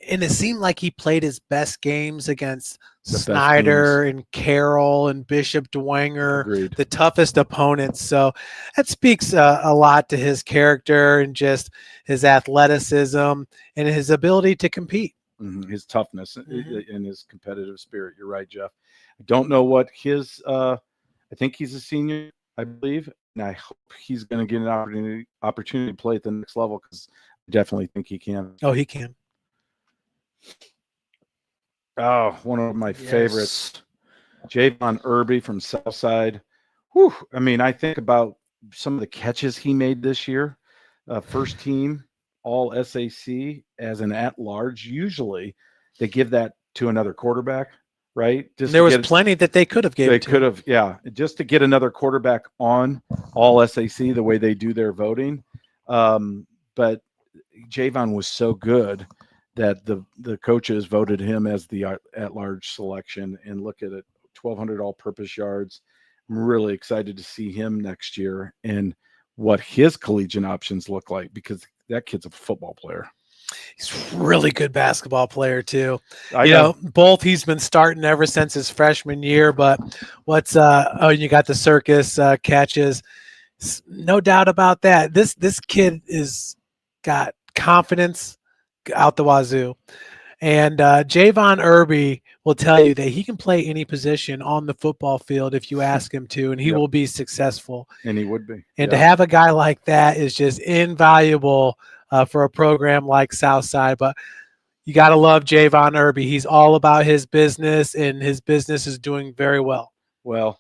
And it seemed like he played his best games against Snyder and Carroll and Bishop Dwenger, Agreed. The toughest opponents. So that speaks a lot to his character and just his athleticism and his ability to compete. His toughness and his competitive spirit. You're right, Jeff. I don't know what his I think he's a senior, I believe, and I hope he's going to get an opportunity to play at the next level because I definitely think he can. Oh, he can. Oh, one of my favorites, Javon Irby from Southside. Whew. I mean, I think about some of the catches he made this year. First team all SAC as an at-large. Usually they give that to another quarterback, right? There was plenty that they could have given. They could have, yeah, just to get another quarterback on all SAC the way they do their voting. But Javon was so good that the coaches voted him as the at-large selection. And look at it, 1,200 all-purpose yards. I'm really excited to see him next year and what his collegiate options look like because that kid's a football player. He's a really good basketball player too. I know. Both he's been starting ever since his freshman year. But what's you got the circus catches, no doubt about that. This kid is got confidence out the wazoo, and Javon Irby will tell you that he can play any position on the football field if you ask him to, and he will be successful. And he would be. And to have a guy like that is just invaluable for a program like Southside. But you got to love Javon Irby. He's all about his business, and his business is doing very well. Well,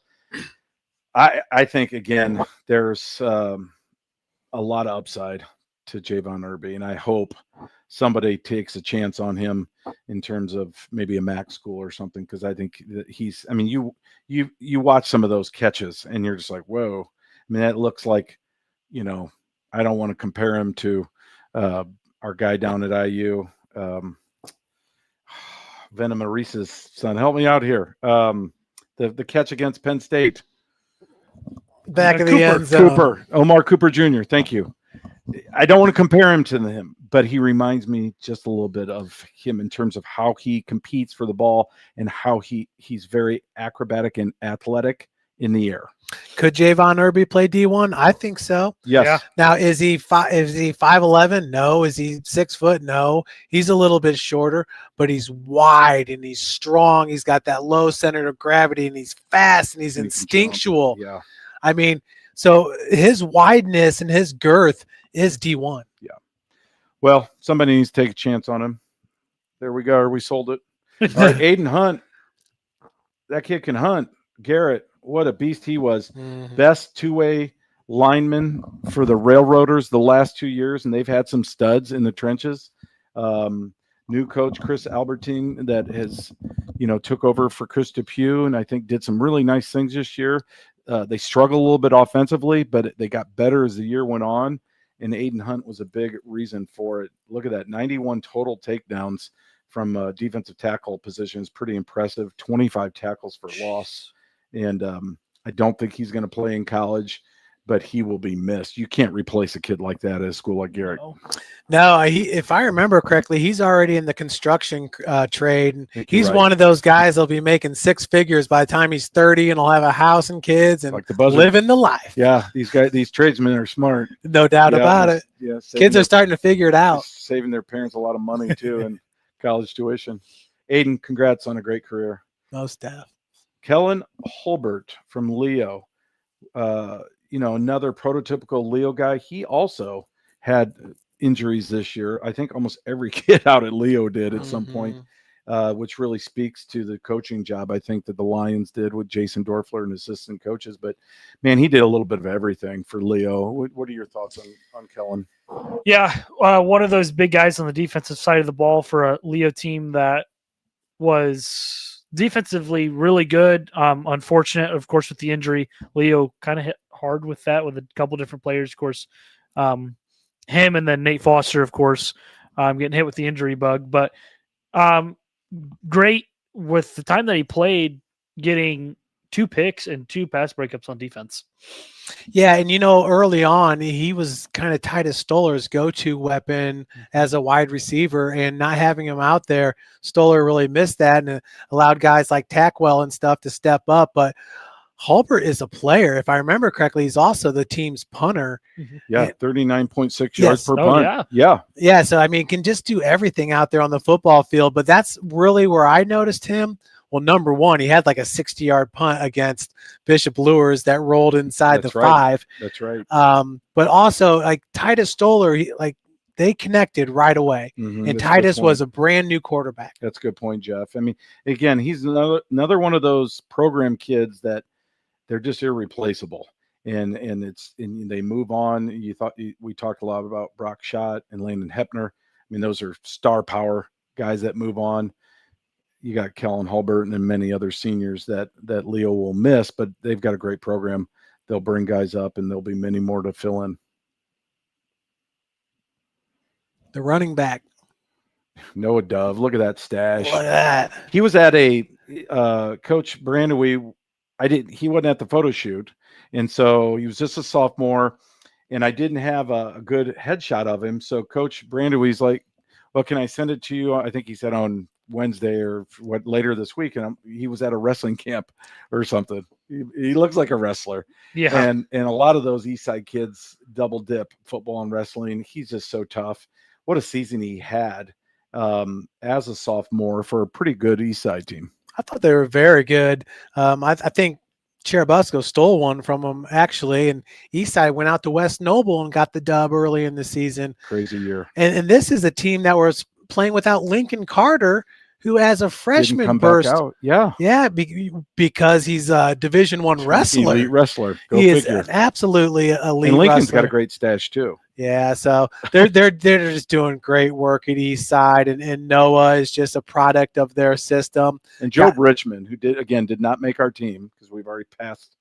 I think, again, there's a lot of upside to Javon Irby, and I hope somebody takes a chance on him in terms of maybe a MAC school or something, because I think that he's – I mean, you watch some of those catches, and you're just like, whoa. I mean, that looks like, I don't want to compare him to our guy down at IU, Venom Maurice's son. Help me out here. The catch against Penn State. Back of the end zone. Omar Cooper Jr. Thank you. I don't want to compare him to him, but he reminds me just a little bit of him in terms of how he competes for the ball and how he's very acrobatic and athletic in the air. Could Javon Irby play D1? I think so. Yes. Yeah. Now, is he 5'11"? No. Is he 6 foot? No. He's a little bit shorter, but he's wide and he's strong. He's got that low center of gravity and he's fast and he's instinctual. Yeah. I mean, so his wideness and his girth is D1. Yeah. Well, somebody needs to take a chance on him. There we go. We sold it. All right, Aiden Hunt. That kid can hunt. Garrett, what a beast he was. Mm-hmm. Best two-way lineman for the Railroaders the last 2 years, and they've had some studs in the trenches. New coach Chris Albertine that has, took over for Chris Depew, and I think did some really nice things this year. They struggled a little bit offensively, but they got better as the year went on. And Aiden Hunt was a big reason for it. Look at that, 91 total takedowns from defensive tackle positions. Pretty impressive. 25 tackles for loss. And I don't think he's going to play in college, but he will be missed. You can't replace a kid like that at a school like Garrett. No, if I remember correctly, he's already in the construction trade. And he's right. one of those guys that'll be making six figures by the time he's 30, and he'll have a house and kids and Like the buzzer. living the life. Yeah, these tradesmen are smart. No doubt about it. Yeah, Kids are starting to figure it out. Saving their parents a lot of money too in college tuition. Aiden, congrats on a great career. Most deaf. Kellen Holbert from Leo, another prototypical Leo guy. He also had injuries this year. I think almost every kid out at Leo did at some point, which really speaks to the coaching job I think that the Lions did with Jason Dorfler and assistant coaches. But man, he did a little bit of everything for Leo. What are your thoughts on Kellen? Yeah, one of those big guys on the defensive side of the ball for a Leo team that was defensively really good. Unfortunate, of course, with the injury. Leo kind of hit hard with that with a couple different players, of course. Him and then Nate Foster, of course, getting hit with the injury bug. But great with the time that he played, getting 2 picks and 2 pass breakups on defense. Yeah, and early on, he was kind of Titus Stoller's go-to weapon as a wide receiver, and not having him out there, Stoller really missed that and allowed guys like Tackwell and stuff to step up. But Hulbert is a player. If I remember correctly, he's also the team's punter. Yeah, 39.6 yards per punt. Yeah, so, can just do everything out there on the football field. But that's really where I noticed him. Well, number one, he had like a 60-yard punt against Bishop Lures that rolled inside the 5. That's right. But also, like Titus Stoller, they connected right away. And Titus was a brand new quarterback. That's a good point, Jeff. Again, he's another one of those program kids that they're just irreplaceable. And they move on. We talked a lot about Brock Schott and Landon Hepner. Those are star power guys that move on. You got Kellen Hulbert and many other seniors that Leo will miss, but they've got a great program. They'll bring guys up, and there'll be many more to fill in. The running back. Noah Dove. Look at that stash. Look at that. He was at a Coach Brandewy. He wasn't at the photo shoot, and so he was just a sophomore, and I didn't have a good headshot of him. So Coach Brandewy's like, well, can I send it to you? I think he said on Wednesday or later this week, and he was at a wrestling camp or something. He looks like a wrestler. Yeah. And a lot of those East Side kids double dip football and wrestling. He's just so tough. What a season he had as a sophomore for a pretty good East Side team. I thought they were very good. I think Cherubusco stole one from him, actually, and Eastside went out to West Noble and got the dub early in the season. Crazy year. And this is a team that was playing without Lincoln Carter, who as a freshman burst out. Yeah, because he's a Division I wrestler. Elite wrestler. He is absolutely elite. And Lincoln's wrestler. got a great stash too. Yeah, so they're just doing great work at East Side, and Noah is just a product of their system. And Job Richmond, who did not make our team because we've already passed.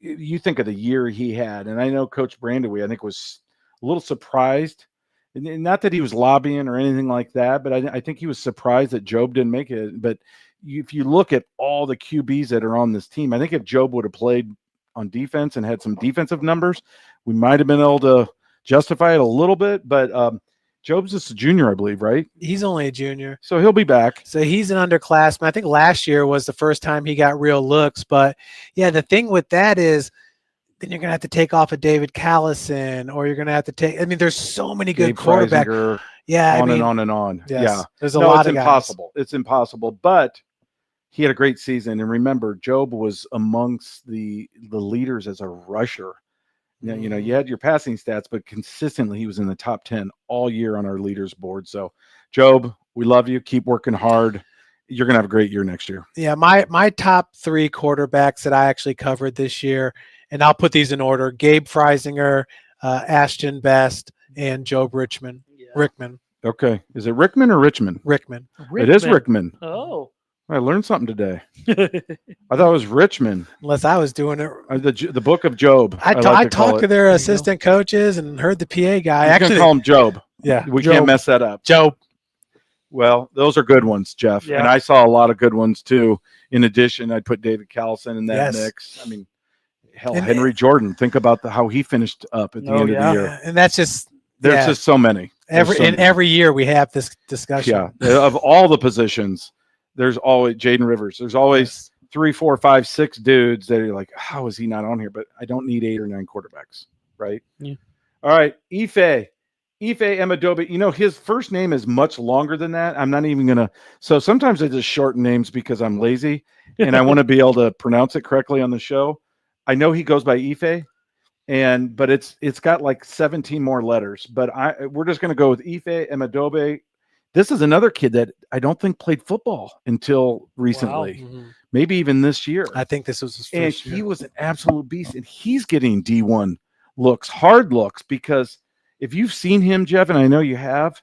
You think of the year he had, and I know Coach Brandewy, I think, was a little surprised. And not that he was lobbying or anything like that, but I think he was surprised that Job didn't make it. But if you look at all the QBs that are on this team, I think if Job would have played on defense and had some defensive numbers, we might have been able to justify it a little bit. But Job's just a junior, I believe, right? He's only a junior. So he'll be back. So he's an underclassman. I think last year was the first time he got real looks. But, yeah, the thing with that is, then you're going to have to take off a David Callison, or you're going to have to take – there's so many good quarterbacks. Yeah, on and on and on. Yes, yeah. There's a lot of impossible. Guys. It's impossible. But he had a great season. And remember, Job was amongst the leaders as a rusher. You had your passing stats, but consistently he was in the top 10 all year on our leaders board. So, Job, we love you. Keep working hard. You're going to have a great year next year. Yeah, my top 3 quarterbacks that I actually covered this year, and I'll put these in order: Gabe Freisinger, Ashton Best, and Job Rickman. Okay. Is it Rickman or Richmond? Rickman. It is Rickman. Oh. I learned something today. I thought it was Richmond. Unless I was doing it. The Book of Job. I like talked to their assistant coaches and heard the PA guy. I'm gonna call him Job. Yeah, we Job. Can't mess that up. Job. Well, those are good ones, Jeff. Yeah. And I saw a lot of good ones too. In addition, I'd put David Callison in that mix. I mean, hell, And- Henry Jordan. Think about how he finished up at the end of the year. And that's just There's just so many. Every year we have this discussion. Yeah, of all the positions, there's always Jaden Rivers. There's always 3, 4, 5, 6 dudes that are like, how is he not on here? But I don't need 8 or 9 quarterbacks, right? Yeah. All right, Ife Emadobe. You know, his first name is much longer than that. I'm not even gonna. So sometimes I just shorten names because I'm lazy and I want to be able to pronounce it correctly on the show. I know he goes by Ife, but it's got like 17 more letters. But we're just gonna go with Ife Emadobe. This is another kid that I don't think played football until recently, maybe even this year. I think this was his first And year. he was an absolute beast, and he's getting D1 looks, hard looks, because if you've seen him, Jeff, and I know you have,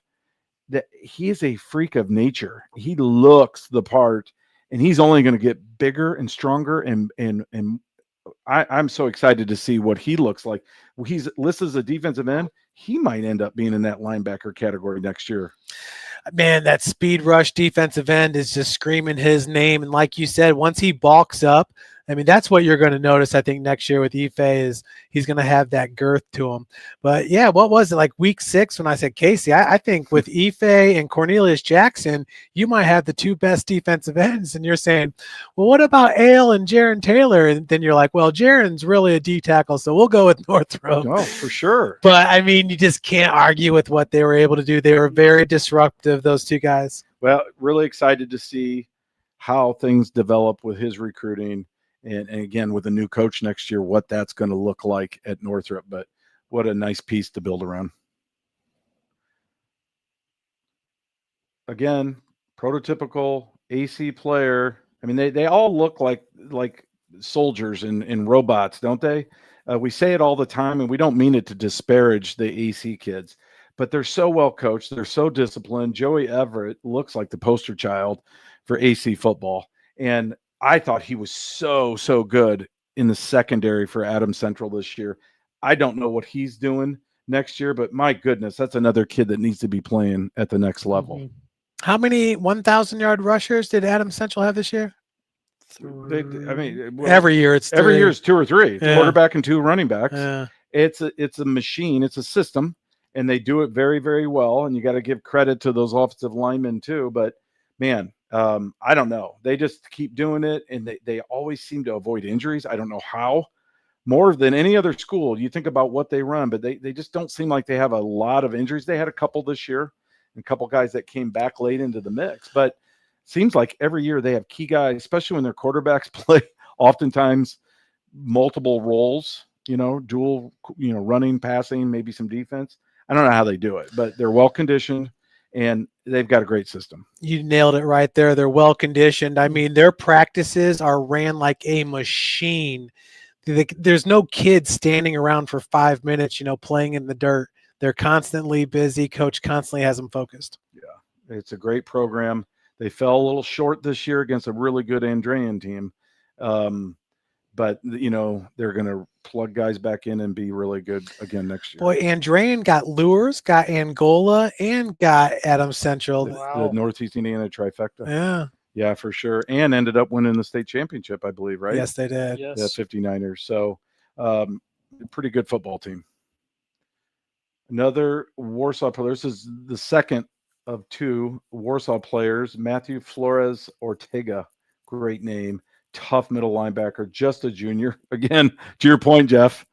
that he is a freak of nature. He looks the part, and he's only going to get bigger and stronger. And I'm so excited to see what he looks like. He's listed as a defensive end. He might end up being in that linebacker category next year. Man, that speed rush defensive end is just screaming his name. And like you said, once he bulks up, I mean, that's what you're going to notice, I think, next year with Ife is he's going to have that girth to him. But, yeah, what was it, like week 6 when I said Casey? I think with Ife and Cornelius Jackson, you might have the 2 best defensive ends. And you're saying, well, what about Ale and Jaron Taylor? And then you're like, well, Jaron's really a D tackle, so we'll go with Northrop. Oh, for sure. But, I mean, you just can't argue with what they were able to do. They were very disruptive, those 2 guys. Well, really excited to see how things develop with his recruiting. And again, with a new coach next year, what that's going to look like at Northrop. But what a nice piece to build around. Again, prototypical AC player. I mean, they all look like soldiers and robots, don't they? We say it all the time, and we don't mean it to disparage the AC kids, but they're so well coached. They're so disciplined. Joey Everett looks like the poster child for AC football. And I thought he was so good in the secondary for Adams Central this year. I don't know what he's doing next year, but my goodness, that's another kid that needs to be playing at the next level. How many 1,000-yard rushers did Adams Central have this year? Every year it's 3. Every year it's 2 or 3. Yeah. Quarterback and 2 running backs. Yeah. It's a machine. It's a system, and they do it very, very well. And you got to give credit to those offensive linemen too. But man, I don't know. They just keep doing it, and they always seem to avoid injuries. I don't know how. More than any other school, you think about what they run, but they just don't seem like they have a lot of injuries. They had a couple this year, and a couple guys that came back late into the mix. But seems like every year they have key guys, especially when their quarterbacks play oftentimes multiple roles, dual, running, passing, maybe some defense. I don't know how they do it, but they're well conditioned. And they've got a great system. You nailed it right there. They're well conditioned. I mean, their practices are ran like a machine. There's no kids standing around for 5 minutes, playing in the dirt. They're constantly busy. Coach constantly has them focused. Yeah, it's a great program. They fell a little short this year against a really good Andrean team. But, they're going to plug guys back in and be really good again next year. Boy, Andrean got Lures, got Angola, and got Adams Central. The Northeast Indiana trifecta. Yeah. Yeah, for sure. And ended up winning the state championship, I believe, right? Yes, they did. Yes. The 59ers. So, pretty good football team. Another Warsaw player. This is the second of 2 Warsaw players. Matthew Flores Ortega. Great name. Tough middle linebacker, just a junior. Again, to your point, Jeff,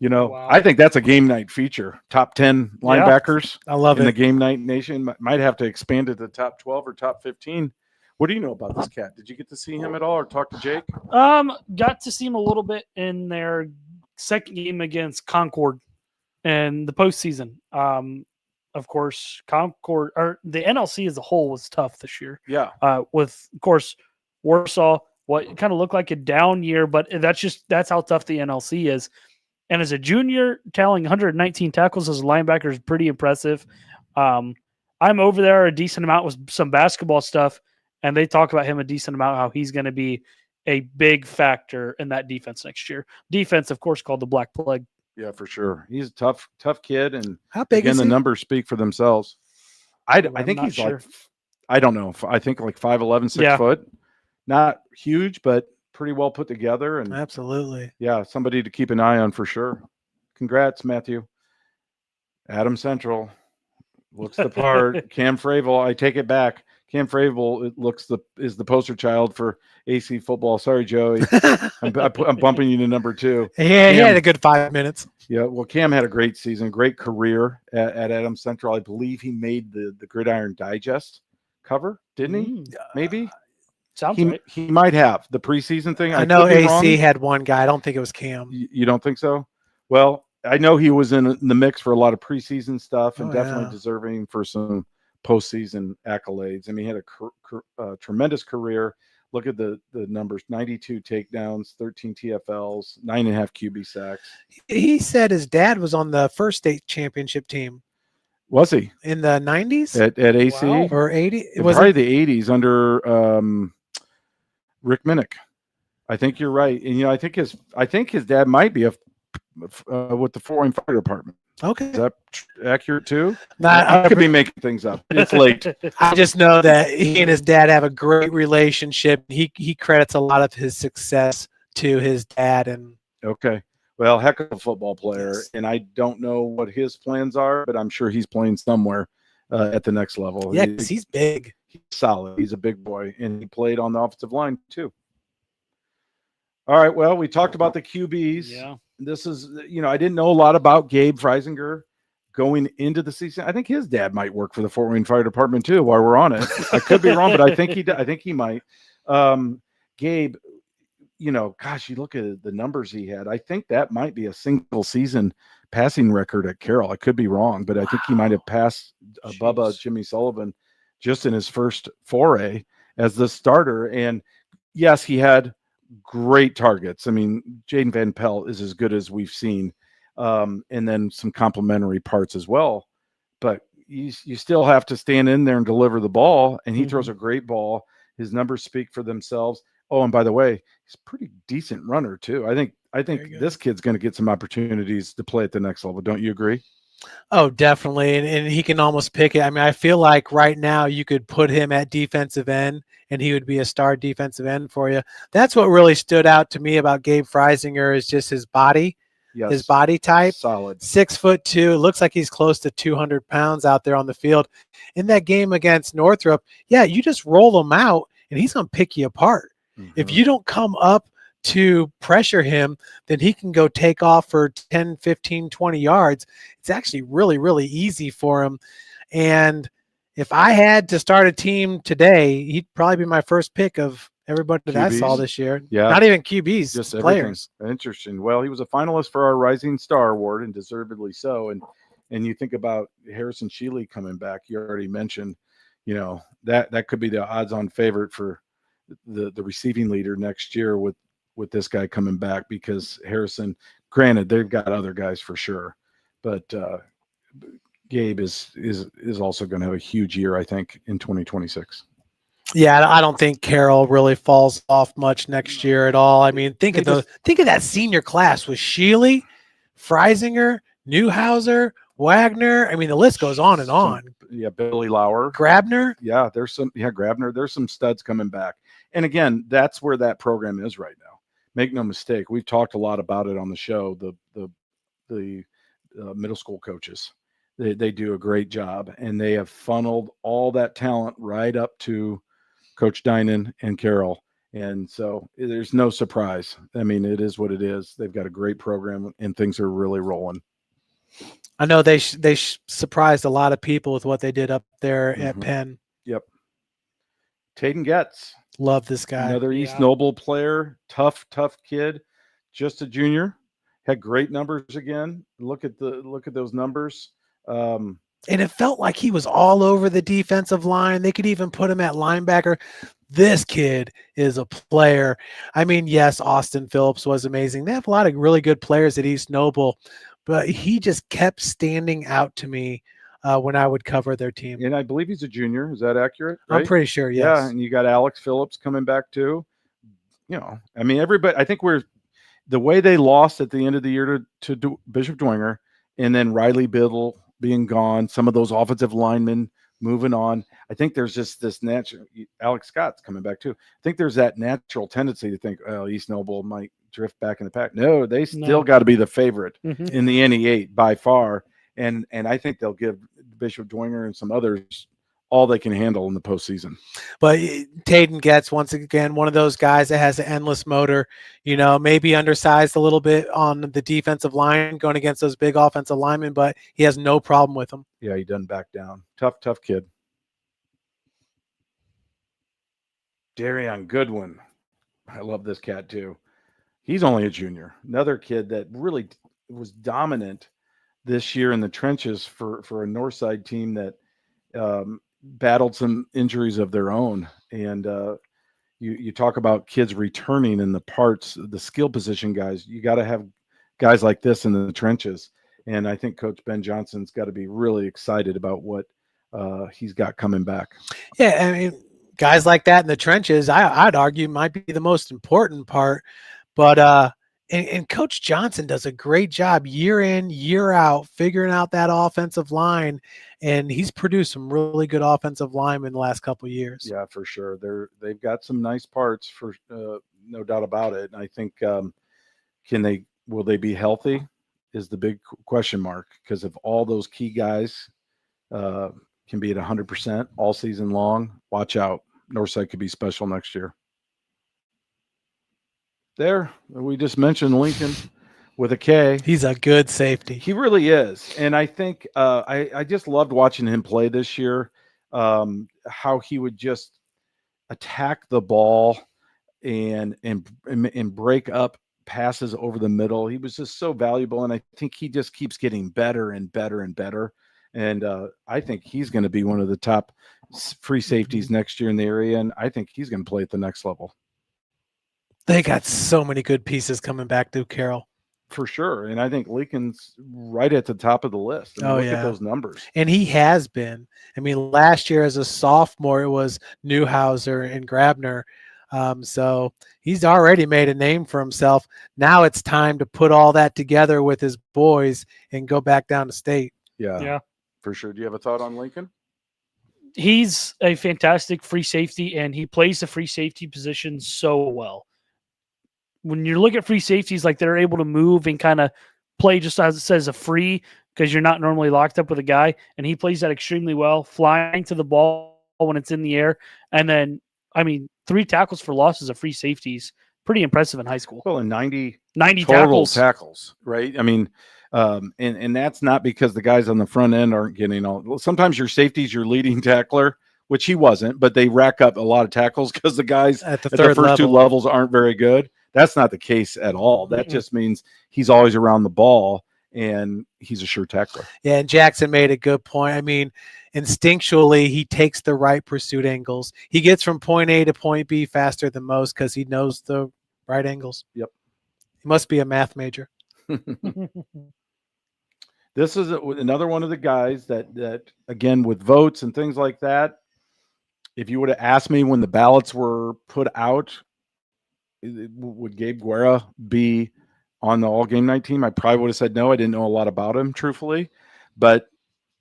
Wow. I think that's a game night feature. Top 10 linebackers I love in it. the game night nation. Might have to expand it to top 12 or top 15. What do you know about this cat? Did you get to see him at all or talk to Jake? Got to see him a little bit in their second game against Concord in the postseason. Of course, Concord or the NLC as a whole was tough this year. Yeah. With of course Warsaw, what kind of looked like a down year, but that's how tough the NLC is. And as a junior, tallying 119 tackles as a linebacker is pretty impressive. I'm over there a decent amount with some basketball stuff, and they talk about him a decent amount, how he's going to be a big factor in that defense next year. Defense, of course, called the Black Plague. Yeah, for sure. He's a tough kid, and How big again, is the he? numbers speak for themselves. I think not he's sure. like, I don't know. I think like 5'11", 6 Yeah. foot. Not huge, but pretty well put together. And Absolutely. yeah, somebody to keep an eye on for sure. Congrats, Matthew. Adam Central looks the part. Cam Fravel, I take it back. Cam Fravel is the poster child for AC football. Sorry, Joey. I'm bumping you to number 2. Yeah, he Cam, had a good 5 minutes. Yeah, well, Cam had a great season, great career at Adam Central. I believe he made the Gridiron Digest cover, didn't he? Maybe. Sounds right. He might have the preseason thing. I know could be AC wrong. had one guy. I don't think it was Cam. You don't think so? Well, I know he was in the mix for a lot of preseason stuff and definitely deserving for some postseason accolades. I mean, he had a tremendous career. Look at the numbers: 92 takedowns, 13 TFLs, 9.5 QB sacks. He said his dad was on the first state championship team. Was he in the 90s at AC or 80? It was probably the 80s under Rick Minnick. I think you're right, and I think his dad might be with the Fort Wayne Fire Department. Okay, is that accurate too? I could be making things up. It's late. I just know that he and his dad have a great relationship. He credits a lot of his success to his dad. And okay, well, heck of a football player, and I don't know what his plans are, but I'm sure he's playing somewhere at the next level. Yeah, because he's big. He's solid. He's a big boy, and he played on the offensive line too. All right, well, we talked about the QBs. Yeah. This is, I didn't know a lot about Gabe Freisinger going into the season. I think his dad might work for the Fort Wayne Fire Department too, while we're on it. I could be wrong, but I think he might. Gabe, gosh, you look at the numbers he had. I think that might be a single season passing record at Carroll. I could be wrong, but I think he might have passed Bubba Jimmy Sullivan just in his first foray as the starter. And yes, he had great targets. I mean, Jaden Van Pelt is as good as we've seen, and then some complementary parts as well. But you still have to stand in there and deliver the ball, and he throws a great ball. His numbers speak for themselves. Oh, and by the way, he's a pretty decent runner too. I think this kid's going to get some opportunities to play at the next level. Don't you agree? Oh, definitely. And he can almost pick it. I mean, I feel like right now you could put him at defensive end and he would be a star defensive end for you. That's what really stood out to me about Gabe Freisinger is just his body, his body type. Solid. 6'2". It looks like he's close to 200 pounds out there on the field. In that game against Northrop, yeah, you just roll him out and he's going to pick you apart. If you don't come up to pressure him, then he can go take off for 10, 15, 20 yards. It's actually really, really easy for him. And if I had to start a team today, he'd probably be my first pick of everybody that I saw this year. Yeah. Not even QBs, just players. Everything. Interesting. Well, he was a finalist for our Rising Star Award, and deservedly so. And you think about Harrison Shealy coming back. You already mentioned, that could be the odds-on favorite for the receiving leader next year with this guy coming back, because Harrison, granted, they've got other guys for sure, but Gabe is also going to have a huge year, I think, in 2026. Yeah, I don't think Carroll really falls off much next year at all. I mean, think of that senior class with Shealy, Freisinger, Newhouser, Wagner. I mean, the list goes on and on. Billy Lauer, Grabner. Yeah, Grabner. There's some studs coming back. And again, that's where that program is right now. Make no mistake. We've talked a lot about it on the show. The middle school coaches, they do a great job, and they have funneled all that talent right up to Coach Dinan and Carroll. And so there's no surprise. I mean, it is what it is. They've got a great program, and things are really rolling. I know they surprised a lot of people with what they did up there at Penn. Yep. Taden Getz. Love this guy. Another East Noble player, tough kid, just a junior, had great numbers again. Look at those numbers. And it felt like he was all over the defensive line. They could even put him at linebacker. This kid is a player. I mean, yes, Austin Phillips was amazing. They have a lot of really good players at East Noble, but he just kept standing out to me when I would cover their team. And I believe he's a junior. Is that accurate? Right? I'm pretty sure, yes. Yeah, and you got Alex Phillips coming back too. I mean, everybody. I think the way they lost at the end of the year to Bishop Dwenger, and then Riley Biddle being gone, some of those offensive linemen moving on. I think there's just this natural. Alex Scott's coming back too. I think there's that natural tendency to think, oh, East Noble might drift back in the pack. No, they still got to be the favorite in the NE8 by far. And I think they'll give Bishop Dwenger and some others all they can handle in the postseason. But Tayden Getz, once again, one of those guys that has an endless motor, maybe undersized a little bit on the defensive line going against those big offensive linemen, but he has no problem with them. Yeah, he doesn't back down. Tough kid. Darion Goodwin. I love this cat too. He's only a junior. Another kid that really was dominant this year in the trenches for a Northside team that battled some injuries of their own. And you talk about kids returning in the skill position guys. You got to have guys like this in the trenches. And I think Coach Ben Johnson's got to be really excited about what he's got coming back. Yeah, I mean, guys like that in the trenches, I'd argue might be the most important part. But and Coach Johnson does a great job year in, year out, figuring out that offensive line, and he's produced some really good offensive linemen the last couple of years. Yeah, for sure. They've got some nice parts, for no doubt about it. And I think will they be healthy is the big question mark, because if all those key guys can be at 100% all season long, watch out. Northside could be special next year. There, we just mentioned Lincoln with a K. He's a good safety. He really is. And I think I just loved watching him play this year, how he would just attack the ball and break up passes over the middle. He was just so valuable, and I think he just keeps getting better and better and better. And I think he's going to be one of the top free safeties next year in the area, and I think he's going to play at the next level. They got so many good pieces coming back to Carroll. For sure. And I think Lincoln's right at the top of the list. Look at those numbers. And he has been. I mean, last year as a sophomore, it was Newhouser and Grabner. So he's already made a name for himself. Now it's time to put all that together with his boys and go back down to state. Yeah, for sure. Do you have a thought on Lincoln? He's a fantastic free safety, and he plays the free safety position so well. When you look at free safeties, like they're able to move and kind of play just as it says a free, because you're not normally locked up with a guy, and he plays that extremely well, flying to the ball when it's in the air. And then, 3 tackles for loss as a free safety is pretty impressive in high school. Well, and 90 total tackles, right? I mean, and that's not because the guys on the front end aren't getting all. Sometimes your safety's your leading tackler, which he wasn't, but they rack up a lot of tackles because the guys at the first 2 levels aren't very good. That's not the case at all. That just means he's always around the ball and he's a sure tackler. Yeah, and Jackson made a good point. I mean, instinctually, he takes the right pursuit angles. He gets from point A to point B faster than most because he knows the right angles. Yep. He must be a math major. This is another one of the guys that again, with votes and things like that, if you would have asked me when the ballots were put out, would Gabe Guerra be on the all game night team? I probably would have said no. I didn't know a lot about him, truthfully, but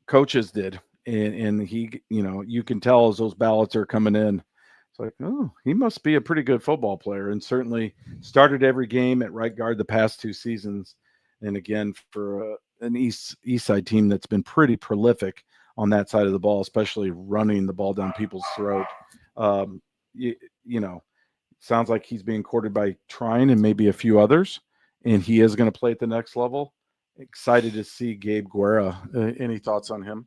coaches did. And he, you can tell as those ballots are coming in, it's like, oh, he must be a pretty good football player, and certainly started every game at right guard the past 2 seasons. And again, for an East Side team that's been pretty prolific on that side of the ball, especially running the ball down people's throat. Sounds like he's being courted by Trine and maybe a few others, and he is going to play at the next level. Excited to see Gabe Guerra. Any thoughts on him?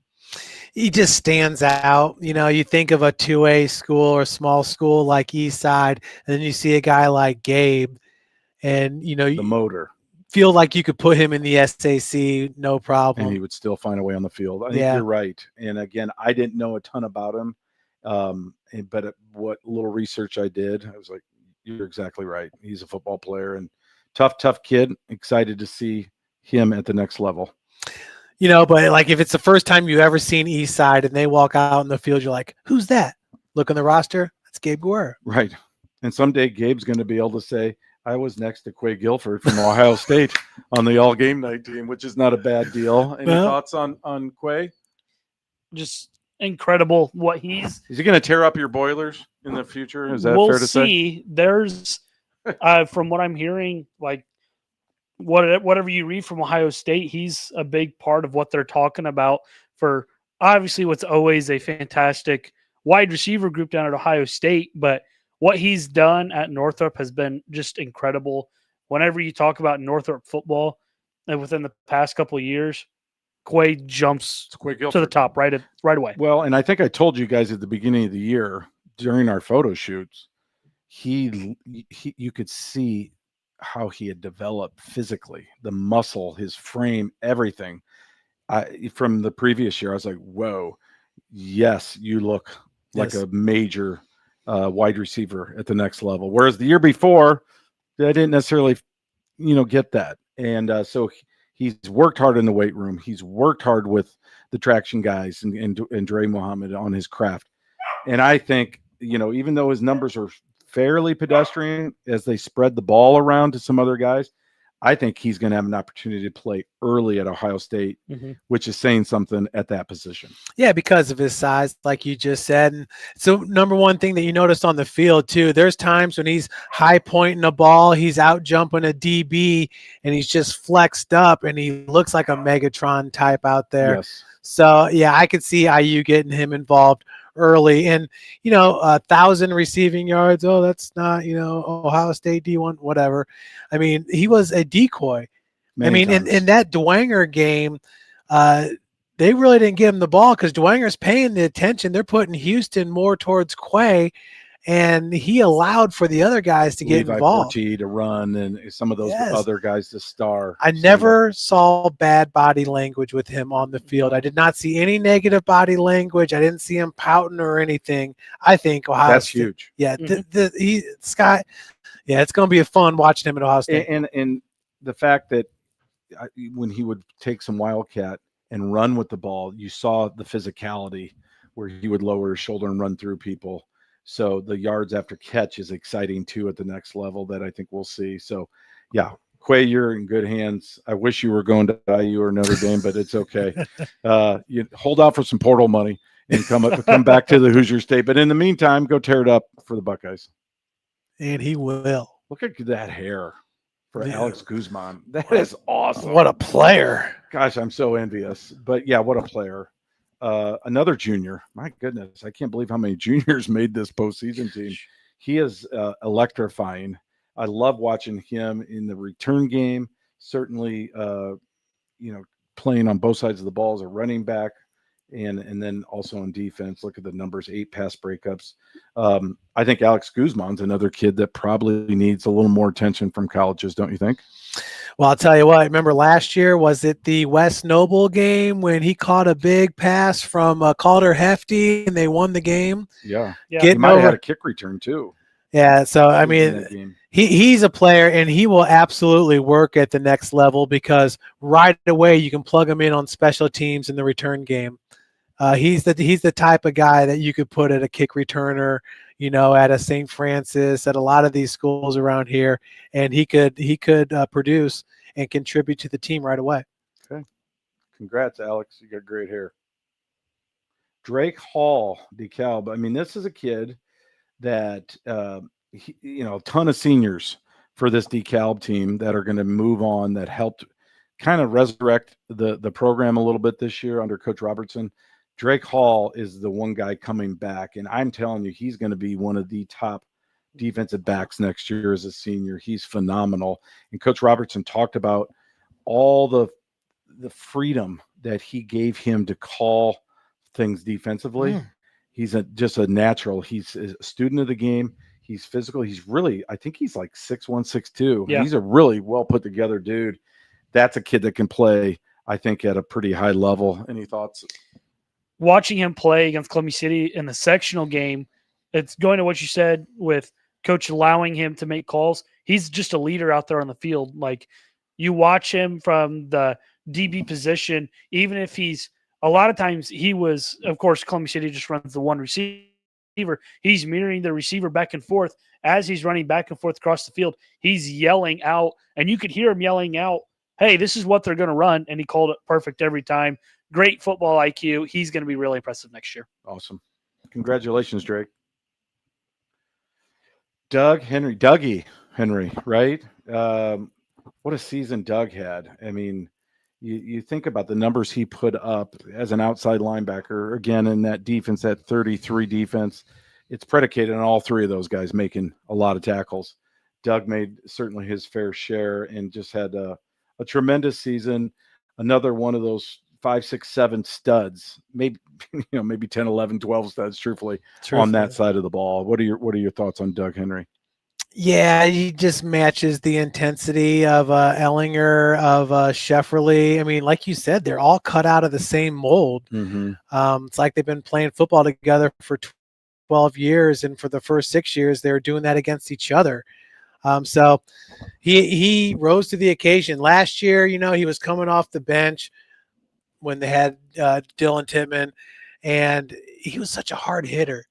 He just stands out. You think of a 2A school or small school like East Side, and then you see a guy like Gabe, and the motor. Feel like you could put him in the SAC, no problem. And he would still find a way on the field. I think you're right. And again, I didn't know a ton about him. But what little research I did, I was like, you're exactly right. He's a football player and tough kid. Excited to see him at the next level. You know, but like if it's the first time you've ever seen East Side and they walk out in the field, you're like, who's that? Look on the roster. That's Gabe Guerrero. Right. And someday Gabe's going to be able to say, I was next to Quay Guilford from Ohio State on the all game night team, which is not a bad deal. Any thoughts on Quay? Just incredible what he's. Is he going to tear up your boilers in the future? Is that we'll fair to see. say? There's, from what I'm hearing, like whatever you read from Ohio State, he's a big part of what they're talking about for obviously what's always a fantastic wide receiver group down at Ohio State, but what he's done at Northrop has been just incredible. Whenever you talk about Northrop football within the past couple of years, Quay jumps to the top right away. Well, and I think I told you guys at the beginning of the year during our photo shoots, he you could see how he had developed physically, the muscle, his frame, everything. From the previous year, I was like, whoa, yes, you look like a major wide receiver at the next level. Whereas the year before, I didn't necessarily, get that. And so he's worked hard in the weight room. He's worked hard with the traction guys and Dre Muhammad on his craft. And I think, even though his numbers are fairly pedestrian as they spread the ball around to some other guys, I think he's going to have an opportunity to play early at Ohio State, which is saying something at that position. Yeah, because of his size, like you just said. And so number one thing that you noticed on the field too, there's times when he's high pointing a ball, he's out jumping a DB, and he's just flexed up, and he looks like a Megatron type out there. Yes. So yeah, I could see IU getting him involved early. And 1,000 receiving yards, that's not Ohio State D1, whatever. I mean, he was a decoy. In that Dwanger game, they really didn't give him the ball because Dwanger's paying the attention. They're putting Houston more towards Quay, and he allowed for the other guys to get involved. Porti to run and some of those other guys to star. I never saw bad body language with him on the field. I did not see any negative body language. I didn't see him pouting or anything. I think Ohio State, huge. Yeah, Scott. Yeah, it's going to be fun watching him at Ohio State. And the fact that when he would take some wildcat and run with the ball, you saw the physicality where he would lower his shoulder and run through people. So the yards after catch is exciting too at the next level that I think we'll see. So, yeah, Quay, you're in good hands. I wish you were going to IU or Notre Dame, but it's okay. You hold out for some portal money and come back to the Hoosier State. But in the meantime, go tear it up for the Buckeyes. And he will. Look at that hair for Alex Guzman. That is awesome. What a player. Gosh, I'm so envious. But yeah, what a player. Another junior. My goodness, I can't believe how many juniors made this postseason team. He is electrifying. I love watching him in the return game. Certainly, playing on both sides of the ball as a running back, and then also on defense. Look at the numbers: 8 pass breakups. I think Alex Guzman's another kid that probably needs a little more attention from colleges. Don't you think? Well, I'll tell you what, remember last year, was it the West Noble game when he caught a big pass from Calder Hefty and they won the game? Yeah. He might have had a kick return too. Yeah, so I mean, he's a player, and he will absolutely work at the next level because right away you can plug him in on special teams in the return game. He's the type of guy that you could put at a kick returner, at a St. Francis, at a lot of these schools around here, and he could produce and contribute to the team right away. Okay, congrats, Alex. You got great hair. Drake Hall, DeKalb. I mean, this is a kid that a ton of seniors for this DeKalb team that are going to move on, that helped kind of resurrect the program a little bit this year under Coach Robertson. Drake Hall is the one guy coming back, and I'm telling you, he's going to be one of the top defensive backs next year as a senior. He's phenomenal. And Coach Robertson talked about all the freedom that he gave him to call things defensively. He's just a natural. He's a student of the game. He's physical. He's really, I think he's like 6'1", 6'2". Yeah. He's a really well put together dude. That's a kid that can play, I think, at a pretty high level. Any thoughts? Watching him play against Columbia City in the sectional game, it's going to what you said with Coach allowing him to make calls. He's just a leader out there on the field. Like, you watch him from the DB position, even if he's a lot of times he was, of course, Columbia City just runs the one receiver. He's mirroring the receiver back and forth as he's running back and forth across the field. He's yelling out, and you could hear him yelling out, hey, this is what they're going to run. And he called it perfect every time. Great football IQ. He's going to be really impressive next year. Awesome. Congratulations, Drake. Dougie Henry, right? What a season Doug had. I mean, you think about the numbers he put up as an outside linebacker, again, in that defense, that 33 defense. It's predicated on all three of those guys making a lot of tackles. Doug made certainly his fair share and just had a tremendous season. Another one of those 5, 6, 7 studs, maybe 10, 11, 12 studs, truthfully, on that side of the ball. What are your thoughts on Doug Henry? Yeah, he just matches the intensity of Ellinger, of Shefferly. I mean, like you said, they're all cut out of the same mold. Mm-hmm. It's like they've been playing football together for 12 years, and for the first 6 years, they were doing that against each other. So he rose to the occasion. Last year, he was coming off the bench when they had Dylan Tittman, and he was such a hard hitter.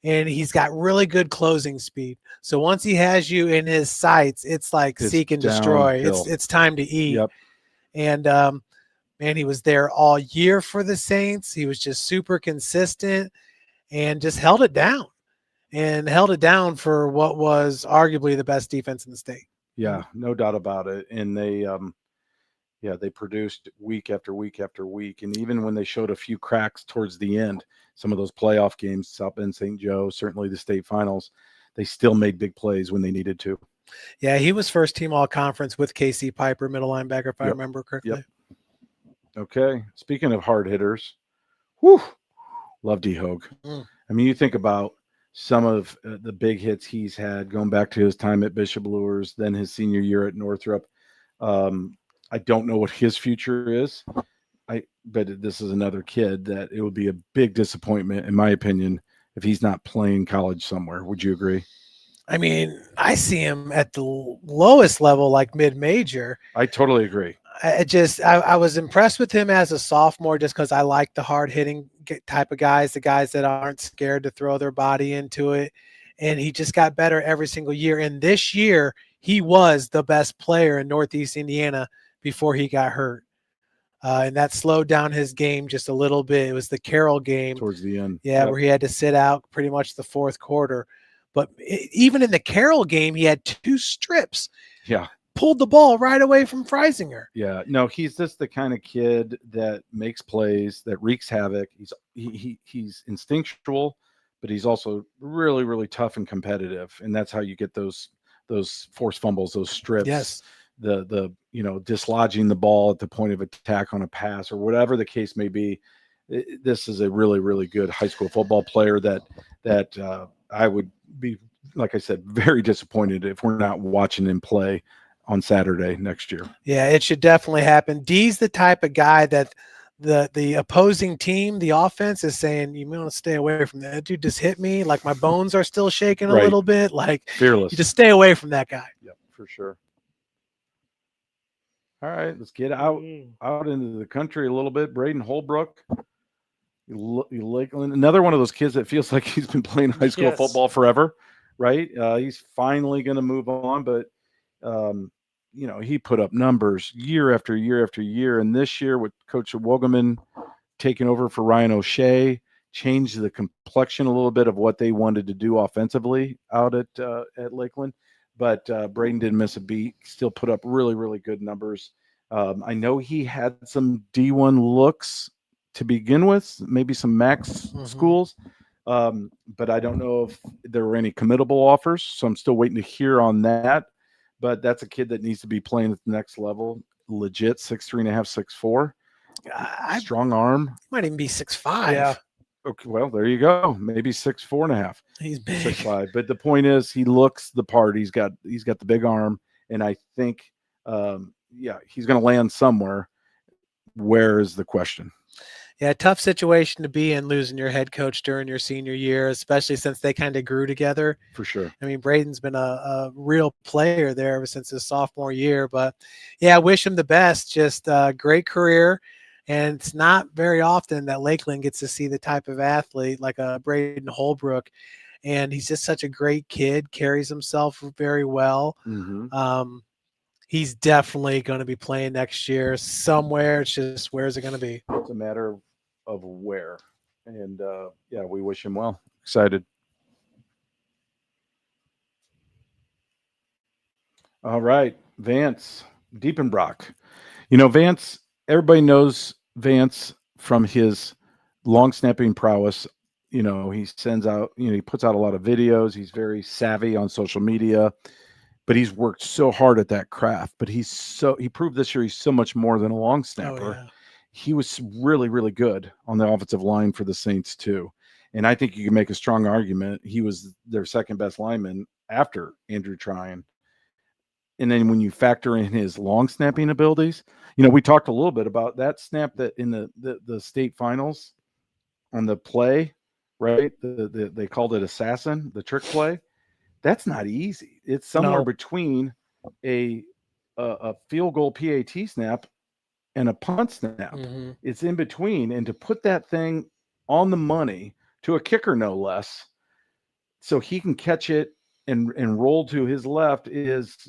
And he's got really good closing speed. So once he has you in his sights, it's like seek and destroy. It's time to eat. Yep. And man, he was there all year for the Saints. He was just super consistent and just held it down for what was arguably the best defense in the state. Yeah, no doubt about it. And they produced week after week after week. And even when they showed a few cracks towards the end, some of those playoff games, South Bend, St. Joe, certainly the state finals, they still made big plays when they needed to. Yeah, he was first team all conference with KC Piper, middle linebacker, if I remember correctly. Yep. Okay. Speaking of hard hitters, love D. Hogue. I mean, you think about some of the big hits he's had going back to his time at Bishop Luers, then his senior year at Northrop. I don't know what his future is. But this is another kid that it would be a big disappointment, in my opinion, if he's not playing college somewhere. Would you agree? I mean, I see him at the lowest level, like mid-major. I totally agree. I was impressed with him as a sophomore just because I like the hard-hitting type of guys, the guys that aren't scared to throw their body into it. And he just got better every single year. And this year, he was the best player in Northeast Indiana before he got hurt. And that slowed down his game just a little bit. It was the Carroll game towards the end. Yeah, where he had to sit out pretty much the fourth quarter. But even in the Carroll game, he had 2 strips. Yeah. Pulled the ball right away from Freisinger. Yeah. No, he's just the kind of kid that makes plays, that wreaks havoc. He's instinctual, but he's also really, really tough and competitive. And that's how you get those forced fumbles, those strips. Yes. The dislodging the ball at the point of attack on a pass or whatever the case may be. This is a really, really good high school football player that I would be, like I said, very disappointed if we're not watching him play on Saturday next year. Yeah, it should definitely happen. D's the type of guy that the opposing team, the offense, is saying, you want to stay away from that. That dude just hit me. Like my bones are still shaking a little bit. Like fearless. You just stay away from that guy. Yep, for sure. All right, let's get out into the country a little bit. Braden Holbrook, another one of those kids that feels like he's been playing high school football forever, right? He's finally going to move on, but he put up numbers year after year after year. And this year with Coach Wogelman taking over for Ryan O'Shea, changed the complexion a little bit of what they wanted to do offensively out at Lakeland. But Braden didn't miss a beat, still put up really, really good numbers. I know he had some D1 looks to begin with, maybe some max schools, but I don't know if there were any committable offers. So I'm still waiting to hear on that. But that's a kid that needs to be playing at the next level. Legit 6'3.5", 6'4". Strong arm. Might even be 6'5". Yeah. Okay, well, there you go. Maybe 6'4.5". He's big. 6'5". But the point is, he looks the part. He's got the big arm, and I think, he's going to land somewhere. Where is the question? Yeah, tough situation to be in, losing your head coach during your senior year, especially since they kind of grew together. For sure. I mean, Braden's been a real player there ever since his sophomore year. But yeah, I wish him the best. Just a great career. And it's not very often that Lakeland gets to see the type of athlete like a Braden Holbrook. And he's just such a great kid, carries himself very well. He's definitely going to be playing next year somewhere. It's just, where is it going to be? It's a matter of where. And yeah, we wish him well. Excited. All right, Vance Diepenbrock. You know, Vance, everybody knows Vance from his long snapping prowess. You know, he sends out, you know, he puts out a lot of videos. He's very savvy on social media, but he's worked so hard at that craft. But he proved this year he's so much more than a long snapper. Oh, yeah. He was really, really good on the offensive line for the Saints too. And I think you can make a strong argument. He was their second best lineman after Andrew Tryon. And then when you factor in his long snapping abilities, you know, we talked a little bit about that snap that in the state finals on the play, right? They called it assassin, the trick play. That's not easy. It's somewhere between a field goal PAT snap and a punt snap. It's in between. And to put that thing on the money to a kicker, no less, so he can catch it and roll to his left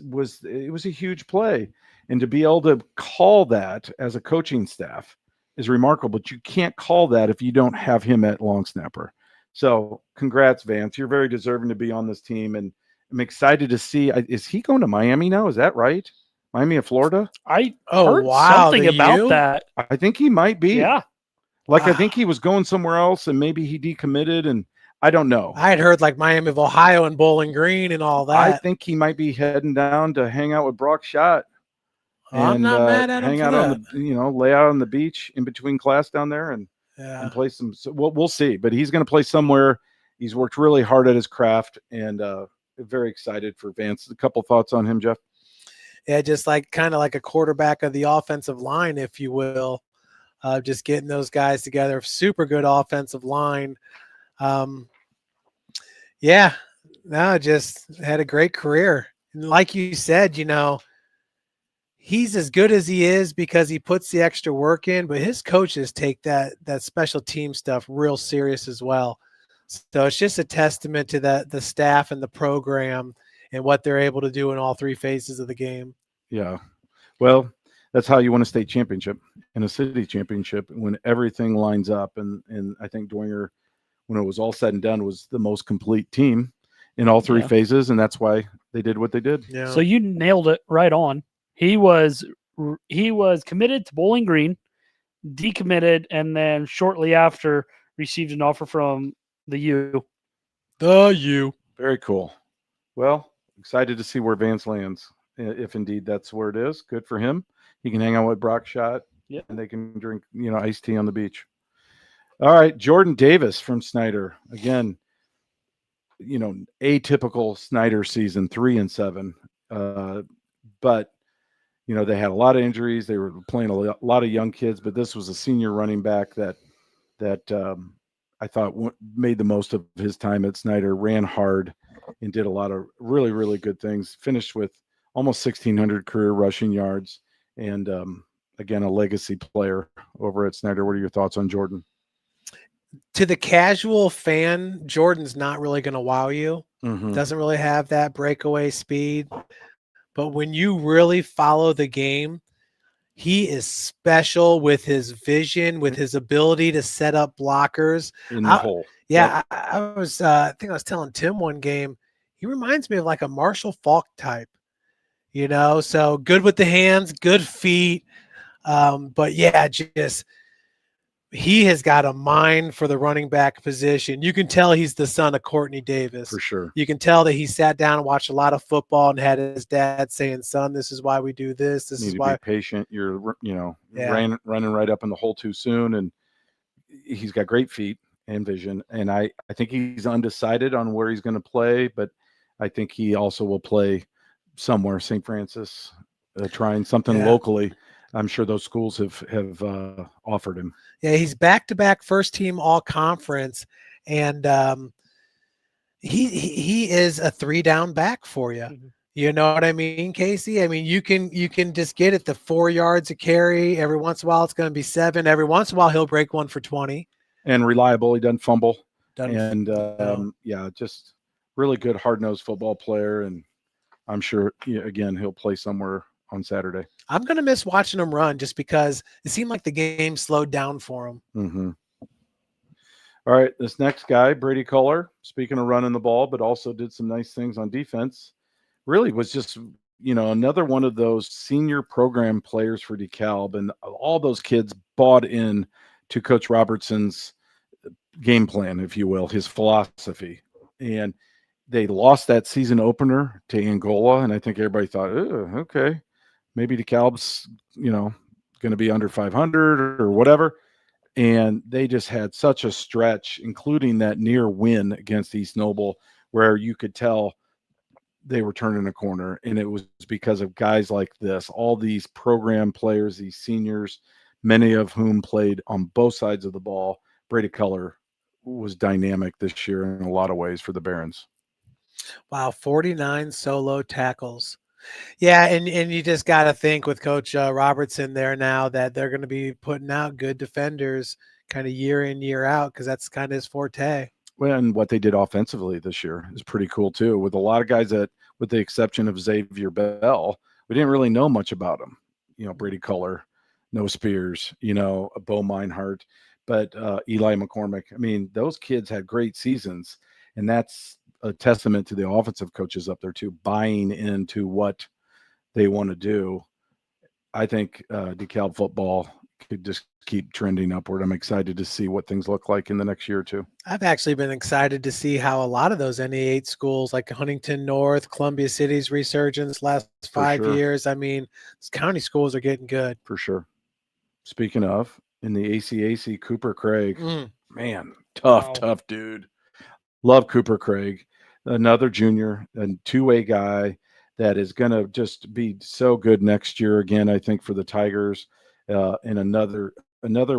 was a huge play. And to be able to call that as a coaching staff is remarkable, but you can't call that if you don't have him at long snapper. So congrats, Vance. You're very deserving to be on this team. And I'm excited to see, is he going to Miami now? Is that right? Miami of Florida? I heard something about that. I think he might be. Yeah. Like, I think he was going somewhere else and maybe he decommitted, and I don't know. I had heard like Miami of Ohio and Bowling Green and all that. I think he might be heading down to hang out with Brock Schott. I'm not mad at him hang for out that. on the, lay out on the beach in between class down there and play some. So we'll see, but he's going to play somewhere. He's worked really hard at his craft, and very excited for Vance. A couple thoughts on him, Jeff? Yeah, just like kind of like a quarterback of the offensive line, if you will. Just getting those guys together. Super good offensive line. Yeah, no, just had a great career. And like you said, he's as good as he is because he puts the extra work in, but his coaches take that special team stuff real serious as well. So it's just a testament to the staff and the program and what they're able to do in all three phases of the game. Yeah. Well, that's how you win a state championship and a city championship, when everything lines up. And I think Dwenger, when it was all said and done, was the most complete team in all three phases. And that's why they did what they did. Yeah. So you nailed it right on. He was committed to Bowling Green, decommitted, and then shortly after received an offer from the U. The U. Very cool. Well, excited to see where Vance lands, if indeed that's where it is. Good for him. He can hang out with Brock Schott, and they can drink, iced tea on the beach. All right, Jordan Davis from Snyder. Again, atypical Snyder season, 3-7. But, they had a lot of injuries. They were playing a lot of young kids, but this was a senior running back that I thought made the most of his time at Snyder, ran hard, and did a lot of really, really good things. Finished with almost 1,600 career rushing yards, and again, a legacy player over at Snyder. What are your thoughts on Jordan? To the casual fan, Jordan's not really going to wow you. Doesn't really have that breakaway speed. But when you really follow the game, he is special with his vision, with his ability to set up blockers in the hole. Yeah, I was. I think I was telling Tim one game. He reminds me of like a Marshall Faulk type. So good with the hands, good feet. But yeah, just he has got a mind for the running back position. You can tell he's the son of Courtney Davis. For sure. You can tell that he sat down and watched a lot of football and had his dad saying, "Son, this is why we do this. This is why." Be patient. You're, running right up in the hole too soon, and he's got great feet and vision. And I think he's undecided on where he's going to play, but I think he also will play somewhere, St. Francis, trying something locally. I'm sure those schools have offered him. Yeah, he's back-to-back first-team All-Conference, and he is a 3-down back for you. Mhm. You know what I mean, Casey? I mean, you can just get it the 4 yards a carry. Every once in a while, it's going to be 7. Every once in a while, he'll break one for 20. And reliable. He doesn't fumble. No. Yeah, just really good hard-nosed football player. And I'm sure, again, he'll play somewhere on Saturday. I'm going to miss watching him run just because it seemed like the game slowed down for him. Mm-hmm. All right, this next guy, Brady Culler, speaking of running the ball, but also did some nice things on defense, really was just, another one of those senior program players for DeKalb. And all those kids bought in to Coach Robertson's game plan, if you will, his philosophy. And they lost that season opener to Angola. And I think everybody thought, oh, okay, maybe DeKalb's, going to be under 500 or whatever. And they just had such a stretch, including that near win against East Noble, where you could tell they were turning a corner. And it was because of guys like this, all these program players, these seniors, many of whom played on both sides of the ball. Brady Culler was dynamic this year in a lot of ways for the Barons. Wow, 49 solo tackles. Yeah, and you just got to think with Coach Robertson there now that they're going to be putting out good defenders kind of year in, year out, because that's kind of his forte. Well, and what they did offensively this year is pretty cool too, with a lot of guys that, with the exception of Xavier Bell, we didn't really know much about him. Brady Culler, Noah Spears, Bo Meinhardt, but Eli McCormick. I mean, those kids had great seasons, and that's a testament to the offensive coaches up there too, buying into what they want to do. I think DeKalb football could just keep trending upward. I'm excited to see what things look like in the next year or two. I've actually been excited to see how a lot of those NE8 schools like Huntington North, Columbia City's resurgence last 5 years. I mean, these county schools are getting good. For sure. Speaking of, in the ACAC, Cooper Craig, man, tough dude. Love Cooper Craig, another junior and two-way guy that is going to just be so good next year again, I think, for the Tigers. And another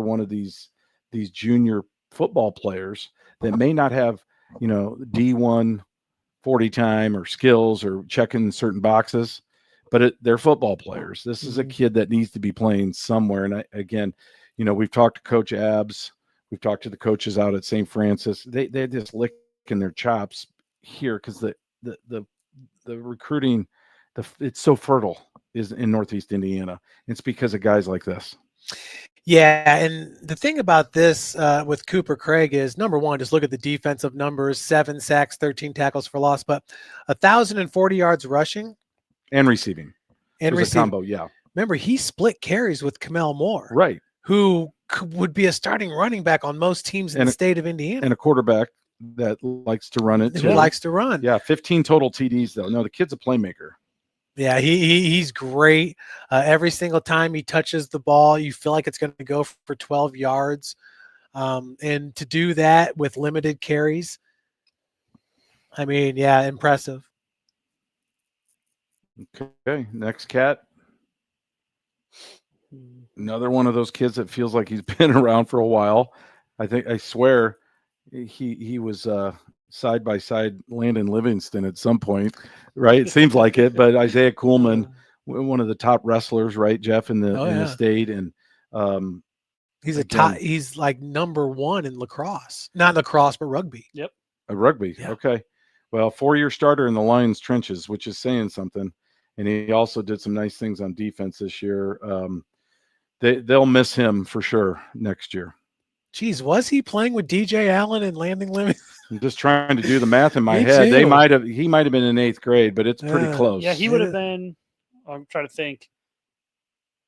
one of these junior football players that may not have, D1 40 time or skills or checking certain boxes, but they're football players. This is a kid that needs to be playing somewhere. And we've talked to Coach Abbs. We've talked to the coaches out at St. Francis. They're just licking their chops here because the recruiting, it's so fertile is in Northeast Indiana. It's because of guys like this. Yeah, and the thing about this with Cooper Craig is, number one, just look at the defensive numbers: 7 sacks, 13 tackles for loss, but 1,040 yards rushing and receiving. And receiving. Combo, yeah. Remember, he split carries with Kamel Moore, right? Who would be a starting running back on most teams in the state of Indiana, and a quarterback that likes to run it. Who likes to run? Yeah, 15 total TDs though. No, the kid's a playmaker. Yeah, he's great. Every single time he touches the ball, you feel like it's going to go for 12 yards. And to do that with limited carries, I mean, yeah, impressive. Okay, next cat. Another one of those kids that feels like he's been around for a while. I swear he was side by side Landon Livingston at some point, right? It seems like it, but Isaiah Kuhlman, one of the top wrestlers, right, Jeff, in the state, and he's like number one in lacrosse, not lacrosse, but rugby. Yep, rugby. Yeah. Okay, well, 4-year starter in the Lions trenches, which is saying something, and he also did some nice things on defense this year. They'll miss him for sure next year. Geez, was he playing with DJ Allen and Landon Livingston? I'm just trying to do the math in my head. Too. He might have been in 8th grade, but it's pretty close. Yeah, he would have been. I'm trying to think.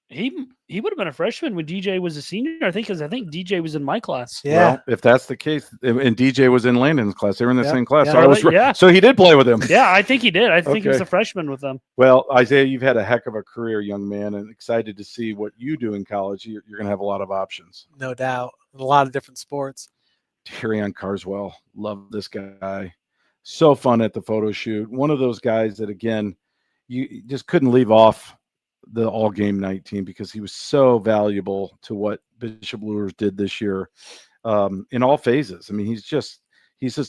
He would have been a freshman when DJ was a senior, I think, because I think DJ was in my class. Yeah. Well, if that's the case, and DJ was in Landon's class, they were in the same class. Yeah. So I was so he did play with him. Yeah, I think he did. I think he was a freshman with them. Well, Isaiah, you've had a heck of a career, young man, and excited to see what you do in college. You're going to have a lot of options. No doubt. A lot of different sports. Terrion Carswell, love this guy. So fun at the photo shoot. One of those guys that, again, you just couldn't leave off the all game night team because he was so valuable to what Bishop Luers did this year in all phases. I mean, he's just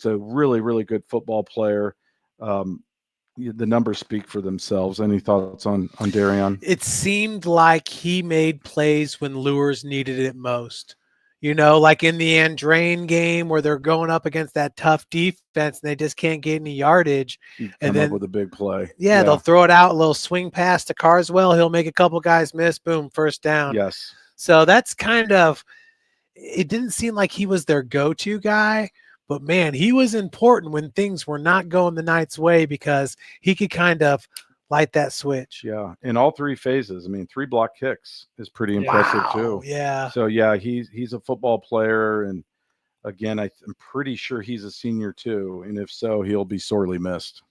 a really, really good football player. The numbers speak for themselves. Any thoughts on Darion? It seemed like he made plays when Luers needed it most. You know, like in the Andrain game where they're going up against that tough defense and they just can't get any yardage. Come up with a big play. Yeah, they'll throw it out, a little swing pass to Carswell. He'll make a couple guys miss. Boom, first down. Yes. So that's kind of – it didn't seem like he was their go-to guy. But, man, he was important when things were not going the Knights' way because he could kind of light that switch. Yeah, in all three phases. I mean, 3 block kicks is pretty impressive too. Yeah. So, yeah, he's a football player. And, again, I'm pretty sure he's a senior too. And if so, he'll be sorely missed.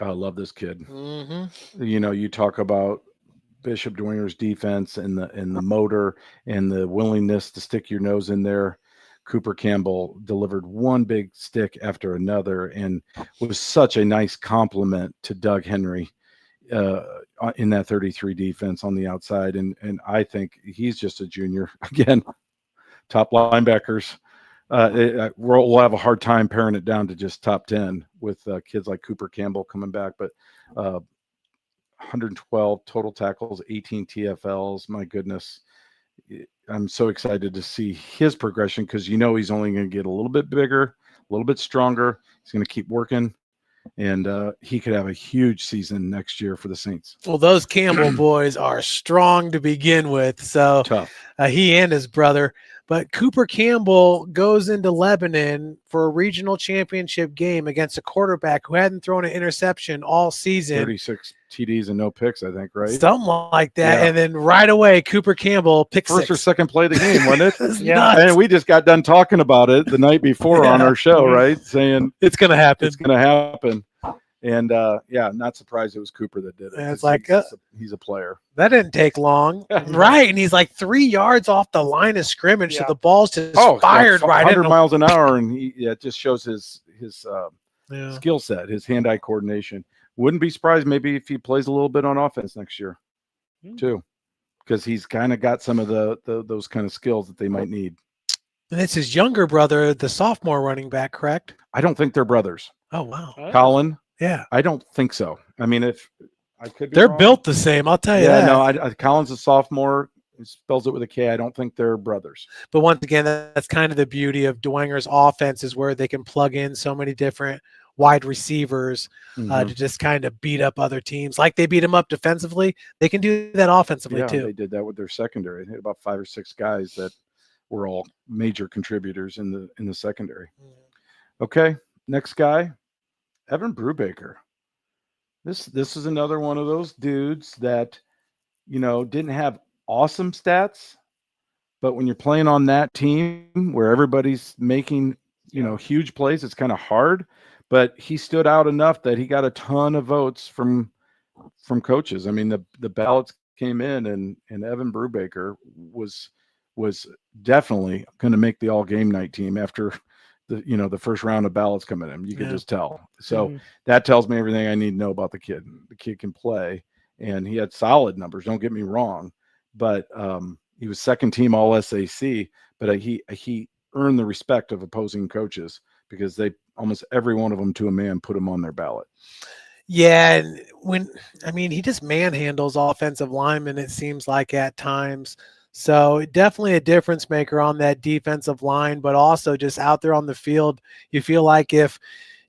I love this kid. Mm-hmm. You know, you talk about Bishop Dwinger's defense and the motor and the willingness to stick your nose in there. Cooper Campbell delivered one big stick after another and was such a nice compliment to Doug Henry in that 33 defense on the outside. And I think he's just a junior. Again, top linebackers. We'll have a hard time paring it down to just top 10 with kids like Cooper Campbell coming back. But 112 total tackles, 18 TFLs. My goodness. I'm so excited to see his progression because, you know, he's only going to get a little bit bigger, a little bit stronger. He's going to keep working, and he could have a huge season next year for the Saints. Well, those Campbell boys are strong to begin with. So tough. He and his brother. But Cooper Campbell goes into Lebanon for a regional championship game against a quarterback who hadn't thrown an interception all season. 36 TDs and no picks, I think, right? Something like that. Yeah. And then right away, Cooper Campbell picks First 6. or second play of the game, wasn't it? Yeah. And we just got done talking about it the night before on our show, right? Saying it's going to happen. It's going to happen. And, not surprised it was Cooper that did it. And it's like he's a player. That didn't take long. Right. And he's like 3 yards off the line of scrimmage. So the ball's just fired right 100 in. miles an hour. And it just shows his Yeah. skill set, his hand-eye coordination. Wouldn't be surprised maybe if he plays a little bit on offense next year too, because he's kind of got some of those kind of skills that they might need. And it's his younger brother, the sophomore running back, correct? I don't think they're brothers. Oh, wow. Colin? Yeah. I don't think so. I mean, if I could be They're wrong. built the same, I'll tell you that. No, Colin's a sophomore. He spells it with a K. I don't think they're brothers. But once again, that's kind of the beauty of Dwenger's offense is where they can plug in so many different wide receivers to just kind of beat up other teams. Like they beat them up defensively, they can do that offensively too. They did that with their secondary. They had about 5 or 6 guys that were all major contributors in the secondary. Okay, next guy, Evan Brubaker. This is another one of those dudes that, you know, didn't have awesome stats, but when you're playing on that team where everybody's making, you know, huge plays, it's kind of hard. But he stood out enough that he got a ton of votes from coaches. I mean, the ballots came in, and Evan Brubaker was definitely going to make the all game night team after the first round of ballots coming in. You could just tell. So that tells me everything I need to know about the kid. The kid can play, and he had solid numbers. Don't get me wrong, but he was second team All SAC. But he earned the respect of opposing coaches because they almost every one of them to a man put him on their ballot. Yeah, and he just manhandles offensive linemen, it seems like at times. So definitely a difference maker on that defensive line, but also just out there on the field, you feel like if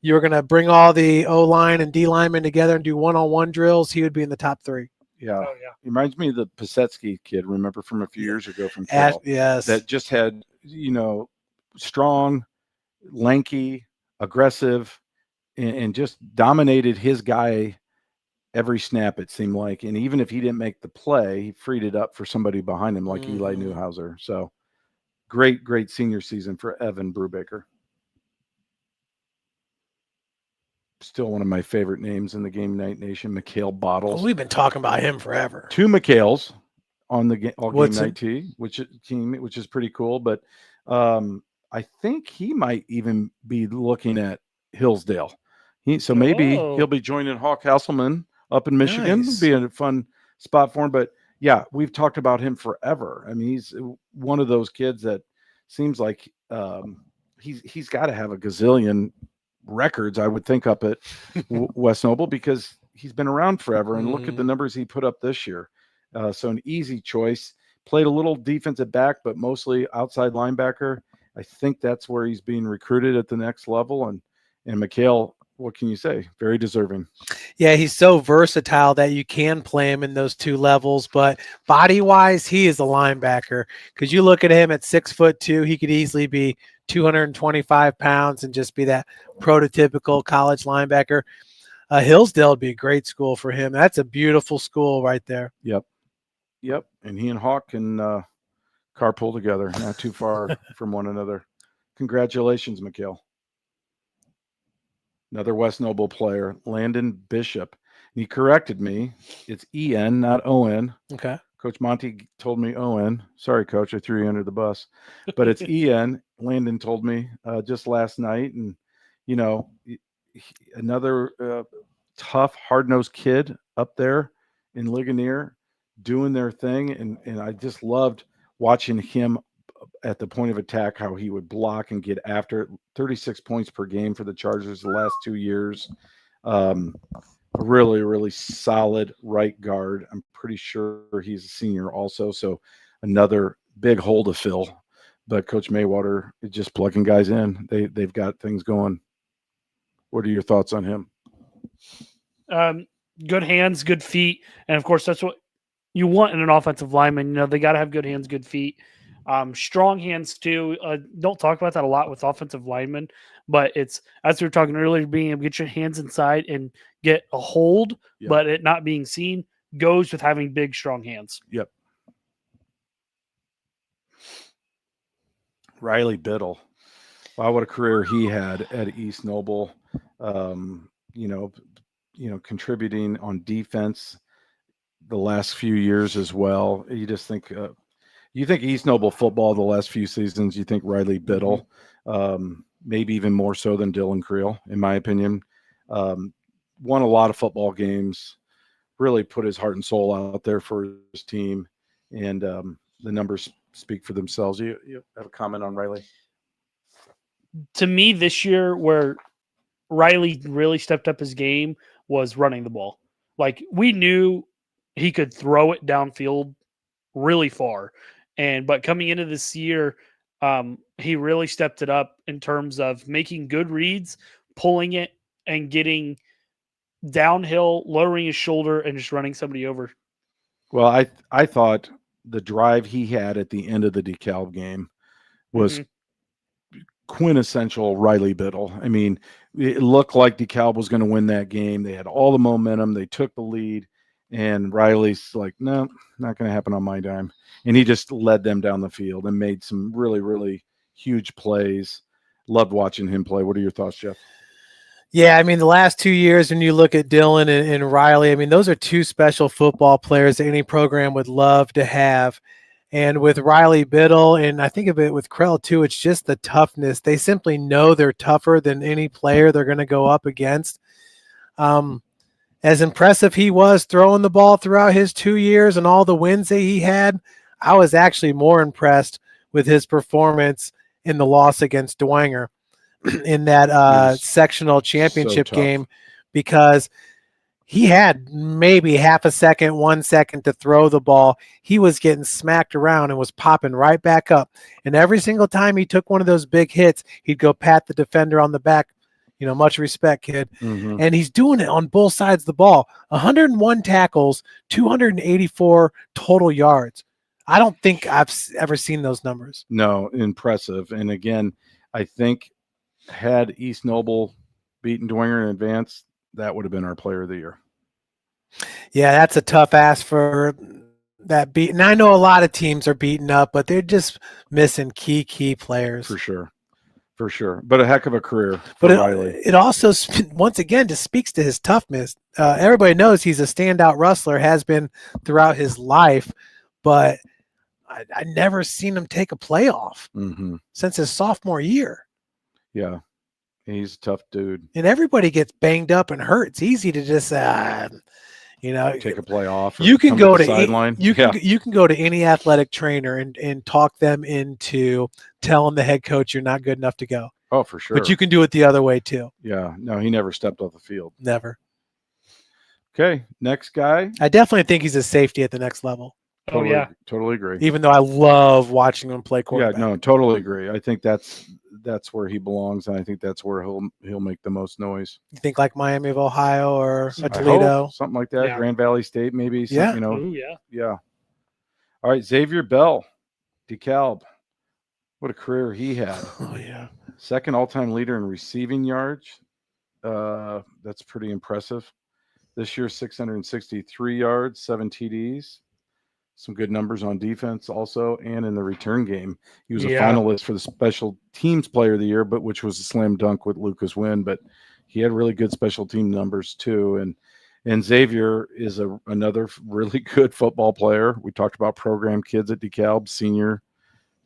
you were going to bring all the O-line and D-linemen together and do one-on-one drills, he would be in the top 3. Yeah. He reminds me of the Pasetsky kid, remember from a few years ago from Cal, yes. that just had, strong, lanky, aggressive, and just dominated his guy every snap, it seemed like. And even if he didn't make the play, he freed it up for somebody behind him like Eli Newhouser. So great senior season for Evan Brubaker. Still one of my favorite names in the Game Night Nation, Mikhail Bottles. Well, we've been talking about him forever. 2 Mikhails on the all Game Night tee, which is pretty cool. But I think he might even be looking at Hillsdale So maybe Oh. he'll be joining Hawk Hasselman up in Michigan. Nice. Be a fun spot for him. But yeah, we've talked about him forever. I mean, he's one of those kids that seems like he's got to have a gazillion records, I would think, up at West Noble, because he's been around forever. And look at the numbers he put up this year. So an easy choice. Played a little defensive back, but mostly outside linebacker. I think that's where he's being recruited at the next level. And Mikhail, what can you say? Very deserving. Yeah, he's so versatile that you can play him in those two levels, but body-wise, he is a linebacker. Because you look at him at 6'2", he could easily be 225 pounds and just be that prototypical college linebacker. Hillsdale would be a great school for him. That's a beautiful school right there. Yep. And he and Hawk can carpool together, not too far from one another. Congratulations, Mikhail. Another West Noble player, Landon Bishop. He corrected me. It's E-N, not O-N. Okay. Coach Monty told me O-N. Sorry, Coach, I threw you under the bus. But it's E-N. Landon told me just last night. And, you know, another tough, hard-nosed kid up there in Ligonier doing their thing. And I just loved watching him at the point of attack, how he would block and get after it. 36 points per game for the Chargers the last 2 years. A really, really solid right guard. I'm pretty sure he's a senior also. So another big hole to fill. But Coach Maywater is just plugging guys in. They've got things going. What are your thoughts on him? Good hands, good feet. And of course, that's what you want in an offensive lineman. You know, they got to have good hands, good feet. Strong hands too. Don't talk about that a lot with offensive linemen, but it's, as we were talking earlier, being able to get your hands inside and get a hold, but it not being seen goes with having big, strong hands. Yep. Riley Biddle. Wow, what a career he had at East Noble. Contributing on defense the last few years as well. You just think you think East Noble football the last few seasons, you think Riley Biddle, maybe even more so than Dylan Creel, in my opinion. Won a lot of football games, really put his heart and soul out there for his team, and the numbers speak for themselves. You have a comment on Riley? To me, this year, where Riley really stepped up his game was running the ball. Like, we knew he could throw it downfield really far. But coming into this year, he really stepped it up in terms of making good reads, pulling it, and getting downhill, lowering his shoulder, and just running somebody over. Well, I thought the drive he had at the end of the DeKalb game was quintessential Riley Biddle. I mean, it looked like DeKalb was going to win that game. They had all the momentum. They took the lead. And Riley's like, no, not going to happen on my dime. And he just led them down the field and made some really, really huge plays. Loved watching him play. What are your thoughts, Jeff? Yeah, I mean, the last 2 years, when you look at Dylan and Riley, I mean, those are two special football players that any program would love to have. And with Riley Biddle, and I think of it with Krell too, it's just the toughness. They simply know they're tougher than any player they're going to go up against. As impressive he was throwing the ball throughout his 2 years and all the wins that he had, I was actually more impressed with his performance in the loss against Dwenger in that sectional championship game, because he had maybe half a second, 1 second to throw the ball. He was getting smacked around and was popping right back up. And every single time he took one of those big hits, he'd go pat the defender on the back. You know, much respect, kid. And he's doing it on both sides of the ball. 101 tackles, 284 total yards. I don't think I've ever seen those numbers. No, impressive. And again, I think had East Noble beaten Dwenger in advance, that would have been our player of the year. Yeah, that's a tough ask for that beat. And I know a lot of teams are beaten up, but they're just missing key players. For sure. For sure. But a heck of a career for but Riley. It also, once again, just speaks to his toughness. Everybody knows he's a standout wrestler, has been throughout his life, but I never seen him take a playoff since his sophomore year. Yeah. He's a tough dude. And everybody gets banged up and hurt. It's easy to just, Take a play off. Or you can come go the to sideline. you can go to any athletic trainer and talk them into telling the head coach you're not good enough to go. Oh, for sure. But you can do it the other way too. Yeah. No, he never stepped off the field. Never. Okay. Next guy. I definitely think he's a safety at the next level. Totally, Oh yeah. Totally agree. Even though I love watching him play quarterback. Yeah, no, totally agree. I think that's where he belongs, and I think that's where he'll make the most noise. You think like Miami of Ohio or a I Toledo? hope, something like that. Yeah. Grand Valley State, maybe. Yeah. You know. Ooh, yeah. Yeah. All right, Xavier Bell, DeKalb. What a career he had. Oh yeah. Second all-time leader in receiving yards. That's pretty impressive. This year, 663 yards, 7 TDs. Some good numbers on defense also, and in the return game. He was a finalist for the Special Teams Player of the Year, but which was a slam dunk with Lucas Wynn. But he had really good special team numbers too. And Xavier is another really good football player. We talked about program kids at DeKalb, senior,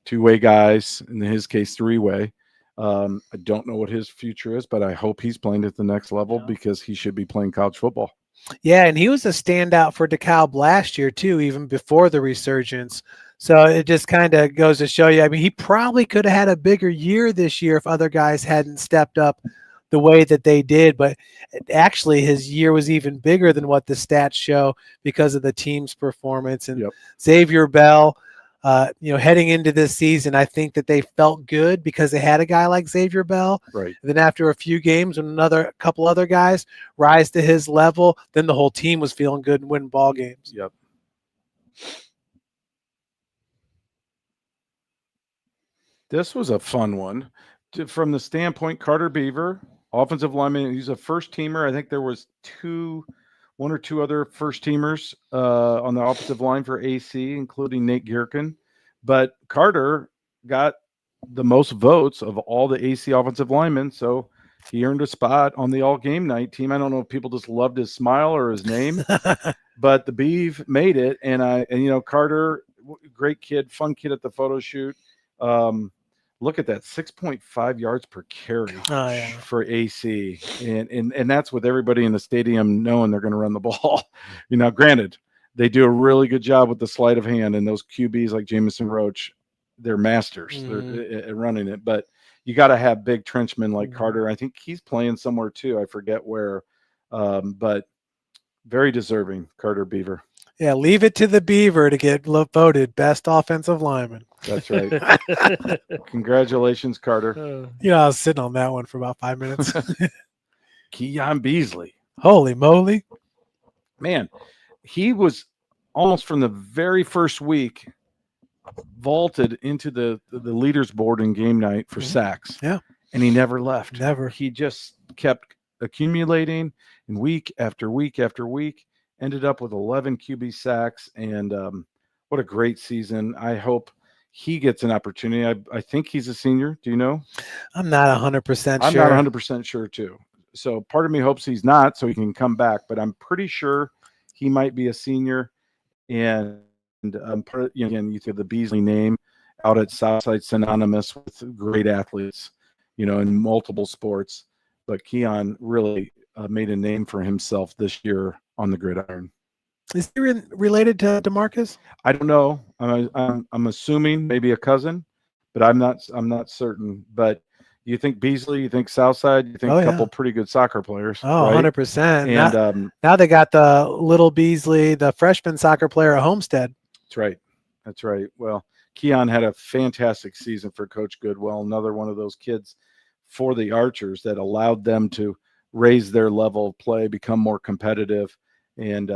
two-way guys, in his case, three-way. I don't know what his future is, but I hope he's playing at the next level because he should be playing college football. Yeah, and he was a standout for DeKalb last year too, even before the resurgence. So it just kind of goes to show you. I mean, he probably could have had a bigger year this year if other guys hadn't stepped up the way that they did. But actually, his year was even bigger than what the stats show because of the team's performance. And Xavier Bell, heading into this season, I think that they felt good because they had a guy like Xavier Bell. Right. And then after a few games, when a couple other guys rise to his level, then the whole team was feeling good and winning ball games. Yep. This was a fun one. From the standpoint, Carter Beaver, offensive lineman, he's a first teamer. I think there was one or two other first teamers on the offensive line for AC, including Nate Gierkin. But Carter got the most votes of all the AC offensive linemen, so he earned a spot on the all game night team. I don't know if people just loved his smile or his name, but the Beeve made it. And Carter, great kid, fun kid at the photo shoot. Look at that, 6.5 yards per carry for AC. And that's with everybody in the stadium knowing they're going to run the ball. Granted, they do a really good job with the sleight of hand, and those QBs like Jamison Roach, they're masters. They're at running it. But you got to have big trenchmen like Carter. I think he's playing somewhere too. I forget where. But very deserving, Carter Beaver. Yeah, leave it to the Beaver to get voted best offensive lineman. That's right. Congratulations, Carter. I was sitting on that one for about 5 minutes. Keon Beasley. Holy moly. Man, he was almost from the very first week vaulted into the leaders board in game night for sacks. Yeah. And he never left. Never. He just kept accumulating, and week after week after week ended up with 11 QB sacks. And what a great season. I hope he gets an opportunity. I think he's a senior. Do you know? I'm not 100% sure. I'm not 100% sure too. So part of me hopes he's not, so he can come back. But I'm pretty sure he might be a senior. And again, you throw the Beasley name out at Southside, synonymous with great athletes, in multiple sports. But Keon really made a name for himself this year on the gridiron. Is he related to DeMarcus? I don't know. I'm assuming maybe a cousin, but I'm not certain. But you think Beasley, you think Southside, you think a couple pretty good soccer players. Oh, right? 100%. And now they got the little Beasley, the freshman soccer player at Homestead. That's right. Well, Keon had a fantastic season for Coach Goodwell. Another one of those kids for the Archers that allowed them to raise their level of play, become more competitive. And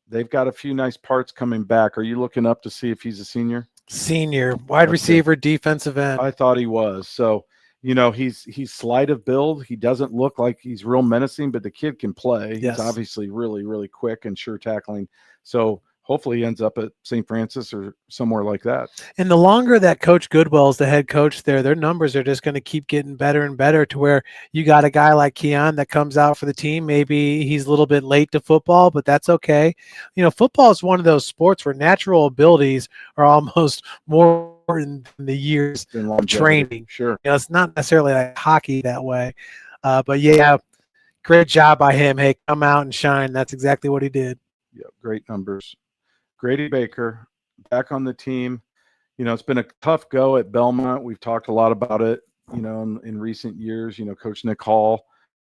they've got a few nice parts coming back. Are you looking up to see if he's a senior? Senior, wide receiver, defensive end. I thought he was. So, he's slight of build. He doesn't look like he's real menacing, but the kid can play. Yes. He's obviously really, really quick and sure tackling. So hopefully he ends up at St. Francis or somewhere like that. And the longer that Coach Goodwell is the head coach there, their numbers are just going to keep getting better and better to where you got a guy like Keon that comes out for the team. Maybe he's a little bit late to football, but that's okay. Football is one of those sports where natural abilities are almost more important than the years In of longevity. training. Sure. You know, it's not necessarily like hockey that way. But yeah, great job by him. Hey, come out and shine. That's exactly what he did. Yeah, great numbers. Grady Baker back on the team. You know, it's been a tough go at Belmont. We've talked a lot about it, you know, in recent years. You know, Coach Nick Hall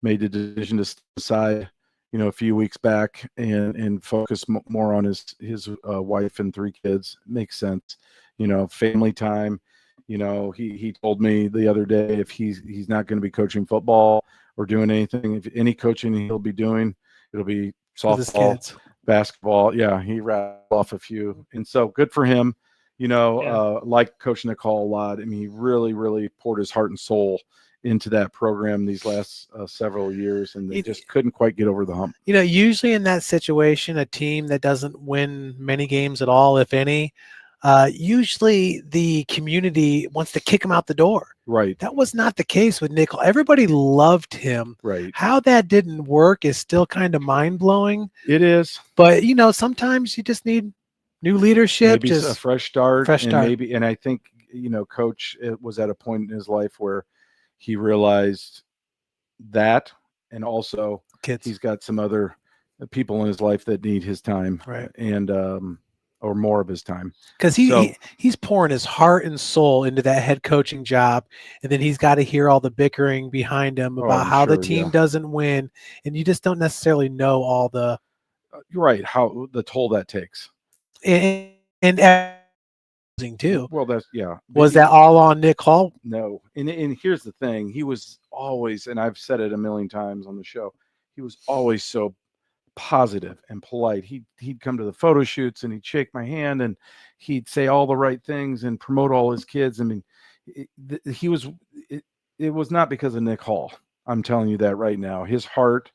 made the decision to step aside, you know, a few weeks back and focus more on his wife and 3 kids. Makes sense. You know, family time. You know, he told me the other day if he's not going to be coaching football or doing anything, if any coaching he'll be doing, it'll be softball, basketball. Yeah, he rattled off a few. And so good for him. You know, like Coach Nick Hall a lot. I mean, he really, really poured his heart and soul into that program these last several years, and they just couldn't quite get over the hump. You know, usually in that situation, a team that doesn't win many games at all, if any, usually the community wants to kick him out the door. Right. That was not the case with Nickel. Everybody loved him. Right. How that didn't work is still kind of mind-blowing. It is. But, you know, sometimes you just need new leadership. Maybe just a fresh start. Fresh start. And I think, you know, Coach was at a point in his life where he realized that, and also he's got some other people in his life that need his time, right? And or more of his time, because he's pouring his heart and soul into that head coaching job, and then he's got to hear all the bickering behind him about how the team doesn't win, and you just don't necessarily know all the how the toll that takes, and too. Well, that's Was that all on Nick Hall? No. And here's the thing. He was always, and I've said it a million times on the show, he was always so positive and polite. He'd come to the photo shoots and he'd shake my hand and he'd say all the right things and promote all his kids. I mean, it was not because of Nick Hall. I'm telling you that right now. His heart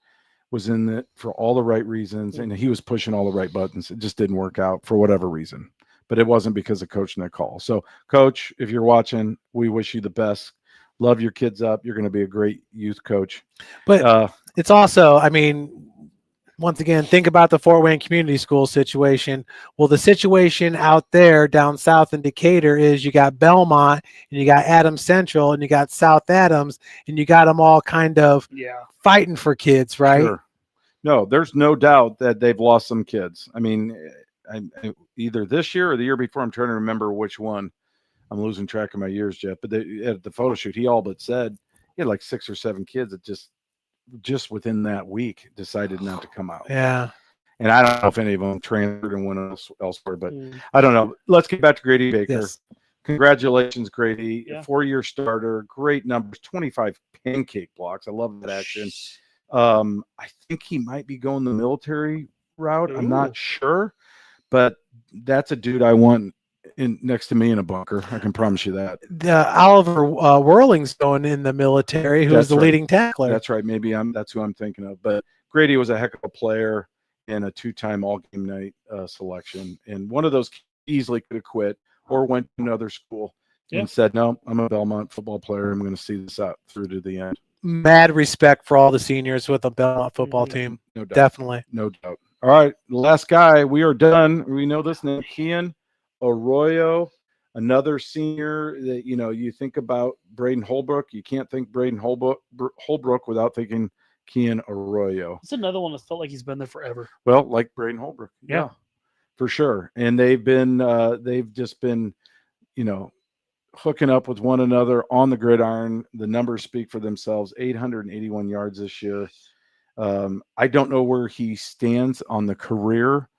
was in it for all the right reasons, and he was pushing all the right buttons. It just didn't work out for whatever reason. But it wasn't because of Coach Nick Hall. So, Coach, if you're watching, we wish you the best. Love your kids up. You're going to be a great youth coach. But it's also, I mean, once again, think about the Fort Wayne Community School situation. Well, the situation out there down south in Decatur is you got Belmont and you got Adams Central and you got South Adams, and you got them all kind of fighting for kids, right? Sure. No, there's no doubt that they've lost some kids. I mean, either this year or the year before, I'm trying to remember which one. I'm losing track of my years, Jeff. But at the photo shoot, he all but said he had like 6 or 7 kids that just within that week decided not to come out. Yeah. And I don't know if any of them transferred and went elsewhere, but I don't know. Let's get back to Grady Baker. Yes. Congratulations, Grady. 4-year starter, great numbers, 25 pancake blocks. I love that action. I think he might be going the military route. I'm not sure. But that's a dude I want next to me in a bunker. I can promise you that. Oliver Whirling's going in the military, who's the leading tackler. That's right. Maybe that's who I'm thinking of. But Grady was a heck of a player and a 2-time all-game night selection. And one of those easily could have quit or went to another school and said, no, I'm a Belmont football player. I'm going to see this out through to the end. Mad respect for all the seniors with the Belmont football team. No doubt. Definitely. No doubt. All right, last guy. We are done. We know this name, Kian Arroyo, another senior that, you know, you think about Braden Holbrook. You can't think Braden Holbrook without thinking Kian Arroyo. It's another one that felt like he's been there forever. Well, like Braden Holbrook. Yeah, for sure. And they've just been, you know, hooking up with one another on the gridiron. The numbers speak for themselves. 881 yards this year. I don't know where he stands on the career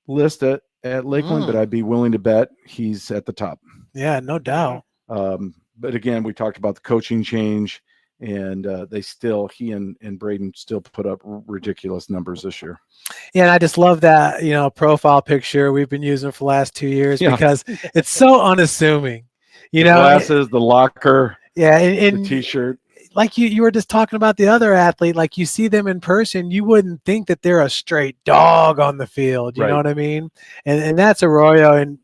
list at Lakeland, but I'd be willing to bet he's at the top. Yeah, no doubt. But again, we talked about the coaching change, and he and Braden still put up ridiculous numbers this year. Yeah, and I just love that, you know, profile picture we've been using for the last 2 years because it's so unassuming. You know, glasses, the locker, and the T-shirt. Like you were just talking about the other athlete, like you see them in person, you wouldn't think that they're a straight dog on the field. You know what I mean? And that's Arroyo. And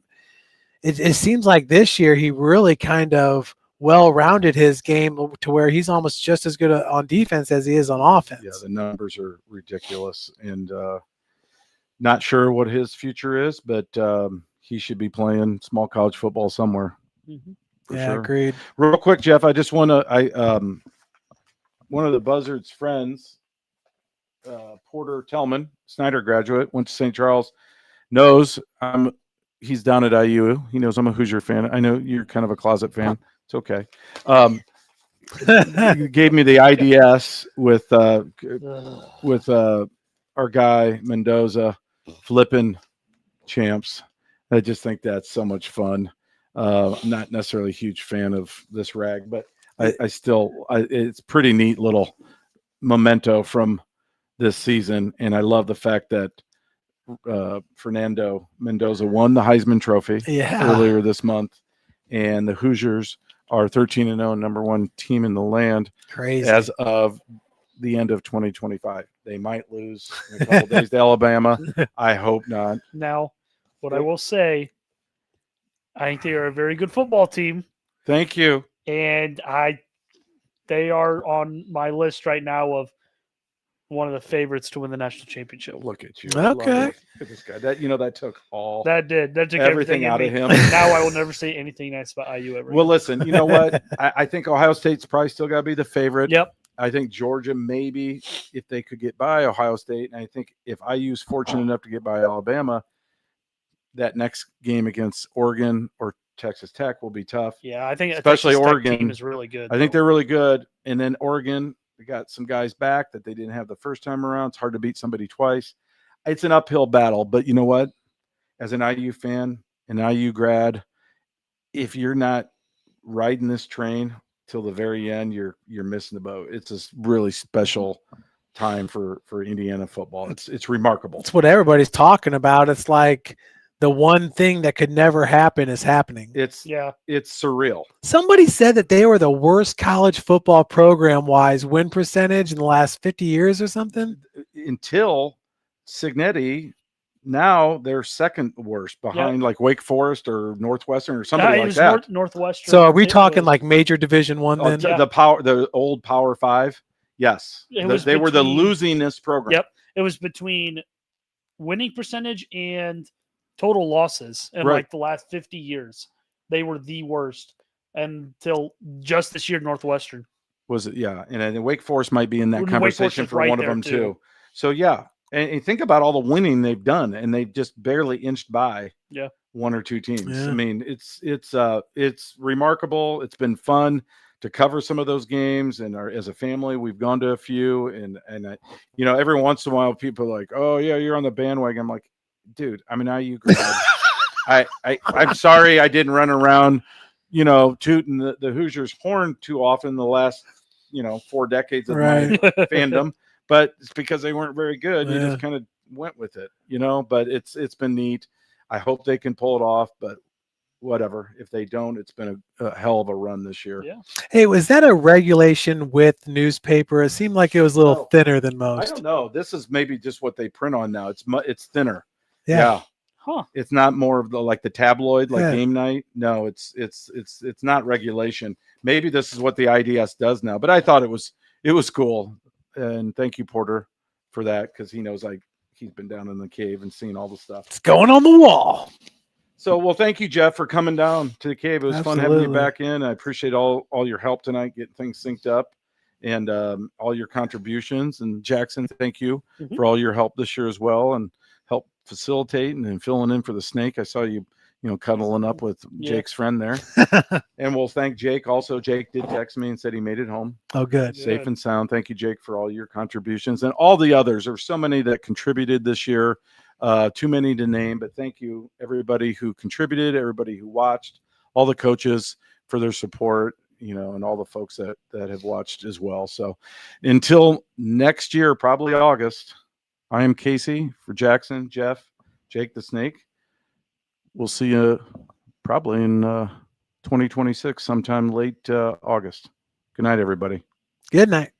it seems like this year he really kind of well-rounded his game to where he's almost just as good on defense as he is on offense. Yeah, the numbers are ridiculous. And not sure what his future is, but he should be playing small college football somewhere. For Yeah, sure. agreed. Real quick, Jeff, I just want to, one of the Buzzards' friends, Porter Tellman, Snyder graduate, went to St. Charles, knows he's down at IU. He knows I'm a Hoosier fan. I know you're kind of a closet fan. It's okay. He gave me the IDS with our guy Mendoza flipping champs. I just think that's so much fun. I'm not necessarily a huge fan of this rag, but I still it's pretty neat little memento from this season, and I love the fact that Fernando Mendoza won the Heisman Trophy earlier this month, and the Hoosiers are 13-0, number one team in the land. Crazy. As of the end of 2025. They might lose in a couple days to Alabama. I hope not. Now, what I will say, I think they are a very good football team, Thank you. and they are on my list right now of one of the favorites to win the national championship. Look at you. Okay. Love it. Look at this guy. That took all That took everything out in of me. him. Now I will never say anything nice about IU ever. Well, again. listen, you know what? I think Ohio State's probably still got to be the favorite. Yep. I think Georgia maybe if they could get by Ohio State, and I think if IU's fortunate enough to get by Alabama, that next game against Oregon or Texas Tech will be tough. Yeah, I think especially Texas Tech Oregon team is really good. I think they're really good, and then Oregon, they got some guys back that they didn't have the first time around. It's hard to beat somebody twice. It's an uphill battle, but you know what? As an IU fan, an IU grad, if you're not riding this train till the very end, you're missing the boat. It's a really special time for Indiana football. It's remarkable. It's what everybody's talking about. It's like the one thing that could never happen is happening. It's surreal. Somebody said that they were the worst college football program-wise win percentage in the last 50 years or something. Until Signetti, now they're second worst behind like Wake Forest or Northwestern or somebody like that. Northwestern. So are we talking like major Division One then? The old Power Five. Yes, they were the losingest program. Yep, it was between winning percentage and total losses in like the last 50 years. They were the worst until just this year. Northwestern was it? Yeah, and then Wake Forest might be in that conversation for one of them too. So yeah, and think about all the winning they've done, and they just barely inched by one or two teams. Yeah. I mean, it's remarkable. It's been fun to cover some of those games, and as a family, we've gone to a few, and you know, every once in a while, people are like, "Oh yeah, you're on the bandwagon." I'm like, dude, I'm an IU grad. I'm sorry I didn't run around, you know, tooting the Hoosiers horn too often the last, 4 decades of my fandom, but it's because they weren't very good. You just kind of went with it, but it's been neat. I hope they can pull it off, but whatever. If they don't, it's been a hell of a run this year. Yeah. Hey, was that a regulation with newspaper? It seemed like it was a little thinner than most. I don't know. This is maybe just what they print on now. It's thinner. Yeah. Huh. It's not more of the tabloid Game Night. No, it's not regulation. Maybe this is what the IDS does now, but I thought it was cool. And thank you, Porter, for that, because he knows he's been down in the cave and seen all the stuff. It's going on the wall. So, well, thank you, Jeff, for coming down to the cave. It was fun having you back in. I appreciate all your help tonight, getting things synced up, and all your contributions. And Jackson, thank you for all your help this year as well, and help facilitating and filling in for the snake. I saw you, cuddling up with Jake's friend there. And we'll thank Jake. Also, Jake did text me and said he made it home. Oh, good. Safe and sound. Thank you, Jake, for all your contributions and all the others. There were so many that contributed this year. Too many to name, but thank you, everybody who contributed, everybody who watched, all the coaches for their support, and all the folks that have watched as well. So until next year, probably August, I am Casey for Jackson, Jeff, Jake the Snake. We'll see you probably in 2026, sometime late August. Good night, everybody. Good night.